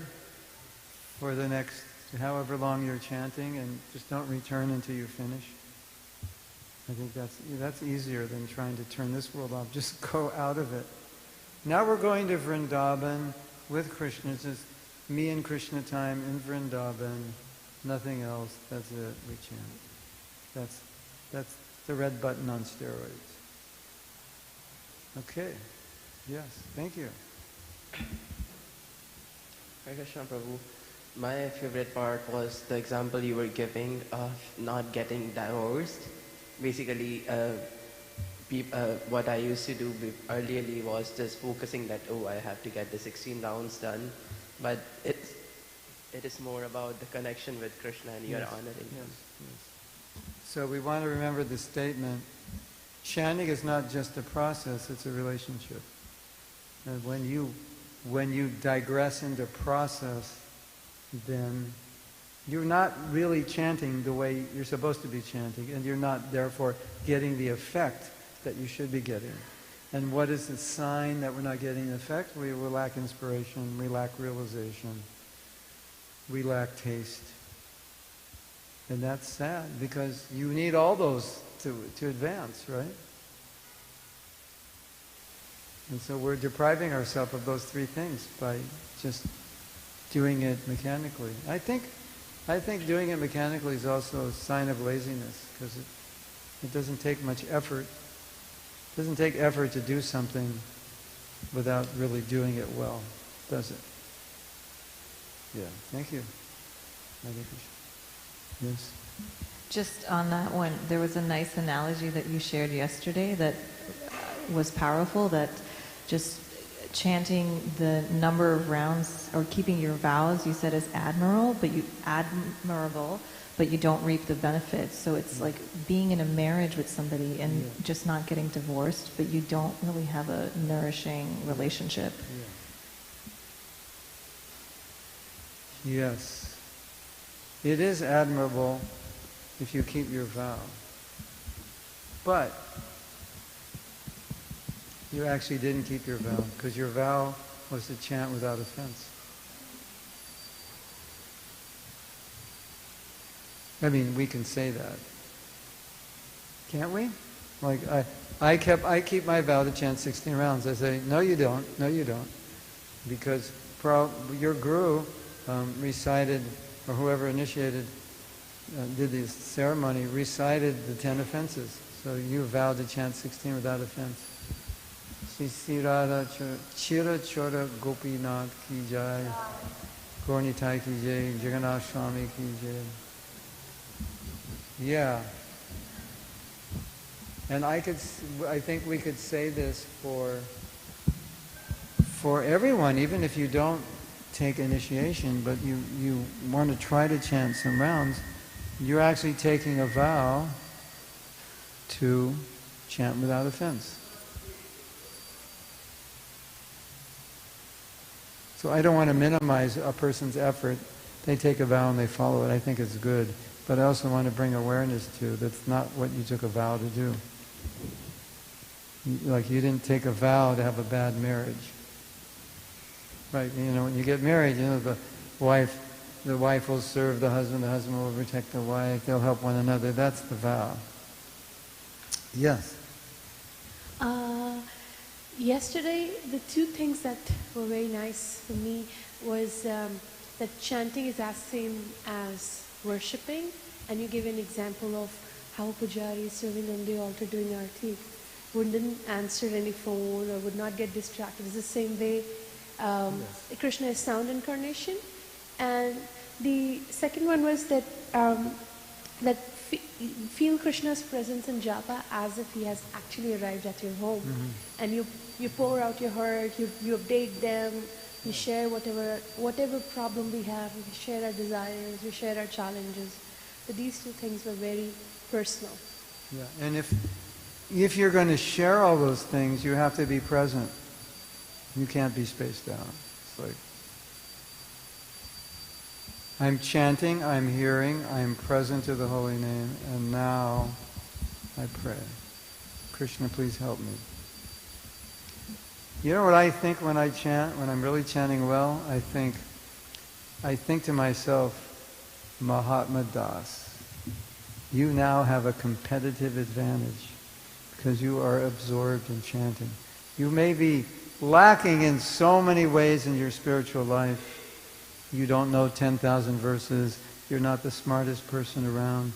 for the next however long you're chanting, and just don't return until you finish. I think that's easier than trying to turn this world off. Just go out of it. Now we're going to Vrindavan with Krishna. It's just me and Krishna time in Vrindavan. Nothing else. That's it. We chant. That's the red button on steroids. Okay. Yes. Thank you. Hare Krishna Prabhu. My favorite part was the example you were giving of not getting divorced. Basically, what I used to do earlierly was just focusing that, oh, I have to get the 16 rounds done. But it is more about the connection with Krishna and you're honoring him. So we want to remember the statement, chanting is not just a process, it's a relationship. And when you digress into process, then you're not really chanting the way you're supposed to be chanting, and you're not therefore getting the effect that you should be getting. And what is the sign that we're not getting the effect? We lack inspiration, we lack realization, we lack taste. And that's sad, because you need all those to advance, right? And so we're depriving ourselves of those three things by just doing it mechanically. I think doing it mechanically is also a sign of laziness, because it doesn't take much effort. It doesn't take effort to do something without really doing it well, does it? Yeah, thank you. Yes. Just on that one, there was a nice analogy that you shared yesterday that was powerful, that just chanting the number of rounds or keeping your vows, you said, is admirable, but you don't reap the benefits. So it's like being in a marriage with somebody and just not getting divorced, but you don't really have a nourishing relationship. Yes. It is admirable if you keep your vow. But you actually didn't keep your vow, because your vow was to chant without offense. I mean, we can say that. Can't we? Like, I keep my vow to chant 16 rounds. I say, no you don't, no you don't. Because your guru recited, or whoever initiated, did this ceremony, recited the 10 offenses. So you vowed to chant 16 without offense. Sisirada Chira Chora Gopinath Ki Jai, Gaurnitai Ki Jai, Jagannath Swami Ki Jai. Yeah. And I think we could say this for everyone, even if you don't take initiation, but you want to try to chant some rounds, you're actually taking a vow to chant without offense. So I don't want to minimize a person's effort. They take a vow and they follow it. I think it's good. But I also want to bring awareness to that's not what you took a vow to do. Like you didn't take a vow to have a bad marriage. Right, when you get married, the wife will serve the husband will protect the wife, they'll help one another. That's the vow. Yes? Yesterday, the two things that were very nice for me was that chanting is as same as worshipping, and you gave an example of how a pujari is serving on the altar doing arti wouldn't answer any phone or would not get distracted. It's the same way Krishna is sound incarnation. And the second one was that feel Krishna's presence in Japa as if he has actually arrived at your home. Mm-hmm. And you pour out your heart, you update them, you share whatever problem we have, we share our desires, we share our challenges. But these two things were very personal. Yeah, and if you're going to share all those things, you have to be present. You can't be spaced out. It's like, I'm chanting, I'm hearing, I'm present to the holy name, and now I pray. Krishna, please help me. You know what I think when I chant, when I'm really chanting well? I think to myself, Mahatma Das, you now have a competitive advantage because you are absorbed in chanting. You may be lacking in so many ways in your spiritual life. You don't know 10,000 verses. You're not the smartest person around.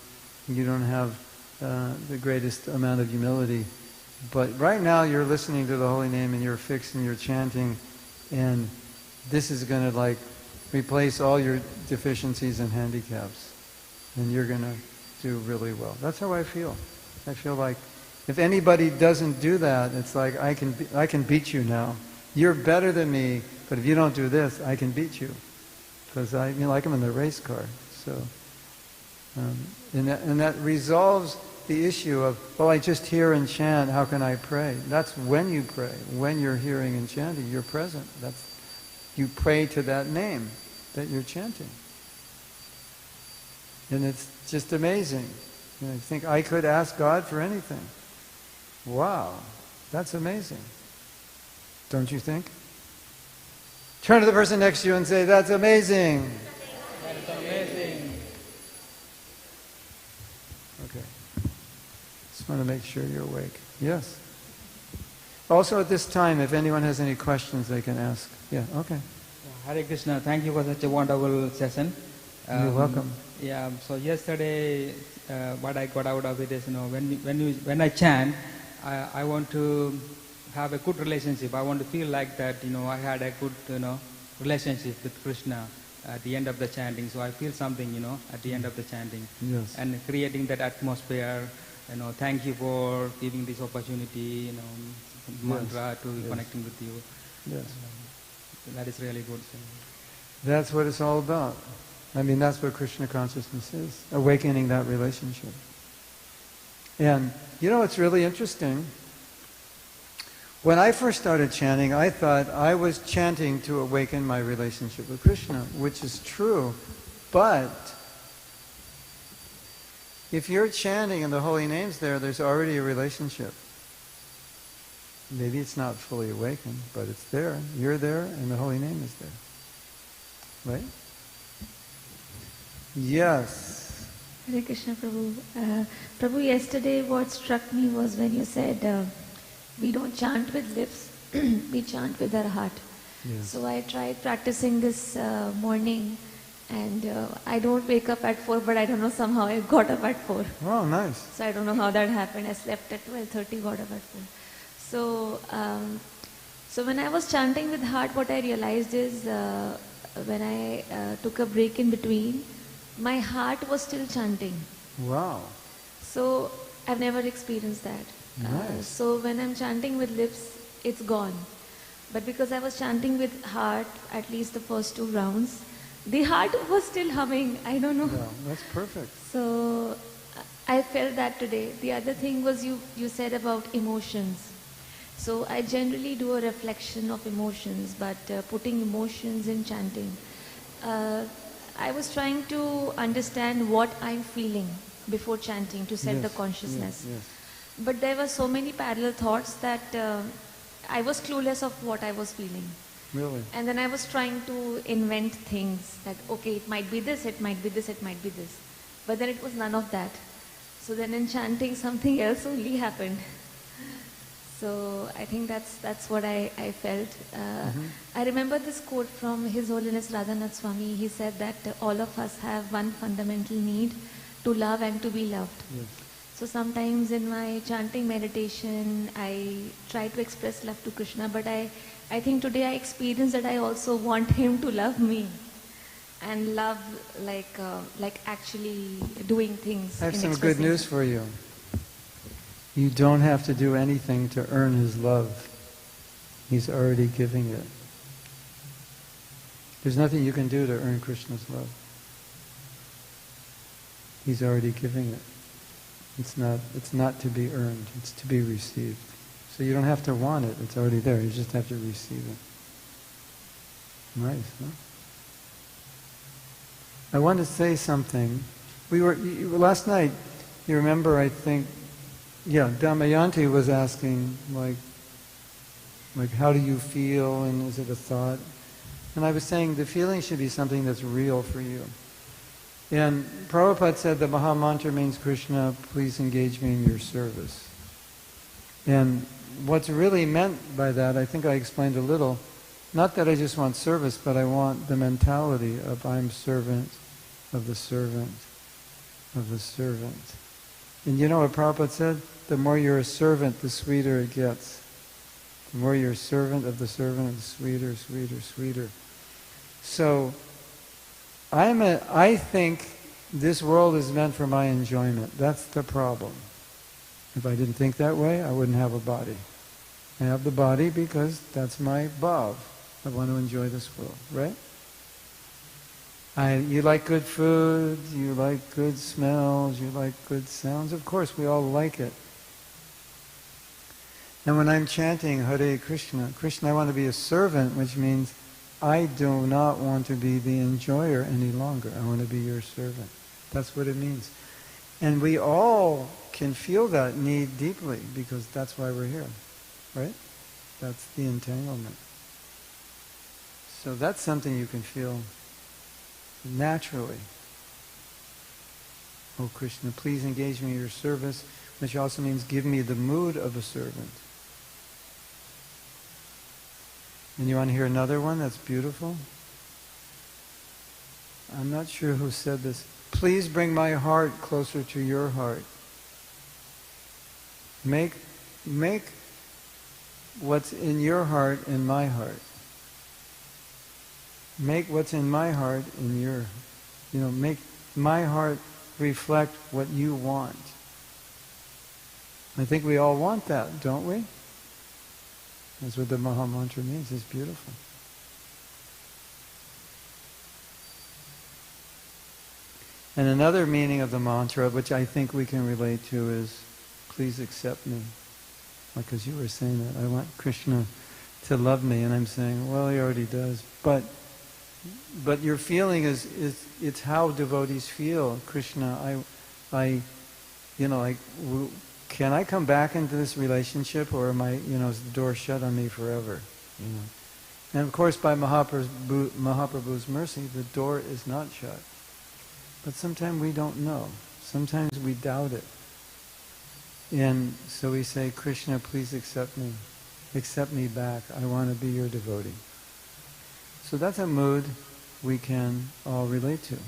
You don't have the greatest amount of humility. But right now you're listening to the holy name and you're fixed and you're chanting, and this is going to like replace all your deficiencies and handicaps, and you're going to do really well. That's how I feel. I feel like if anybody doesn't do that, it's like I can beat you now. You're better than me, but if you don't do this, I can beat you, because like I'm in the race car. So, and that resolves the issue of, well, I just hear and chant, how can I pray? That's when you pray. When you're hearing and chanting, you're present. You pray to that name that you're chanting. And it's just amazing. You think, I could ask God for anything. Wow, that's amazing. Don't you think? Turn to the person next to you and say, that's amazing. That's amazing. Okay. Just want to make sure you're awake. Yes. Also at this time, if anyone has any questions, they can ask. Yeah, okay. Hare Krishna, thank you for such a wonderful session. You're welcome. Yeah, so yesterday, what I got out of it is, when I chant, I want to have a good relationship. I want to feel like that, I had a good, relationship with Krishna at the end of the chanting. So I feel something, at the end of the chanting. Yes. And creating that atmosphere. Thank you for giving this opportunity, mantra to connecting with you. Yes. That is really good. That's what it's all about. That's what Krishna consciousness is, awakening that relationship. And it's really interesting. When I first started chanting, I thought I was chanting to awaken my relationship with Krishna, which is true. But if you're chanting and the holy name's there, there's already a relationship. Maybe it's not fully awakened, but it's there. You're there, and the holy name is there. Right? Yes. Hare Krishna, Prabhu. Prabhu, yesterday what struck me was when you said, we don't chant with lips, we chant with our heart. Yes. So I tried practicing this morning, and I don't wake up at 4, but I don't know, somehow I got up at 4. Oh, nice. So I don't know how that happened. I slept at 12:30, got up at 4. So, so when I was chanting with heart, what I realized is when I took a break in between, my heart was still chanting. Wow. So I've never experienced that. Nice. So when I'm chanting with lips, it's gone. But because I was chanting with heart, at least the first 2 rounds, the heart was still humming. I don't know. Yeah, that's perfect. So I felt that today. The other thing was you said about emotions. So I generally do a reflection of emotions, but putting emotions in chanting. I was trying to understand what I'm feeling before chanting to set the consciousness. Yes. But there were so many parallel thoughts that I was clueless of what I was feeling. Really? And then I was trying to invent things that, okay, it might be this, it might be this, it might be this. But then it was none of that. So then in chanting, something else only happened. So I think that's what I felt. I remember this quote from His Holiness Radhanath Swami. He said that all of us have one fundamental need, to love and to be loved. Yes. So sometimes in my chanting meditation, I try to express love to Krishna, but I think today I experienced that I also want him to love me. And love like actually doing things. I have some good news for you. You don't have to do anything to earn his love. He's already giving it. There's nothing you can do to earn Krishna's love. He's already giving it. It's not to be earned, it's to be received. So you don't have to want it, it's already there, you just have to receive it. Nice, huh? I want to say something. Last night, you remember, I think, Damayanti was asking, like how do you feel, and is it a thought? And I was saying the feeling should be something that's real for you. And Prabhupada said the Maha Mantra means, Krishna, please engage me in your service. And what's really meant by that, I think I explained a little, not that I just want service, but I want the mentality of I'm servant of the servant of the servant. And you know what Prabhupada said? The more you're a servant, the sweeter it gets. The more you're a servant, the sweeter, sweeter, sweeter. So, I think this world is meant for my enjoyment. That's the problem. If I didn't think that way, I wouldn't have a body. I have the body because that's my bhav. I want to enjoy this world, right? You like good food, you like good smells, you like good sounds. Of course, we all like it. And when I'm chanting Hare Krishna, Krishna, I want to be a servant, which means I do not want to be the enjoyer any longer. I want to be your servant. That's what it means. And we all can feel that need deeply because that's why we're here, right? That's the entanglement. So that's something you can feel naturally. Oh Krishna, please engage me in your service, which also means give me the mood of a servant. And you want to hear another one that's beautiful? I'm not sure who said this. Please bring my heart closer to your heart. Make what's in your heart in my heart. Make what's in my heart in your, make my heart reflect what you want. I think we all want that, don't we? That's what the Maha Mantra means. It's beautiful. And another meaning of the mantra, which I think we can relate to, is, please accept me. Because you were saying that. I want Krishna to love me. And I'm saying, well, he already does. But your feeling is it's how devotees feel. Krishna, can I come back into this relationship, or am I, is the door shut on me forever? And of course, by Mahaprabhu's mercy, the door is not shut. But sometimes we don't know. Sometimes we doubt it. And so we say, Krishna, please accept me. Accept me back. I want to be your devotee. So that's a mood we can all relate to.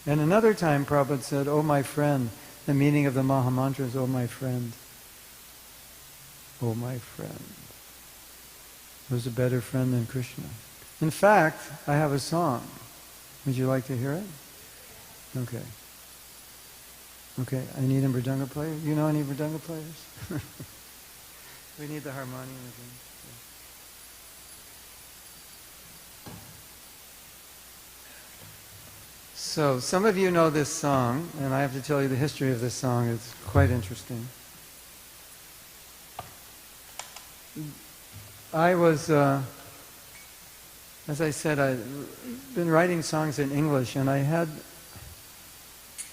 And another time Prabhupada said, oh my friend, the meaning of the Maha Mantra is, oh my friend. Oh my friend. Who's a better friend than Krishna? In fact, I have a song. Would you like to hear it? Okay. Okay, I need a mridanga player. You know any mridanga players? We need the harmonium again. So, some of you know this song, and I have to tell you the history of this song. It's quite interesting. I was, as I said, I've been writing songs in English, and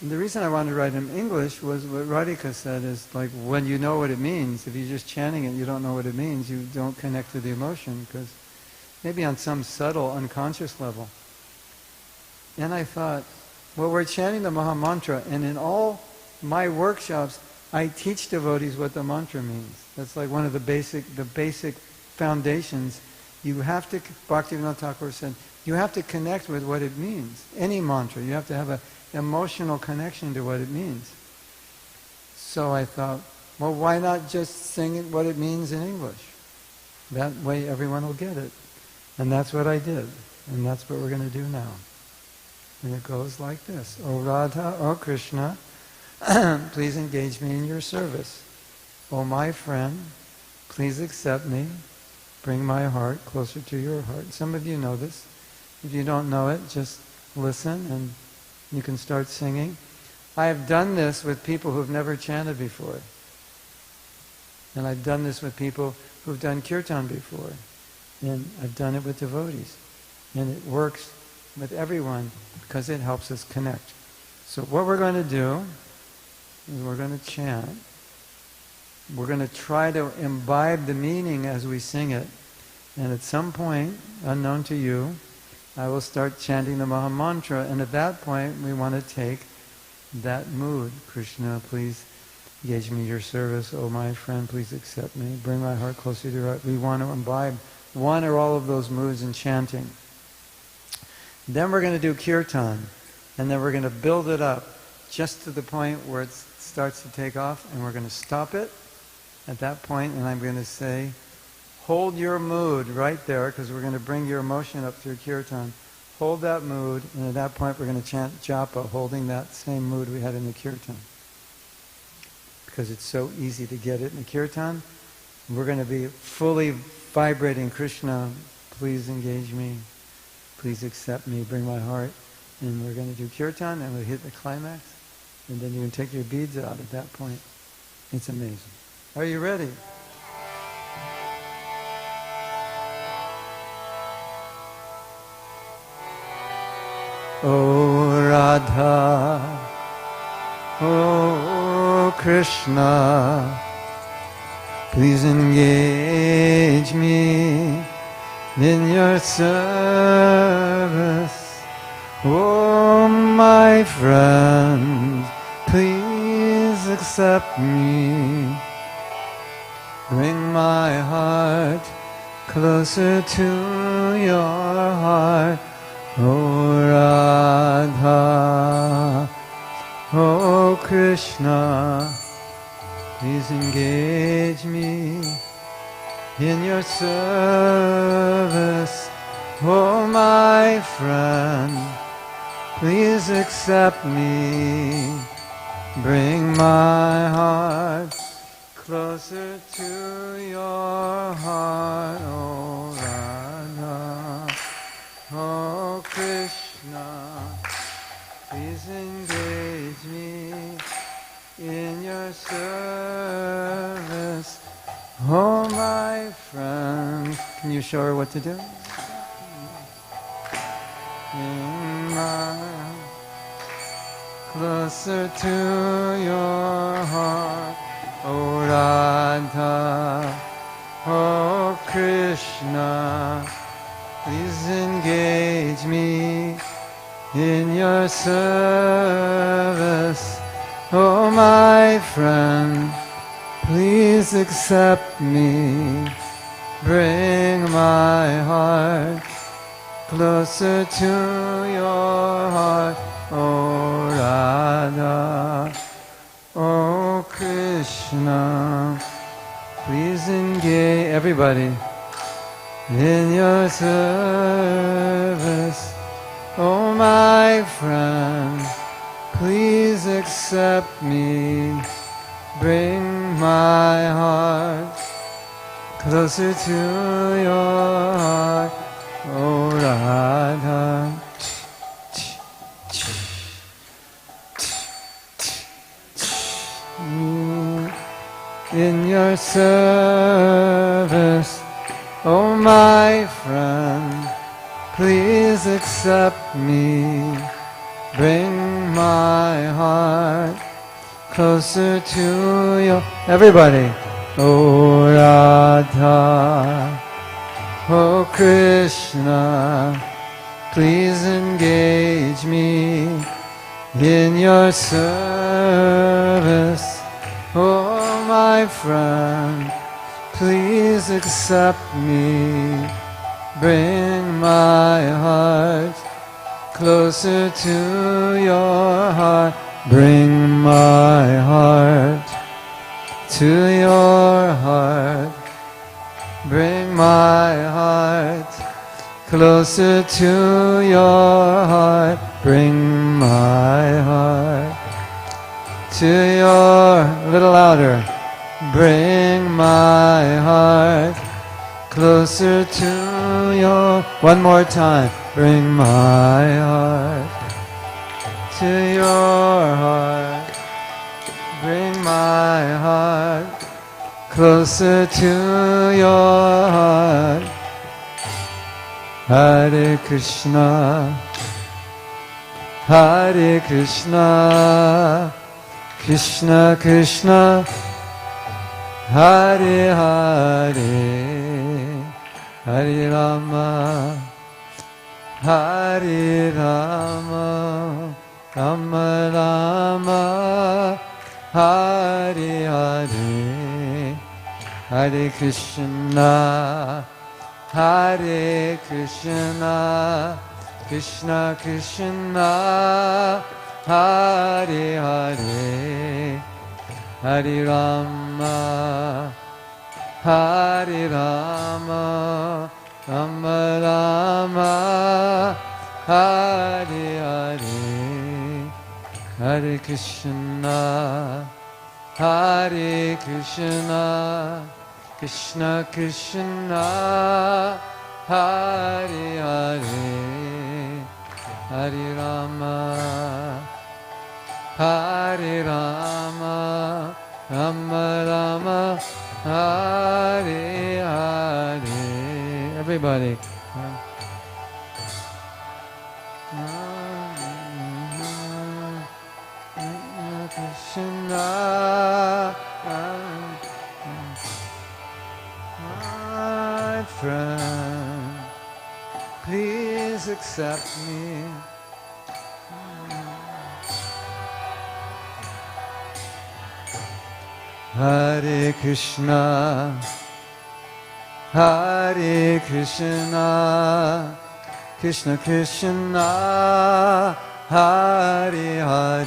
the reason I wanted to write in English was what Radhika said, is like, when you know what it means, if you're just chanting it, you don't know what it means, you don't connect to the emotion, because maybe on some subtle, unconscious level. And I thought, well, we're chanting the Maha Mantra, and in all my workshops, I teach devotees what the mantra means. That's like one of the basic foundations. You have to, Bhaktivinoda Thakur said, you have to connect with what it means. Any mantra, you have to have an emotional connection to what it means. So I thought, well, why not just sing it what it means in English? That way everyone will get it. And that's what I did. And that's what we're going to do now. And it goes like this. O Radha, O Krishna, please engage me in your service. O my friend, please accept me. Bring my heart closer to your heart. Some of you know this. If you don't know it, just listen and you can start singing. I have done this with people who've never chanted before. And I've done this with people who've done kirtan before. And I've done it with devotees. And it works with everyone because it helps us connect. So what we're going to do is we're going to chant. We're going to try to imbibe the meaning as we sing it. And at some point, unknown to you, I will start chanting the Maha Mantra. And at that point, we want to take that mood. Krishna, please engage me in your service. Oh, my friend, please accept me. Bring my heart closer to your heart. We want to imbibe one or all of those moods in chanting. Then we're going to do kirtan. And then we're going to build it up just to the point where it's starts to take off, and we're going to stop it at that point, and I'm going to say, hold your mood right there, because we're going to bring your emotion up through kirtan. Hold that mood, and at that point we're going to chant japa, holding that same mood we had in the kirtan. Because it's so easy to get it in the kirtan. We're going to be fully vibrating Krishna, please engage me, please accept me, bring my heart. And we're going to do kirtan, and we'll hit the climax. And then you can take your beads out at that point. It's amazing. Are you ready? O Radha, O Krishna, please engage me in your service. Oh, my friend, please accept me. Bring my heart closer to your heart. O Radha, O Krishna, please engage me in your service. Oh, my friend, please accept me. Bring my heart closer to your heart. Oh, Radha, oh, Krishna, please engage me in your service. Oh, my friend. Can you show her what to do? Closer to your heart, O Radha, O Krishna, please engage me in your service. Oh, my friend, please accept me. Bring my heart closer to your heart. O Radha, O Krishna, please engage everybody in your service. Oh, my friend, please accept me. Bring my heart closer to your heart. O Radha, in your service. Oh, my friend, please accept me. Bring my heart closer to your... Everybody. O Radha, O Krishna, please engage me in your service. Oh, my friend, please accept me. Bring my heart closer to your heart. Bring my heart to your heart. Bring my heart closer to your heart. Bring my heart to your... A little louder. Bring my heart closer to your... One more time. Bring my heart to your heart. Bring my heart closer to your heart. Hare Krishna, Hare Krishna, Krishna Krishna, Hare Hare, Hare Rama, Hare Rama, Rama Rama, Hare Hare, Hare Krishna, Hare Krishna, Krishna Krishna, Hare Hare, Hare Rama, Hare Rama, Rama Rama, Hare Hare, Hare Krishna, Hare Krishna, Krishna Krishna, Hare Hare, Hare Rama, Hare Rama, Rama Rama, Hare Hare. Everybody. Krishna, my friend, please accept me. Hare Krishna, Hare Krishna, Krishna Krishna, Hare Hare,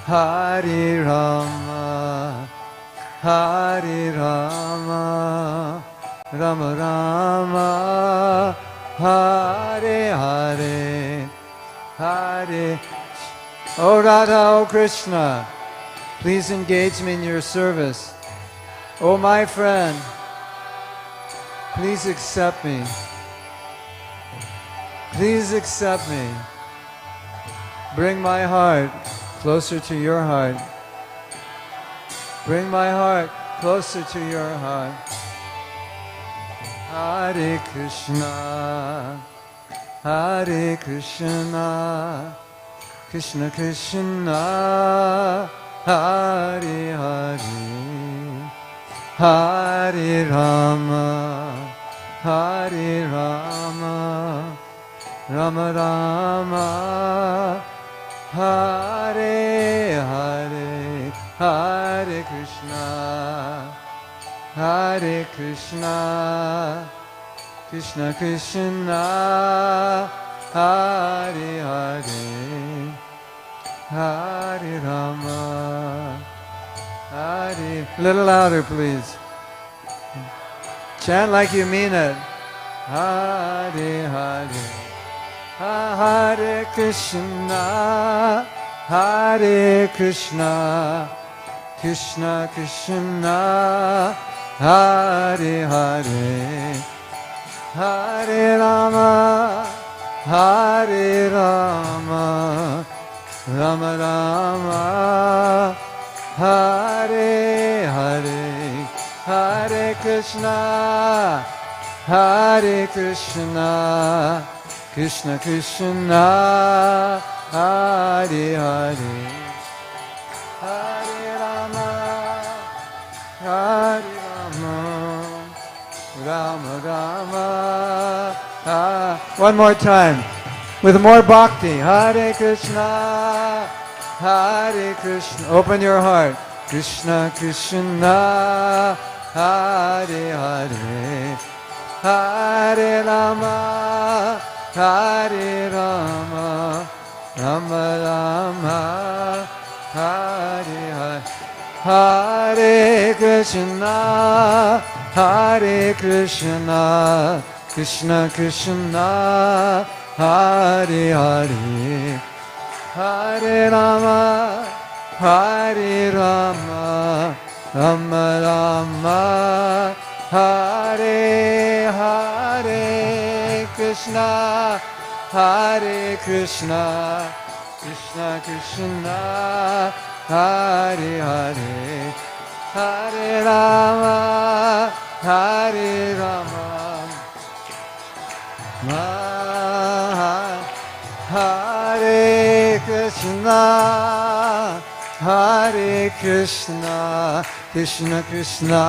Hare Rama, Hare Rama, Rama Rama, Hare Hare, Hare. O Radha, O Krishna, please engage me in your service. O my friend, please accept me. Please accept me. Bring my heart closer to your heart. Bring my heart closer to your heart. Hare Krishna, Hare Krishna, Krishna Krishna, Hare Hare, Hare Rama, Hare Rama, Rama Rama, Hare Hare, Hare Krishna, Hare Krishna, Krishna Krishna, Hare Hare, Hare Rama, Hare. A little louder, please. Chant like you mean it. Hare Hare, Hare Krishna, Hare Krishna, Krishna Krishna, Hare Hare, Hare Rama, Hare Rama, Rama Rama, Hare Hare, Hare Krishna, Hare Krishna, Krishna Krishna, Hare Hare, Hare Rama, Hare Rama, Rama Rama. One more time, with more bhakti. Hare Krishna, Hare Krishna. Open your heart. Krishna Krishna, Hare Hare, Hare Rama, Hare Rama, Rama Rama, Hare Hare, Hare Krishna, Hare Krishna, Krishna Krishna, Hare Hare, Hare Rama, Hare Rama, Rama Rama, Hare Hare, Krishna, Hare Krishna, Krishna Krishna, Hare Hare, Hare Rama, Hare Rama, Hare Krishna, Hare Krishna, Krishna Krishna,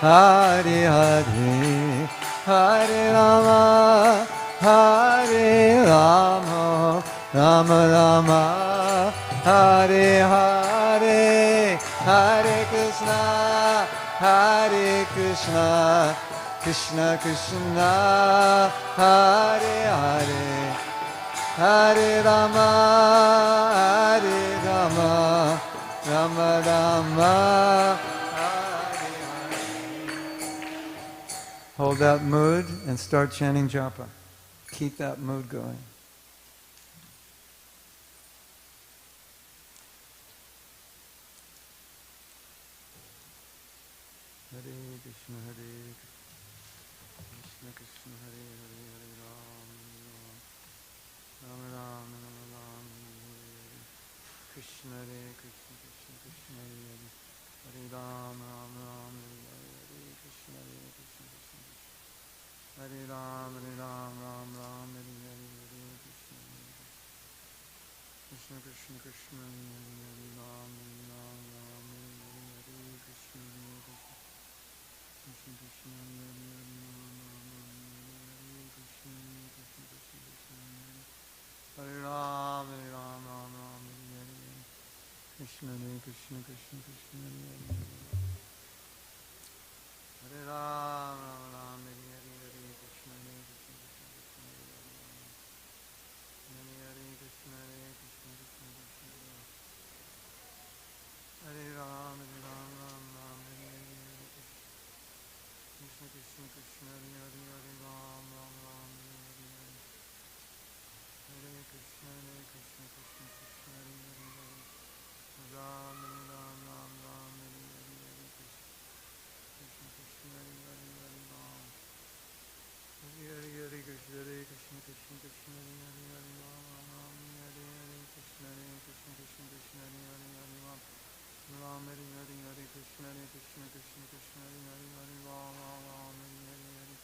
Hare Hare, Hare Rama, Hare Rama, Rama Rama, Hare Hare, Hare Krishna, Hare Krishna, Krishna Krishna, Hare Hare, Hare Rama, Hare Rama, Rama Rama, Hare Hare. Hold that mood and start chanting japa. Keep that mood going. Hare Krishna, Hare Krishna, Krishna Hare Hare, Hare Ram, Ram Ram, Ram Ram, Hare Hare. Krishna Hare Krishna, Krishna Krishna Hare Hare, Hare Ram, Ram Ram, Hare Hare, Krishna Hare Krishna, Krishna Krishna Hare Ram, Ram Ram, Hare Hare, Hare Krishna Krishna Krishna Krishna Hare Hare, Ram Ram Ram, Hare Hare, Krishna Hare Krishna. Krishna Krishna Hare Hare, Hare Ram, Ram Ram, Hare Hare, Krishna Hare Krishna, Krishna Krishna Hare Hare, Hare Ram, Ram Hare Hare, Krishna Hare Krishna, Krishna Krishna Hare Hare, Krishna Hare Krishna, Krishna Krishna Hare Ram, Ram Hare Hare, Krishna Krishna Krishna Hare Hare, Hare Ram, Ram Hare Hare, Hare Krishna Krishna Krishna Hare Hare, Ram Ram Hare Hare, Krishna Krishna Hare Hare, Hare Ram, Hare Krishna Krishna Krishna Hare Hare, Hare Ram Hare Hare, Krishna Krishna Krishna Hare Hare, Hare Ram, Ram Hare Hare, Krishna Krishna Krishna Hare Hare, Hare Ram, Ram Hare Hare,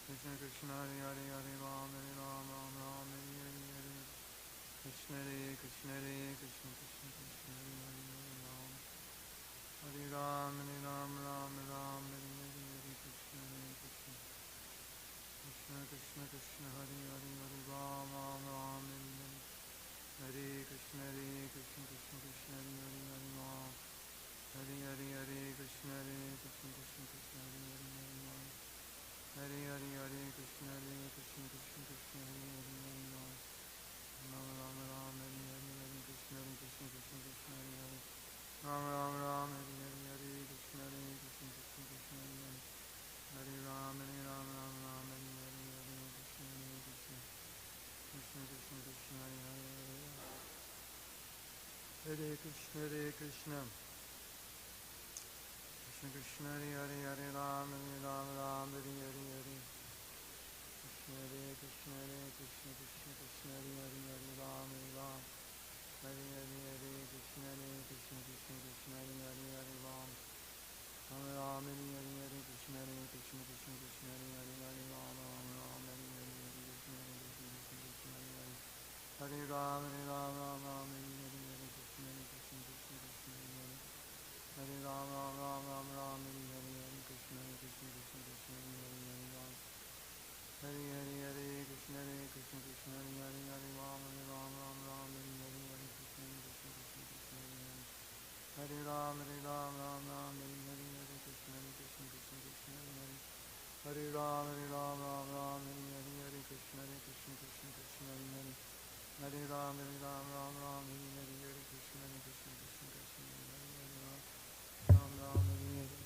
Krishna Krishna Hare Hare, Hare Ram, Ram Hare Hare, Krishna Krishna Krishna Krishna Hare Hare, Hare Ram, Hare Ram, Ram Hare Hare, Krishna Krishna Krishna Krishna Hare Hare, Hare Ram, Ram Hare Hare, Hare Krishna Krishna Krishna Hare Hare, Hare Ram, Hare Hare, Krishna Krishna Krishna Hare Hare, Hare Ram, Hare Hare, Krishna Krishna Krishna Hare Hare, Hare Ram, Ram Hare Hare, Krishna Krishna Krishna Hare Hare, Ram Hare Hare, Krishna Krishna Krishna Hare Hare, Hare Ram, Ram Hare Hare, Krishna Krishna Krishna Krishna Hare Hare, Hare Krishna Krishna Krishna Hare Hare, Hare Ram, Ram Hare Hare, Krishna Krishna Krishna Krishna Hare Hare, Hare Ram, Hare Hare, Krishna Krishna Krishna Hare Hare, Hare Ram, Ram Hare Hare, Krishna Krishna Krishna Hare Hare, Hare Ram, Ram Hare Hare, Krishna Krishna Krishna Hare Hare, Hare Ram, Ram Hare Hare, Krishna Krishna Krishna Hare Hare, Hare Ram, Ram Hare Hare, Krishna Krishna Krishna Hare Hare, Hare Ram, Hare Hare, Krishna Krishna Krishna Hare Hare, Hare Ram, Ram Hare Hare, Krishna Krishna Krishna Hare Hare, Hare Ram, Ram Hare Hare, Krishna Krishna Krishna Hare Hare, Hare Ram, Ram Hare Hare, Krishna Krishna Krishna Hare Hare, Hare Ram, Ram Hare Hare, Krishna Krishna Krishna Hare Hare, Hare Ram, Ram Hare Hare.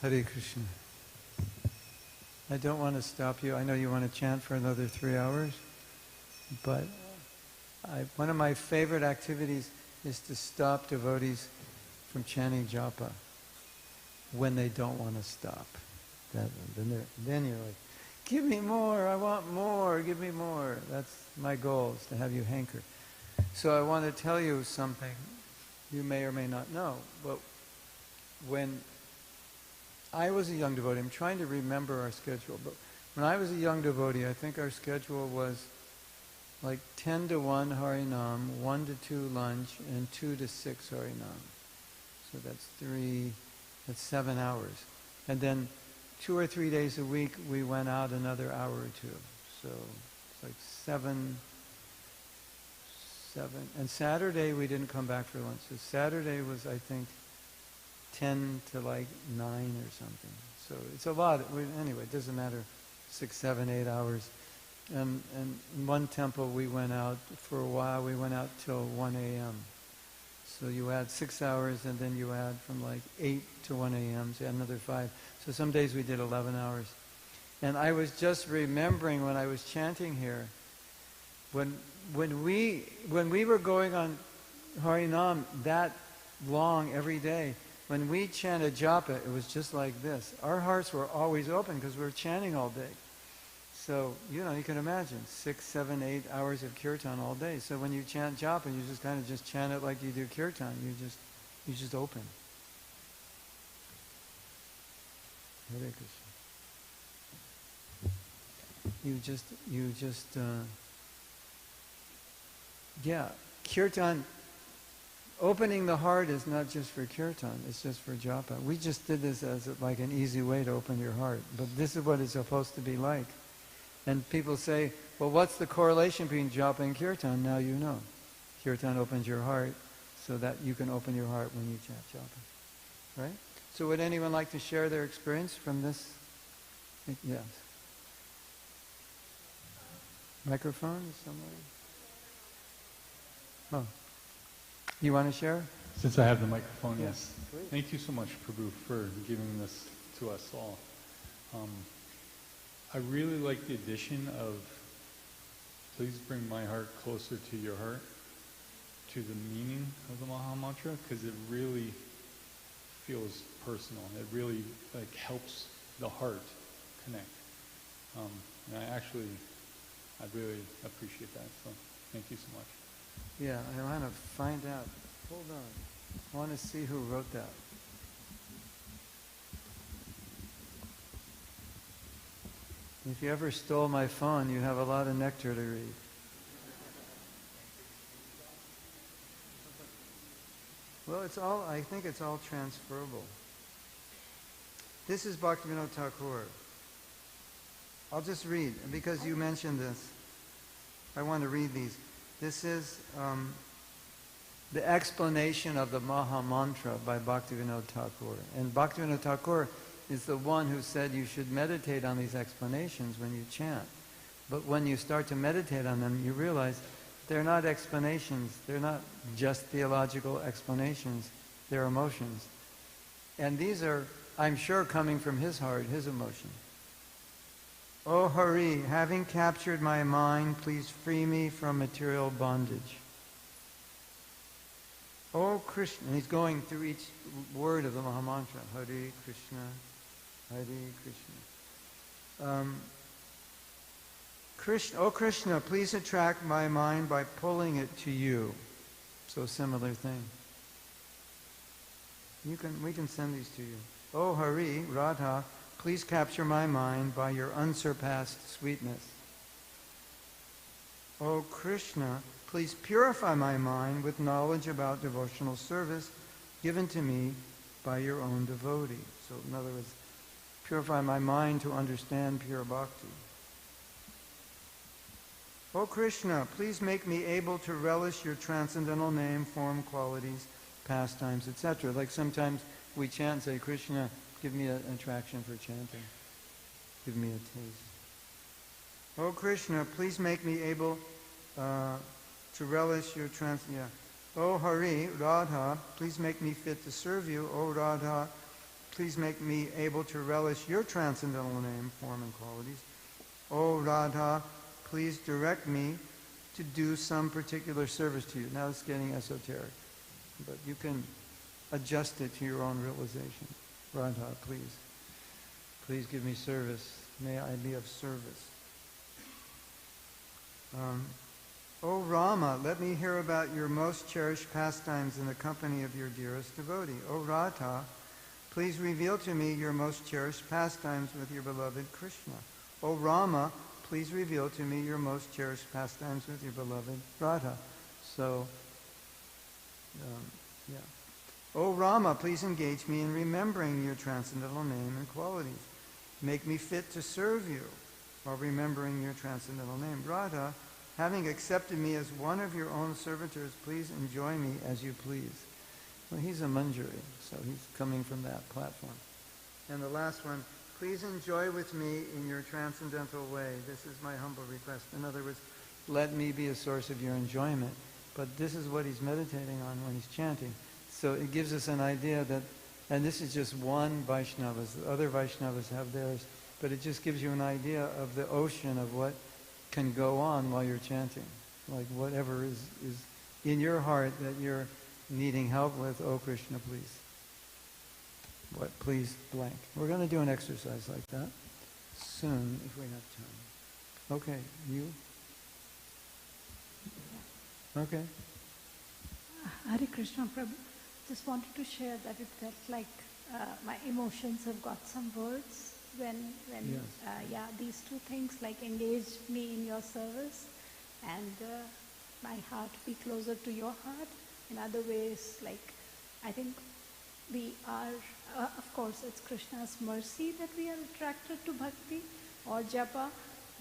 Hare Krishna. I don't want to stop you. I know you want to chant for another 3 hours, but one of my favorite activities is to stop devotees from chanting japa when they don't want to stop. Then you're like, give me more, I want more, give me more. That's my goal, is to have you hanker. So I want to tell you something you may or may not know, but when I was a young devotee, I'm trying to remember our schedule, but when I was a young devotee, I think our schedule was like 10 to 1 Harinam, 1 to 2 lunch, and 2 to 6 Harinam. So that's 7 hours. And then 2 or 3 days a week, we went out another hour or two. So it's like 7. And Saturday, we didn't come back for lunch. So Saturday was, I think, 10 to like 9 or something. So it's a lot. Anyway, it doesn't matter, 6, 7, 8 hours. And in one temple we went out for a while, we went out till 1 a.m. So you add 6 hours and then you add from like 8 to 1 a.m., so another 5. So some days we did 11 hours. And I was just remembering when I was chanting here, when we were going on Harinam that long every day, when we chanted japa, it was just like this. Our hearts were always open because we were chanting all day. So, you can imagine 6, 7, 8 hours of kirtan all day. So when you chant japa, you just kind of just chant it like you do kirtan. You just open. Hare Krishna. Kirtan, opening the heart is not just for kirtan, it's just for japa. We just did this as like an easy way to open your heart. But this is what it's supposed to be like. And people say, well, what's the correlation between japa and kirtan? Now you know. Kirtan opens your heart so that you can open your heart when you chant japa. Right? So would anyone like to share their experience from this? Yes. Microphone somewhere? Oh. You want to share? Since I have the microphone, yes. Please. Thank you so much, Prabhu, for giving this to us all. I really like the addition of, please bring my heart closer to your heart, to the meaning of the Maha Mantra, because it really feels personal. It really helps the heart connect. And I really appreciate that. So thank you so much. Yeah, I want to find out. Hold on. I want to see who wrote that. If you ever stole my phone, you have a lot of nectar to read. Well, I think it's all transferable. This is Bhaktivinoda Thakur. I'll just read, because you mentioned this. I want to read these. This is the explanation of the Maha Mantra by Bhaktivinoda Thakur. And Bhaktivinoda Thakur is the one who said you should meditate on these explanations when you chant. But when you start to meditate on them, you realize they're not explanations. They're not just theological explanations. They're emotions. And these are, I'm sure, coming from his heart, his emotion. O Hari, having captured my mind, please free me from material bondage. O Krishna, and he's going through each word of the Maha Mantra. Hare Krishna, Hare Krishna. O Krishna, please attract my mind by pulling it to you. So similar thing. We can send these to you. O Hari, Radha, please capture my mind by your unsurpassed sweetness. O Krishna, please purify my mind with knowledge about devotional service given to me by your own devotee. So in other words, purify my mind to understand pure bhakti. O Krishna, please make me able to relish your transcendental name, form, qualities, pastimes, etc. Like sometimes we chant and say, Krishna, give me an attraction for chanting. Give me a taste. O Krishna, please make me able to relish your O Hari, Radha, please make me fit to serve you. O Radha, please make me able to relish your transcendental name, form, and qualities. O Radha, please direct me to do some particular service to you. Now it's getting esoteric, but you can adjust it to your own realization. Radha, please. Please give me service. May I be of service. O Rama, let me hear about your most cherished pastimes in the company of your dearest devotee. O Radha, please reveal to me your most cherished pastimes with your beloved Krishna. O Rama, please reveal to me your most cherished pastimes with your beloved Radha. So, yeah. O Rama, please engage me in remembering your transcendental name and qualities. Make me fit to serve you while remembering your transcendental name. Radha, having accepted me as one of your own servitors, please enjoy me as you please. Well, he's a Manjari, so he's coming from that platform. And the last one, please enjoy with me in your transcendental way. This is my humble request. In other words, let me be a source of your enjoyment. But this is what he's meditating on when he's chanting. So it gives us an idea that, and this is just one Vaishnavas, the other Vaishnavas have theirs, but it just gives you an idea of the ocean of what can go on while you're chanting. Like whatever is in your heart that you're needing help with, oh Krishna, please. What, please, blank. We're going to do an exercise like that soon if we have time. Okay, you? Okay. Hare Krishna, Prabhu. Just wanted to share that it felt like my emotions have got some words when Yes. these two things like engage me in your service and my heart be closer to your heart. In other ways, like I think we are, of course, it's Krishna's mercy that we are attracted to bhakti or japa,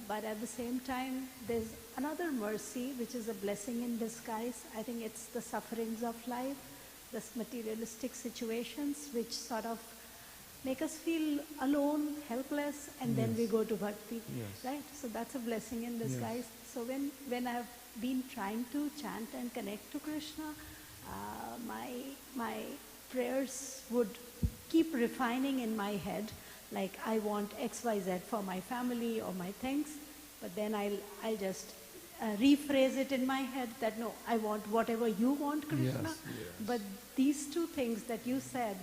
but at the same time, there's another mercy, which is a blessing in disguise. I think it's the sufferings of life, the materialistic situations, which sort of make us feel alone, helpless, and then we go to bhakti, right? So that's a blessing in disguise. So when I've been trying to chant and connect to Krishna, my prayers would keep refining in my head, like I want X, Y, Z for my family or my things, but then I'll just rephrase it in my head that no, I want whatever you want, Krishna. Yes. But these two things that you said,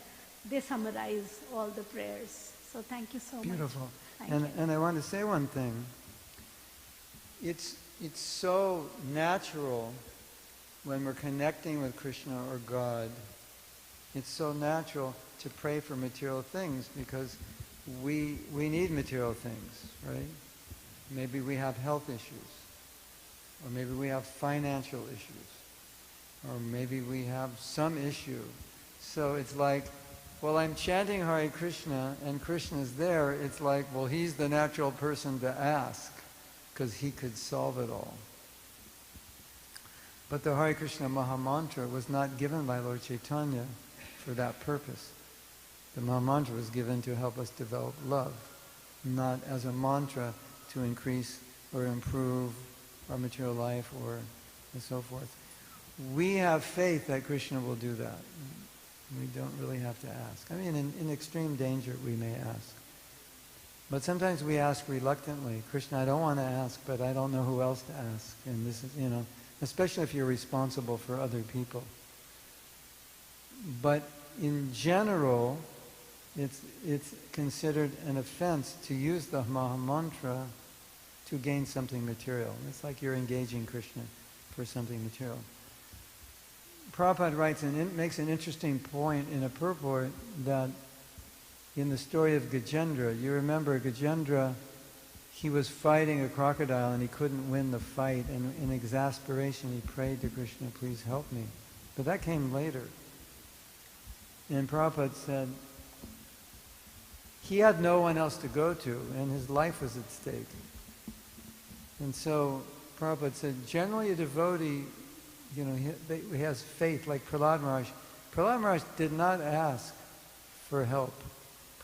they summarize all the prayers. So thank you so much. Beautiful. Thank you. And I want to say one thing. It's so natural when we're connecting with Krishna or God. It's so natural to pray for material things because we need material things, right? Maybe we have health issues, or maybe we have financial issues, or maybe we have some issue. So it's like, well, I'm chanting Hare Krishna and Krishna's there. It's like, well, he's the natural person to ask because he could solve it all. But the Hare Krishna Mahamantra was not given by Lord Chaitanya for that purpose. The Mahamantra was given to help us develop love, not as a mantra to increase or improve our material life or and so forth. We have faith that Krishna will do that. We don't really have to ask. I mean, in extreme danger, we may ask. But sometimes we ask reluctantly. Krishna, I don't want to ask, but I don't know who else to ask. And this is, especially if you're responsible for other people. But in general, it's considered an offense to use the Mahamantra to gain something material. It's like you're engaging Krishna for something material. Prabhupada writes and makes an interesting point in a purport that in the story of Gajendra, you remember Gajendra, he was fighting a crocodile and he couldn't win the fight, and in exasperation he prayed to Krishna, please help me. But that came later. And Prabhupada said he had no one else to go to and his life was at stake. And so Prabhupada said, generally a devotee, he has faith, like Prahlad Maharaj. Prahlad Maharaj did not ask for help.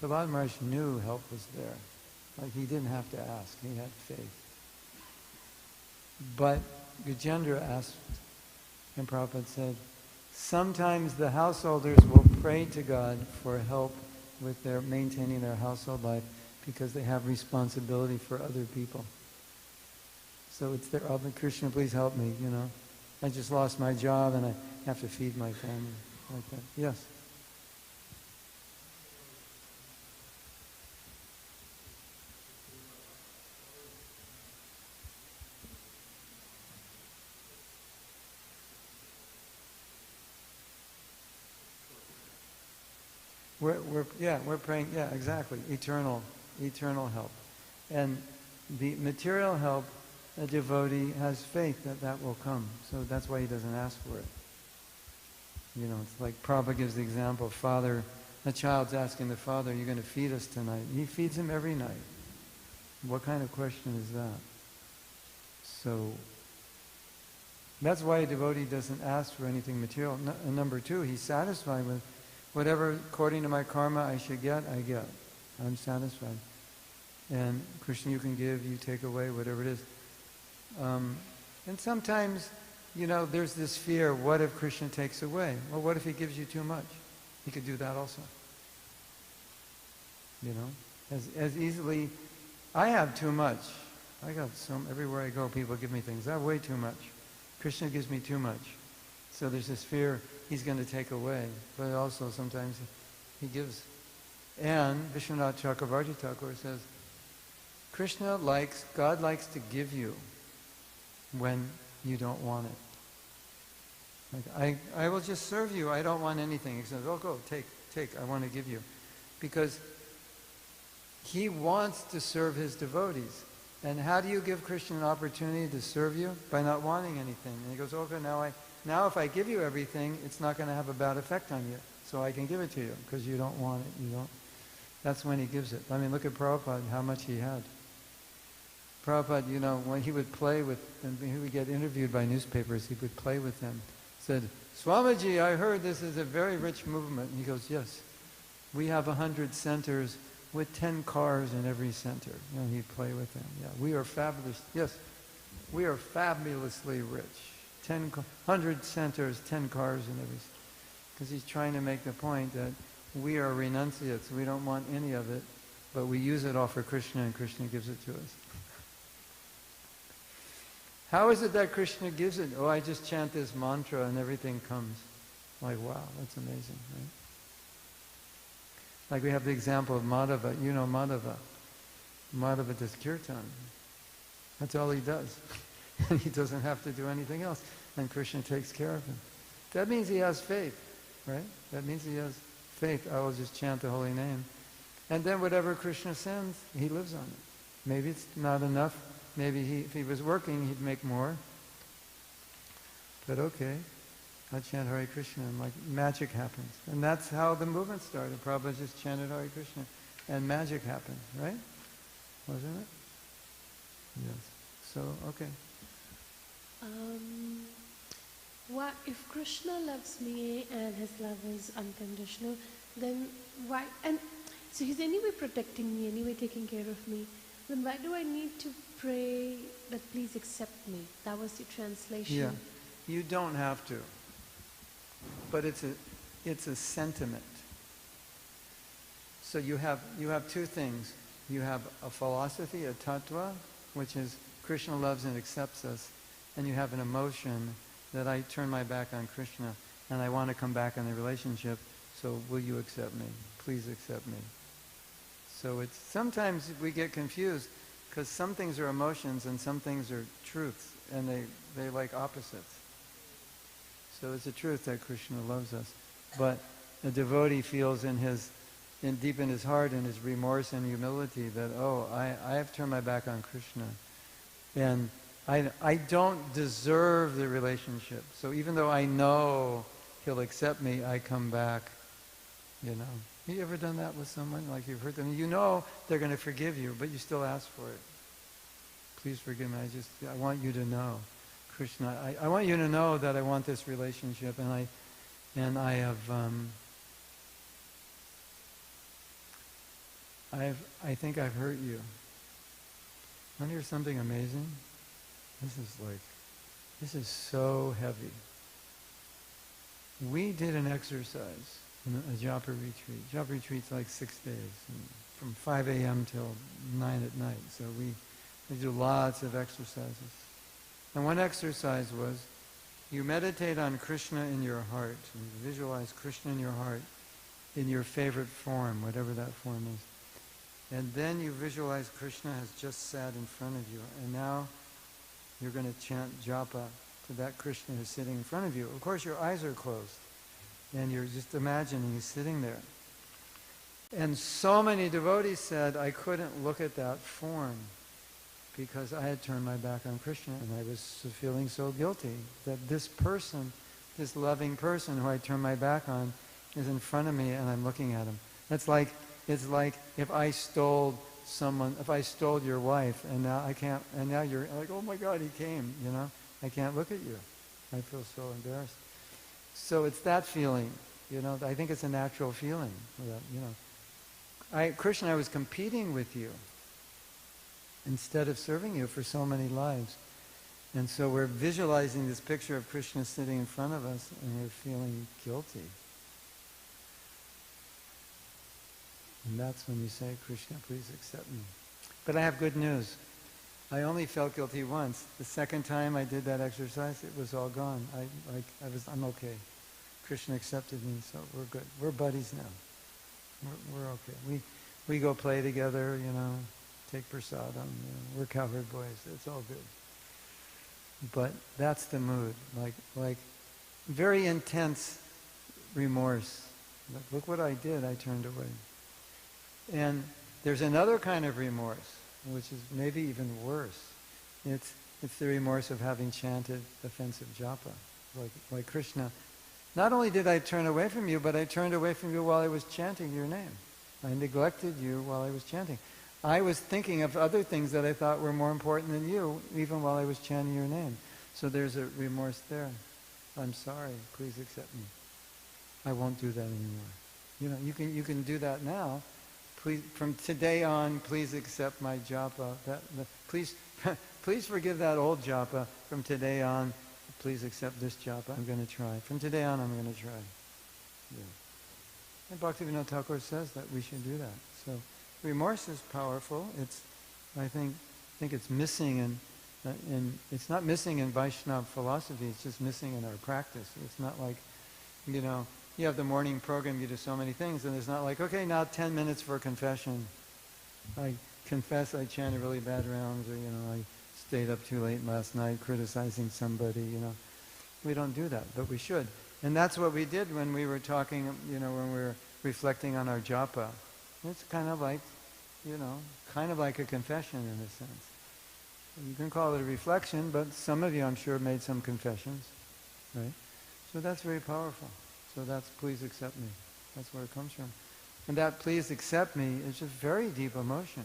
Prahlad Maharaj knew help was there. Like he didn't have to ask, he had faith. But Gajendra asked, and Prabhupada said, sometimes the householders will pray to God for help with their maintaining their household life because they have responsibility for other people. So it's their obligation. Krishna, please help me, you know. I just lost my job and I have to feed my family. Like that. Yes? We're praying, yeah, exactly, eternal help. And the material help, a devotee has faith that that will come. So that's why he doesn't ask for it. You know, it's like Prabhupada gives the example, a child's asking the father, you're going to feed us tonight. He feeds him every night. What kind of question is that? So, that's why a devotee doesn't ask for anything material. Number two, he's satisfied with whatever, according to my karma, I should get, I get. I'm satisfied. And Krishna, you can give, you take away, whatever it is. And sometimes, you know, there's this fear, what if Krishna takes away? Well, what if he gives you too much? He could do that also. You know, as easily, I have too much. I got everywhere I go, people give me things. I have way too much. Krishna gives me too much. So there's this fear he's going to take away. But also sometimes he gives. And Vishwanath Chakravarti Thakur says, God likes to give you when you don't want it. Like, I will just serve you, I don't want anything. He says, oh, go, take, I want to give you. Because he wants to serve his devotees. And how do you give Krishna an opportunity to serve you? By not wanting anything. And he goes, okay, now if I give you everything, it's not going to have a bad effect on you. So I can give it to you, because you don't want it. That's when he gives it. I mean, look at Prabhupada, how much he had. Prabhupada, you know, when he would play with, and he would get interviewed by newspapers, he would play with them. Said, Swamiji, I heard this is a very rich movement. And he goes, yes. We have 100 centers with 10 cars in every center. You know, he'd play with them. Yeah, we are fabulous. Yes, we are fabulously rich. 100 centers, 10 cars in every. Because he's trying to make the point that we are renunciates. We don't want any of it, but we use it all for Krishna, and Krishna gives it to us. How is it that Krishna gives it? Oh, I just chant this mantra and everything comes. Like, wow, that's amazing, right? Like we have the example of Madhava. You know Madhava. Madhava does kirtan. That's all he does. And he doesn't have to do anything else. And Krishna takes care of him. That means he has faith, right? That means he has faith. I will just chant the holy name. And then whatever Krishna sends, he lives on it. Maybe it's not enough. Maybe if he was working, he'd make more. But okay, I chant Hare Krishna, and like magic happens. And that's how the movement started. Prabhupada just chanted Hare Krishna, and magic happened, right? Wasn't it? Yes. So, okay. What if Krishna loves me and his love is unconditional, then why? And so he's anyway protecting me, anyway taking care of me. Then why do I need to pray that please accept me? That was the translation. Yeah, you don't have to. But it's a sentiment. So you have two things. You have a philosophy, a tattva, which is Krishna loves and accepts us. And you have an emotion that I turn my back on Krishna and I want to come back in the relationship, so will you accept me? Please accept me. So it's sometimes we get confused because some things are emotions and some things are truths, and they're like opposites. So it's a truth that Krishna loves us. But a devotee feels deep in his heart, in his remorse and humility, that, oh, I have turned my back on Krishna. And I don't deserve the relationship. So even though I know he'll accept me, I come back, you know. Have you ever done that with someone? Like you've heard them, you know they're going to forgive you, but you still ask for it. Please forgive me. I want you to know, Krishna. I want you to know that I want this relationship, and I think I've hurt you. Want to hear something amazing? This is so heavy. We did an exercise a japa retreat. Japa retreat's like 6 days, from 5 a.m. till 9 at night. So we do lots of exercises. And one exercise was, you meditate on Krishna in your heart, and you visualize Krishna in your heart in your favorite form, whatever that form is. And then you visualize Krishna has just sat in front of you, and now you're going to chant japa to that Krishna who's sitting in front of you. Of course, your eyes are closed, and you're just imagining he's sitting there. And so many devotees said, I couldn't look at that form because I had turned my back on Krishna, and I was feeling so guilty that this person, this loving person who I turned my back on, is in front of me and I'm looking at him. It's like if I stole your wife, and now I can't, and now you're like, oh my God, he came, I can't look at you. I feel so embarrassed. So it's that feeling, I think it's a natural feeling. Krishna, I was competing with you instead of serving you for so many lives. And so we're visualizing this picture of Krishna sitting in front of us, and we're feeling guilty. And that's when you say, Krishna, please accept me. But I have good news. I only felt guilty once. The second time I did that exercise, it was all gone. I'm okay. Krishna accepted me, so we're good. We're buddies now. We're okay. We go play together, take prasadam. We're cowherd boys. It's all good. But that's the mood, like very intense remorse. Like, look what I did. I turned away. And there's another kind of remorse, which is maybe even worse. It's the remorse of having chanted offensive japa, like Krishna. Not only did I turn away from you, but I turned away from you while I was chanting your name. I neglected you while I was chanting. I was thinking of other things that I thought were more important than you, even while I was chanting your name. So there's a remorse there. I'm sorry. Please accept me. I won't do that anymore. You can do that now. Please, from today on, please accept my japa. Please forgive that old japa. From today on, please accept this japa. I'm going to try. From today on, I'm going to try. Yeah. And Bhaktivinoda Thakur says that we should do that. So remorse is powerful. I think it's missing it's not missing in Vaishnava philosophy. It's just missing in our practice. It's not like, you have the morning program, you do so many things, and it's not like, okay, now 10 minutes for confession. I confess I chanted really bad rounds, or, I stayed up too late last night criticizing somebody, We don't do that, but we should. And that's what we did when we were talking, when we were reflecting on our japa. It's kind of like, a confession in a sense. You can call it a reflection, but some of you, I'm sure, made some confessions, right? So that's very powerful. So that's please accept me. That's where it comes from. And that please accept me is just very deep emotion.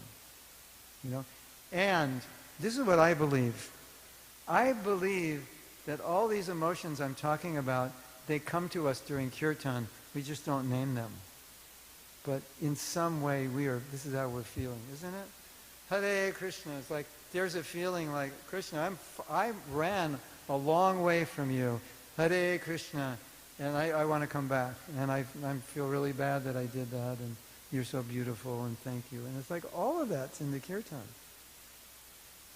And this is what I believe. I believe that all these emotions I'm talking about, they come to us during kirtan. We just don't name them. But in some way this is how we're feeling, isn't it? Hare Krishna. It's like there's a feeling like, Krishna, I ran a long way from you. Hare Krishna. And I want to come back. And I feel really bad that I did that. And you're so beautiful, and thank you. And it's like all of that's in the kirtan.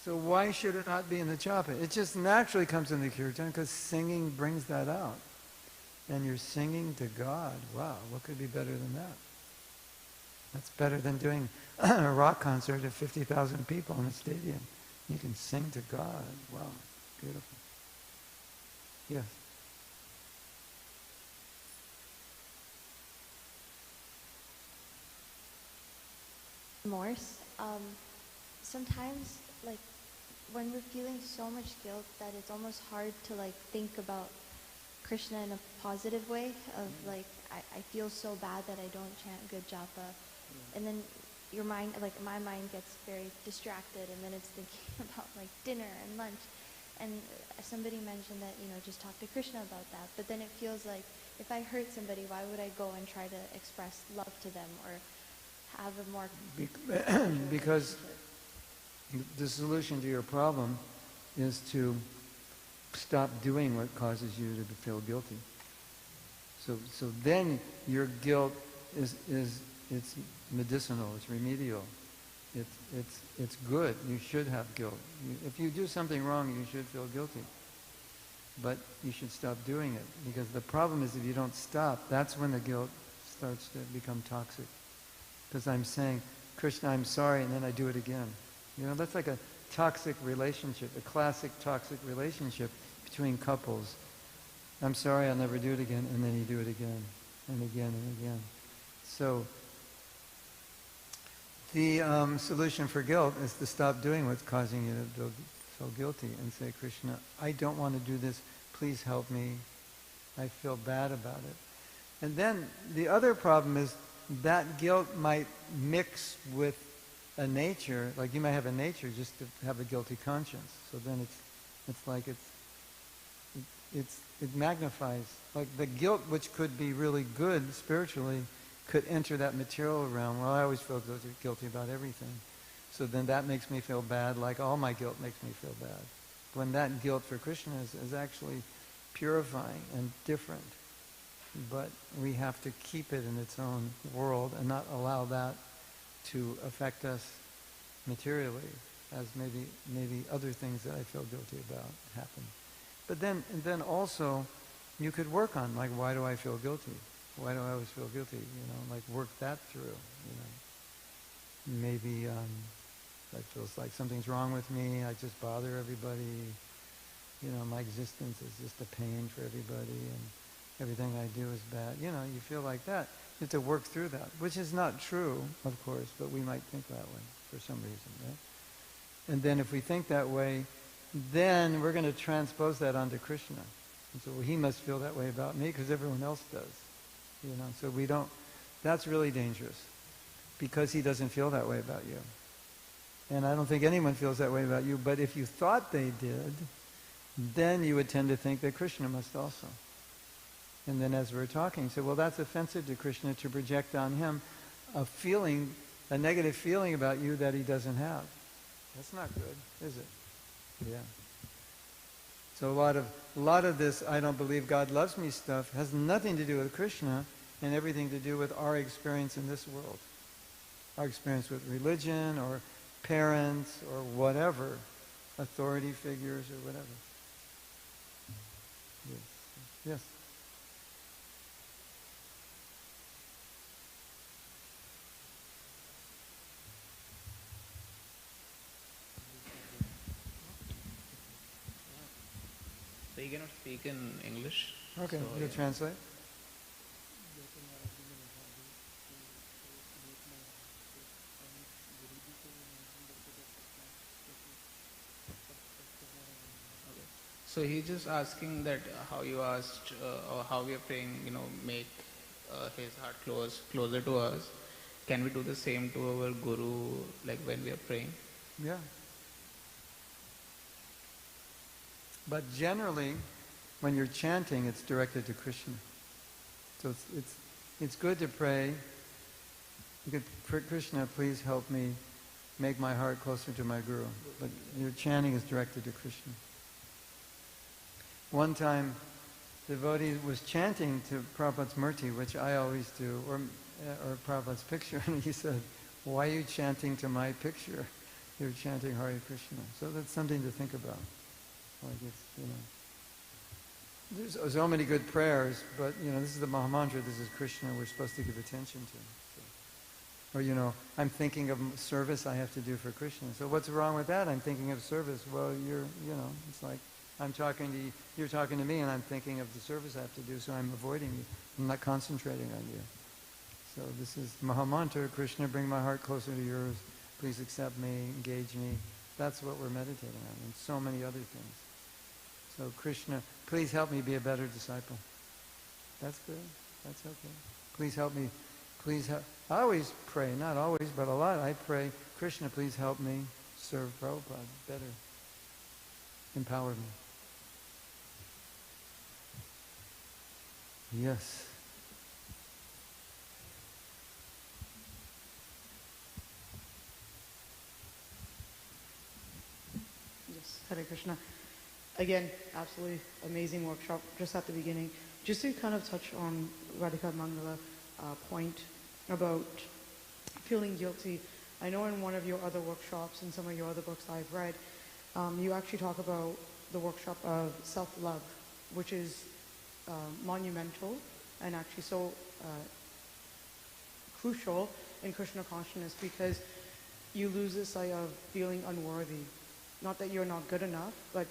So why should it not be in the japa? It just naturally comes in the kirtan because singing brings that out. And you're singing to God. Wow, what could be better than that? That's better than doing a rock concert of 50,000 people in a stadium. You can sing to God. Wow, beautiful. Yes. Remorse. Sometimes, when we're feeling so much guilt that it's almost hard to think about Krishna in a positive way of I feel so bad that I don't chant good japa, and then your mind, my mind gets very distracted, and then it's thinking about dinner and lunch, and somebody mentioned that just talk to Krishna about that, but then it feels like if I hurt somebody, why would I go and try to express love to them or have a more because the solution to your problem is to stop doing what causes you to feel guilty. So then your guilt it's medicinal, it's remedial. It's good. You should have guilt. If you do something wrong, you should feel guilty. But you should stop doing it. Because the problem is if you don't stop, that's when the guilt starts to become toxic. Because I'm saying, Krishna, I'm sorry, and then I do it again. That's like a toxic relationship, a classic toxic relationship between couples. I'm sorry, I'll never do it again, and then you do it again, and again, and again. So, the solution for guilt is to stop doing what's causing you to feel guilty and say, Krishna, I don't want to do this. Please help me. I feel bad about it. And then the other problem is that guilt might mix with a nature, like you might have a nature just to have a guilty conscience. So then it's like it magnifies. Like the guilt, which could be really good spiritually, could enter that material realm. Well, I always feel guilty about everything. So then that makes me feel bad, like all my guilt makes me feel bad. When that guilt for Krishna is actually purifying and different. But we have to keep it in its own world and not allow that to affect us materially, as maybe other things that I feel guilty about happen. But then also, you could work on, like, why do I feel guilty? Why do I always feel guilty? Like work that through. Maybe that feels like something's wrong with me. I just bother everybody. My existence is just a pain for everybody, and everything I do is bad. You feel like that. You have to work through that, which is not true, of course, but we might think that way for some reason, right? And then if we think that way, then we're going to transpose that onto Krishna. And so he must feel that way about me because everyone else does. So we don't, that's really dangerous because he doesn't feel that way about you. And I don't think anyone feels that way about you, but if you thought they did, then you would tend to think that Krishna must also. And then as we're talking, you say, well, that's offensive to Krishna to project on him a negative feeling about you that he doesn't have. That's not good, is it? Yeah. So a lot of this I don't believe God loves me stuff has nothing to do with Krishna and everything to do with our experience in this world. Our experience with religion or parents or whatever, authority figures or whatever. Yes. Yes. So you cannot speak in English. Okay, so, you yeah. translate. So he's just asking that how you asked or how we are praying, make his heart closer to us. Can we do the same to our Guru, like when we are praying? Yeah. But generally, when you're chanting, it's directed to Krishna. So it's good to pray. Krishna, please help me make my heart closer to my Guru. But your chanting is directed to Krishna. One time, the devotee was chanting to Prabhupada's murti, which I always do, or Prabhupada's picture, and he said, why are you chanting to my picture? You're chanting Hare Krishna. So that's something to think about. Like it's, there's so many good prayers, but this is the Mahamantra, this is Krishna we're supposed to give attention to. So, or I'm thinking of service I have to do for Krishna. So what's wrong with that? I'm thinking of service. Well, it's like I'm talking to you, you're talking to me, and I'm thinking of the service I have to do, so I'm avoiding you. I'm not concentrating on you. So this is Mahamantra, Krishna, bring my heart closer to yours. Please accept me, engage me. That's what we're meditating on, and so many other things. So Krishna, please help me be a better disciple. That's good. That's okay. Please help me. Please help. I always pray, not always, but a lot. I pray, Krishna, please help me serve Prabhupada better. Empower me. Yes. Yes, Hare Krishna. Again, absolutely amazing workshop just at the beginning. Just to kind of touch on Radhika Mangala point about feeling guilty. I know in one of your other workshops and some of your other books I've read, you actually talk about the workshop of self-love, which is monumental and actually so crucial in Krishna consciousness, because you lose this sight of feeling unworthy. Not that you're not good enough, but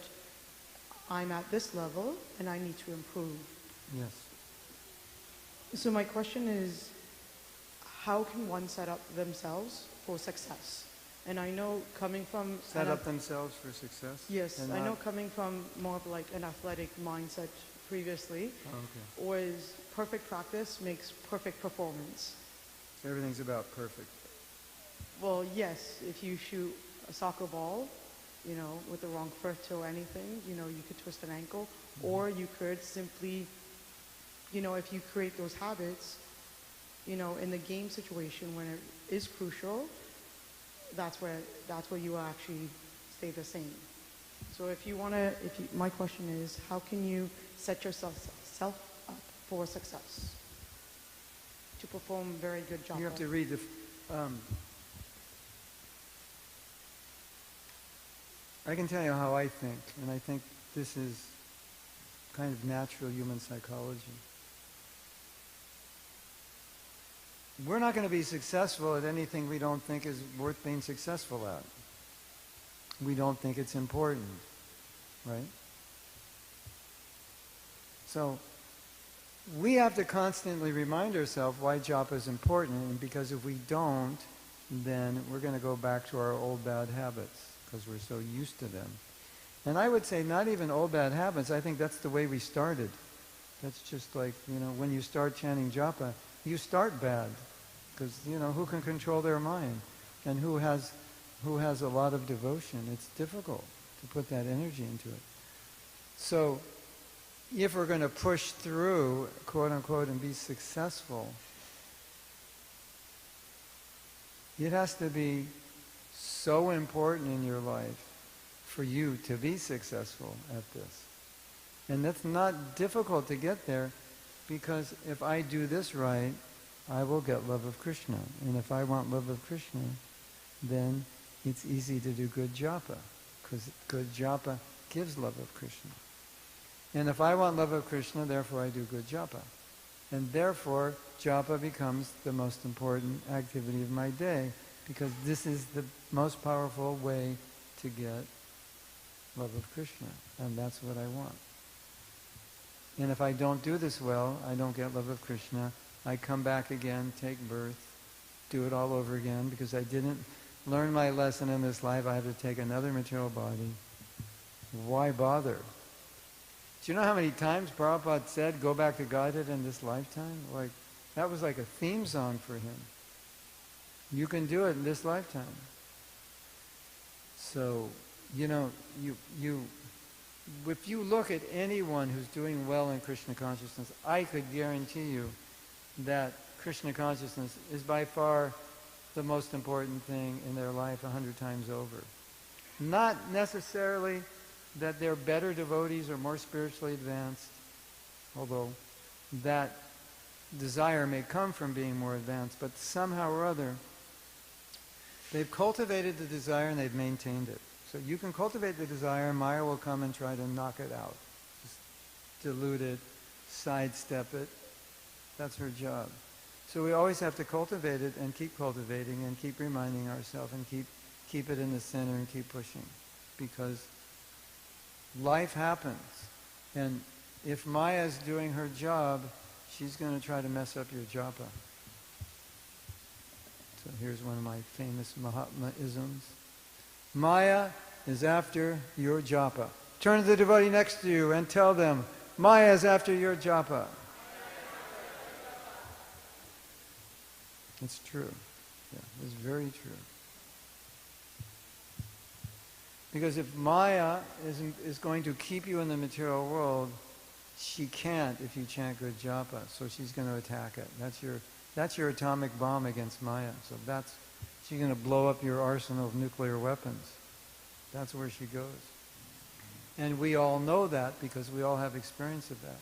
I'm at this level and I need to improve. Yes. So my question is, how can one set up themselves for success? And I know coming from... Set up themselves for success? Yes, I know coming from more of like an athletic mindset previously, was perfect practice makes perfect performance. So everything's about perfect. Well, yes, if you shoot a soccer ball, you know, with the wrong foot or anything, you know, you could twist an ankle, or you could simply, you know, if you create those habits, you know, in the game situation when it is crucial, that's where you will actually stay the same. So if you want to, my question is, how can you set yourself up for success to perform very good job? You have to read the... I can tell you how I think, and I think this is kind of natural human psychology. We're not going to be successful at anything we don't think is worth being successful at. We don't think it's important, right? So we have to constantly remind ourselves why japa is important, and because if we don't, then we're going to go back to our old bad habits because we're so used to them. And I would say not even old bad habits, I think that's the way we started. That's just like, you know, when you start chanting japa, you start bad because, you know, who can control their mind? And who has a lot of devotion? It's difficult to put that energy into it. So if we're going to push through, quote unquote, and be successful, it has to be so important in your life for you to be successful at this. And that's not difficult to get there, because if I do this right, I will get love of Krishna. And if I want love of Krishna, then it's easy to do good japa, because good japa gives love of Krishna. And if I want love of Krishna, therefore I do good japa. And therefore, japa becomes the most important activity of my day, because this is the most powerful way to get love of Krishna. And that's what I want. And if I don't do this well, I don't get love of Krishna, I come back again, take birth, do it all over again, because I didn't learn my lesson in this life. I have to take another material body. Why bother? Do you know how many times Prabhupada said, go back to Godhead in this lifetime? Like, that was like a theme song for him. You can do it in this lifetime. So, you know, if you look at anyone who's doing well in Krishna consciousness, I could guarantee you that Krishna consciousness is by far the most important thing in their life 100 times over. Not necessarily that they're better devotees or more spiritually advanced, although that desire may come from being more advanced, but somehow or other, they've cultivated the desire and they've maintained it. So you can cultivate the desire, Maya will come and try to knock it out. Just dilute it, sidestep it. That's her job. So we always have to cultivate it and keep cultivating and keep reminding ourselves and keep it in the center and keep pushing. Because life happens. And if Maya's doing her job, she's going to try to mess up your japa. So here's one of my famous Mahatma isms. Maya is after your japa. Turn to the devotee next to you and tell them, Maya is after your japa. It's true. Yeah, it's very true. Because if Maya is going to keep you in the material world, she can't if you chant good japa. So she's going to attack it. That's your atomic bomb against Maya. So she's going to blow up your arsenal of nuclear weapons. That's where she goes. And we all know that because we all have experience of that.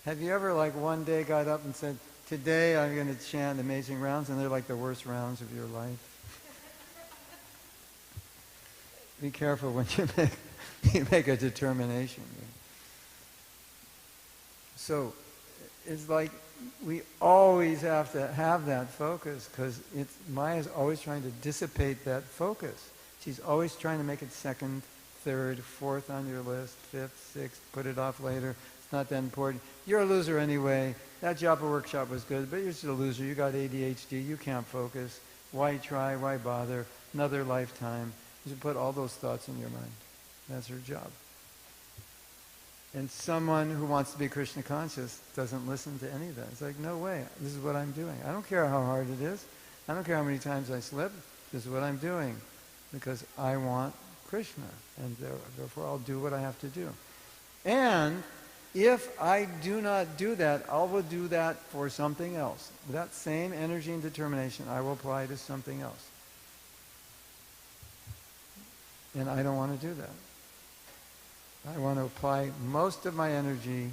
Have you ever like one day got up and said, today I'm going to chant amazing rounds, and they're like the worst rounds of your life? Be careful when you make a determination. So it's like we always have to have that focus, because Maya's always trying to dissipate that focus. She's always trying to make it second, third, fourth on your list, fifth, sixth, put it off later. It's not that important. You're a loser anyway. That Japa workshop was good, but you're still a loser. You got ADHD. You can't focus. Why try? Why bother? Another lifetime. You should put all those thoughts in your mind. That's her job. And someone who wants to be Krishna conscious doesn't listen to any of that. It's like, no way. This is what I'm doing. I don't care how hard it is. I don't care how many times I slip. This is what I'm doing. Because I want Krishna. And therefore I'll do what I have to do. And if I do not do that, I will do that for something else. That same energy and determination I will apply to something else. And I don't want to do that. I want to apply most of my energy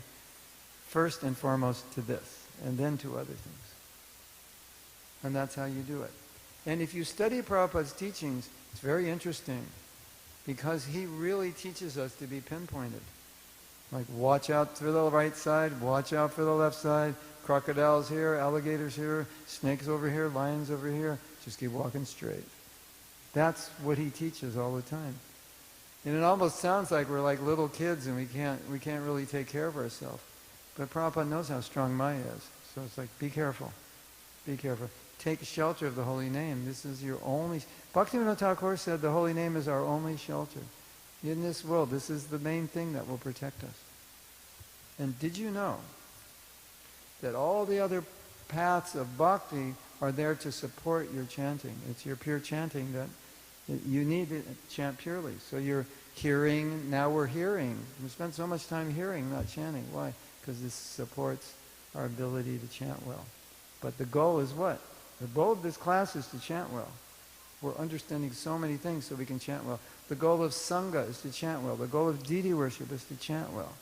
first and foremost to this, and then to other things. And that's how you do it. And if you study Prabhupada's teachings, it's very interesting, because he really teaches us to be pinpointed. Like, watch out for the right side, watch out for the left side, crocodiles here, alligators here, snakes over here, lions over here, just keep walking straight. That's what he teaches all the time. And it almost sounds like we're like little kids and we can't really take care of ourselves. But Prabhupada knows how strong Maya is. So it's like, be careful. Be careful. Take shelter of the holy name. This is your only... Bhaktivinoda Thakur said the holy name is our only shelter. In this world, this is the main thing that will protect us. And did you know that all the other paths of bhakti are there to support your chanting? It's your pure chanting that you need to chant purely. So you're hearing, now we're hearing. We spend so much time hearing, not chanting. Why? Because this supports our ability to chant well. But the goal is what? The goal of this class is to chant well. We're understanding so many things so we can chant well. The goal of Sangha is to chant well. The goal of deity worship is to chant well.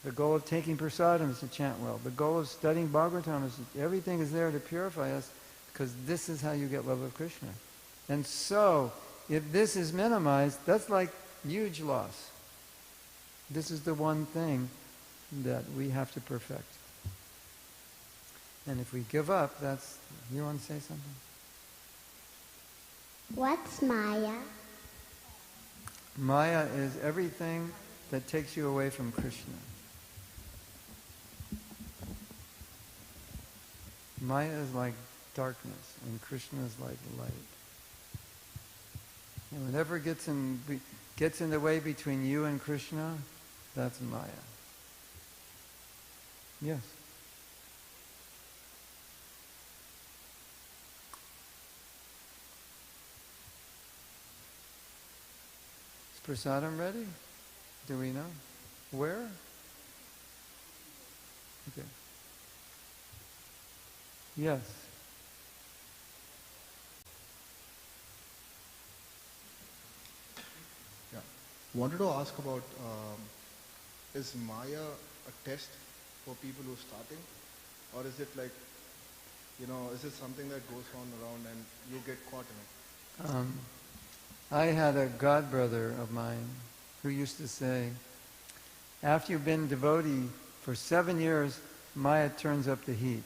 The goal of taking prasadam is to chant well. The goal of studying Bhagavatam is everything is there to purify us, because this is how you get love of Krishna. And so, if this is minimized, that's like huge loss. This is the one thing that we have to perfect. And if we give up, that's... You want to say something? What's Maya? Maya is everything that takes you away from Krishna. Maya is like darkness, and Krishna is like light. And whatever gets in the way between you and Krishna, that's Maya. Yes. Is prasadam ready? Do we know? Where? Okay. Yes. Yeah. Wanted to ask about, is Maya a test for people who are starting? Or is it like, is it something that goes on around and you get caught in it? I had a godbrother of mine who used to say, after you've been devotee for 7 years, Maya turns up the heat.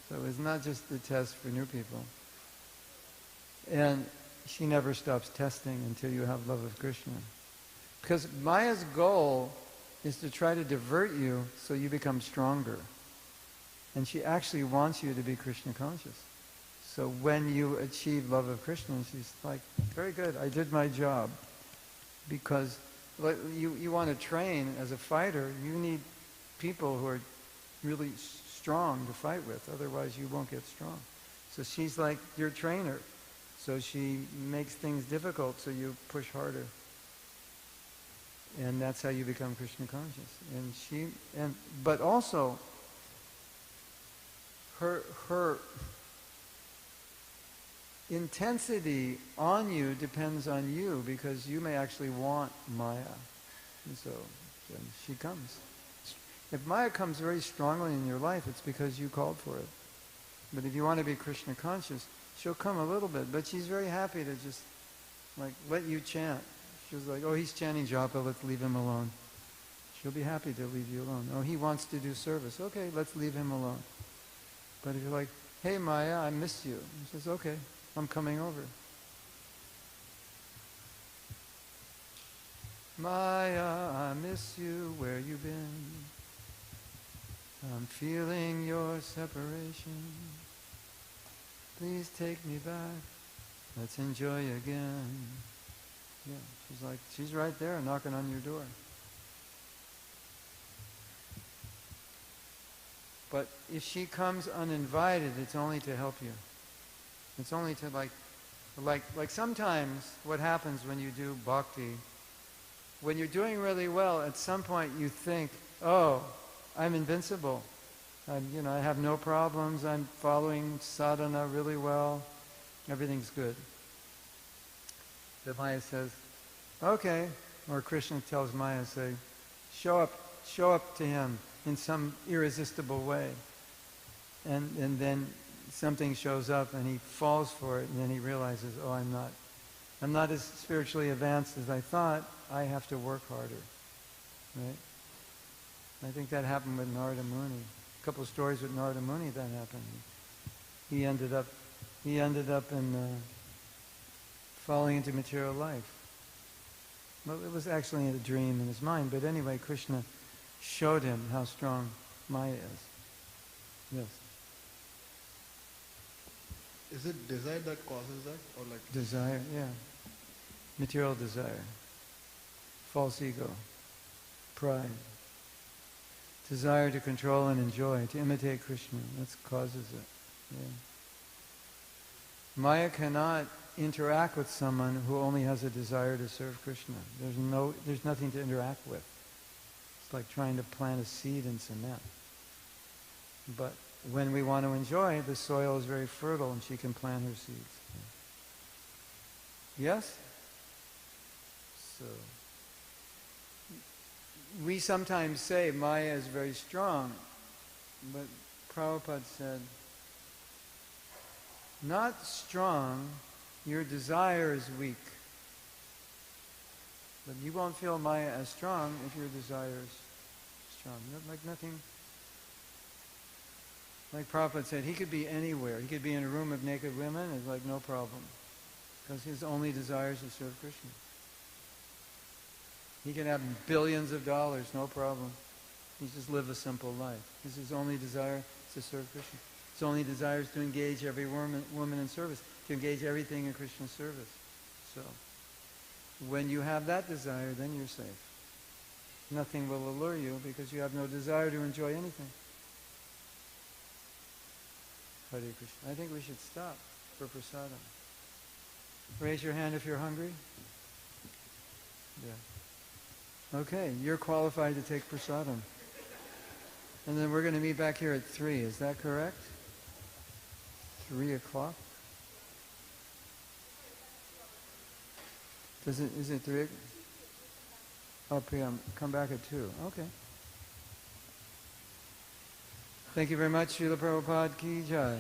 So it's not just the test for new people. And she never stops testing until you have love of Krishna. Because Maya's goal is to try to divert you so you become stronger. And she actually wants you to be Krishna conscious. So when you achieve love of Krishna, she's like, very good, I did my job. Because you want to train as a fighter, you need people who are really strong to fight with, otherwise you won't get strong. So she's like your trainer. So she makes things difficult so you push harder. And that's how you become Krishna conscious. But also her intensity on you depends on you, because you may actually want Maya. And so and she comes. If Maya comes very strongly in your life, it's because you called for it. But if you want to be Krishna conscious, she'll come a little bit, but she's very happy to just like let you chant. She's like, oh, he's chanting japa, let's leave him alone. She'll be happy to leave you alone. Oh, he wants to do service. Okay, let's leave him alone. But if you're like, hey Maya, I missed you. She says, okay, I'm coming over. Maya, I miss you, where you been? I'm feeling your separation. Please take me back. Let's enjoy again. Yeah, she's like, she's right there knocking on your door. But if she comes uninvited, it's only to help you. It's only to like sometimes what happens when you do bhakti, when you're doing really well, at some point you think, oh, I'm invincible. I have no problems. I'm following sadhana really well. Everything's good. The Maya says, okay. Or Krishna tells Maya, say, show up to him in some irresistible way. And then something shows up and he falls for it, and then he realizes, oh, I'm not as spiritually advanced as I thought. I have to work harder. Right? I think that happened with Narada Muni. A couple of stories with Narada Muni that happened. He ended up in falling into material life. Well, it was actually a dream in his mind, but anyway, Krishna showed him how strong Maya is. Yes. Is it desire that causes that, or like Desire, yeah. Material desire. False ego. Pride. Desire to control and enjoy, to imitate Krishna. That causes it. Yeah. Maya cannot interact with someone who only has a desire to serve Krishna. There's nothing to interact with. It's like trying to plant a seed in cement. But when we want to enjoy, the soil is very fertile and she can plant her seeds. Yes? So, we sometimes say Maya is very strong, but Prabhupada said, not strong, your desire is weak. But you won't feel Maya as strong if your desire is strong. Like nothing. Like Prabhupada said, he could be anywhere. He could be in a room of naked women. It's like no problem. Because his only desire is to serve Krishna. He can have billions of dollars, no problem. He just live a simple life. Because his only desire is to serve Krishna. His only desire is to engage every woman in service, to engage everything in Krishna's service. So, when you have that desire, then you're safe. Nothing will allure you because you have no desire to enjoy anything. Hare Krishna. I think we should stop for prasadam. Raise your hand if you're hungry. Yeah. Okay, you're qualified to take prasadam. And then we're going to meet back here at 3. Is that correct? 3 o'clock? Is it 3? Oh, p.m. Come back at 2. Okay. Thank you very much. Srila Prabhupada ki jai.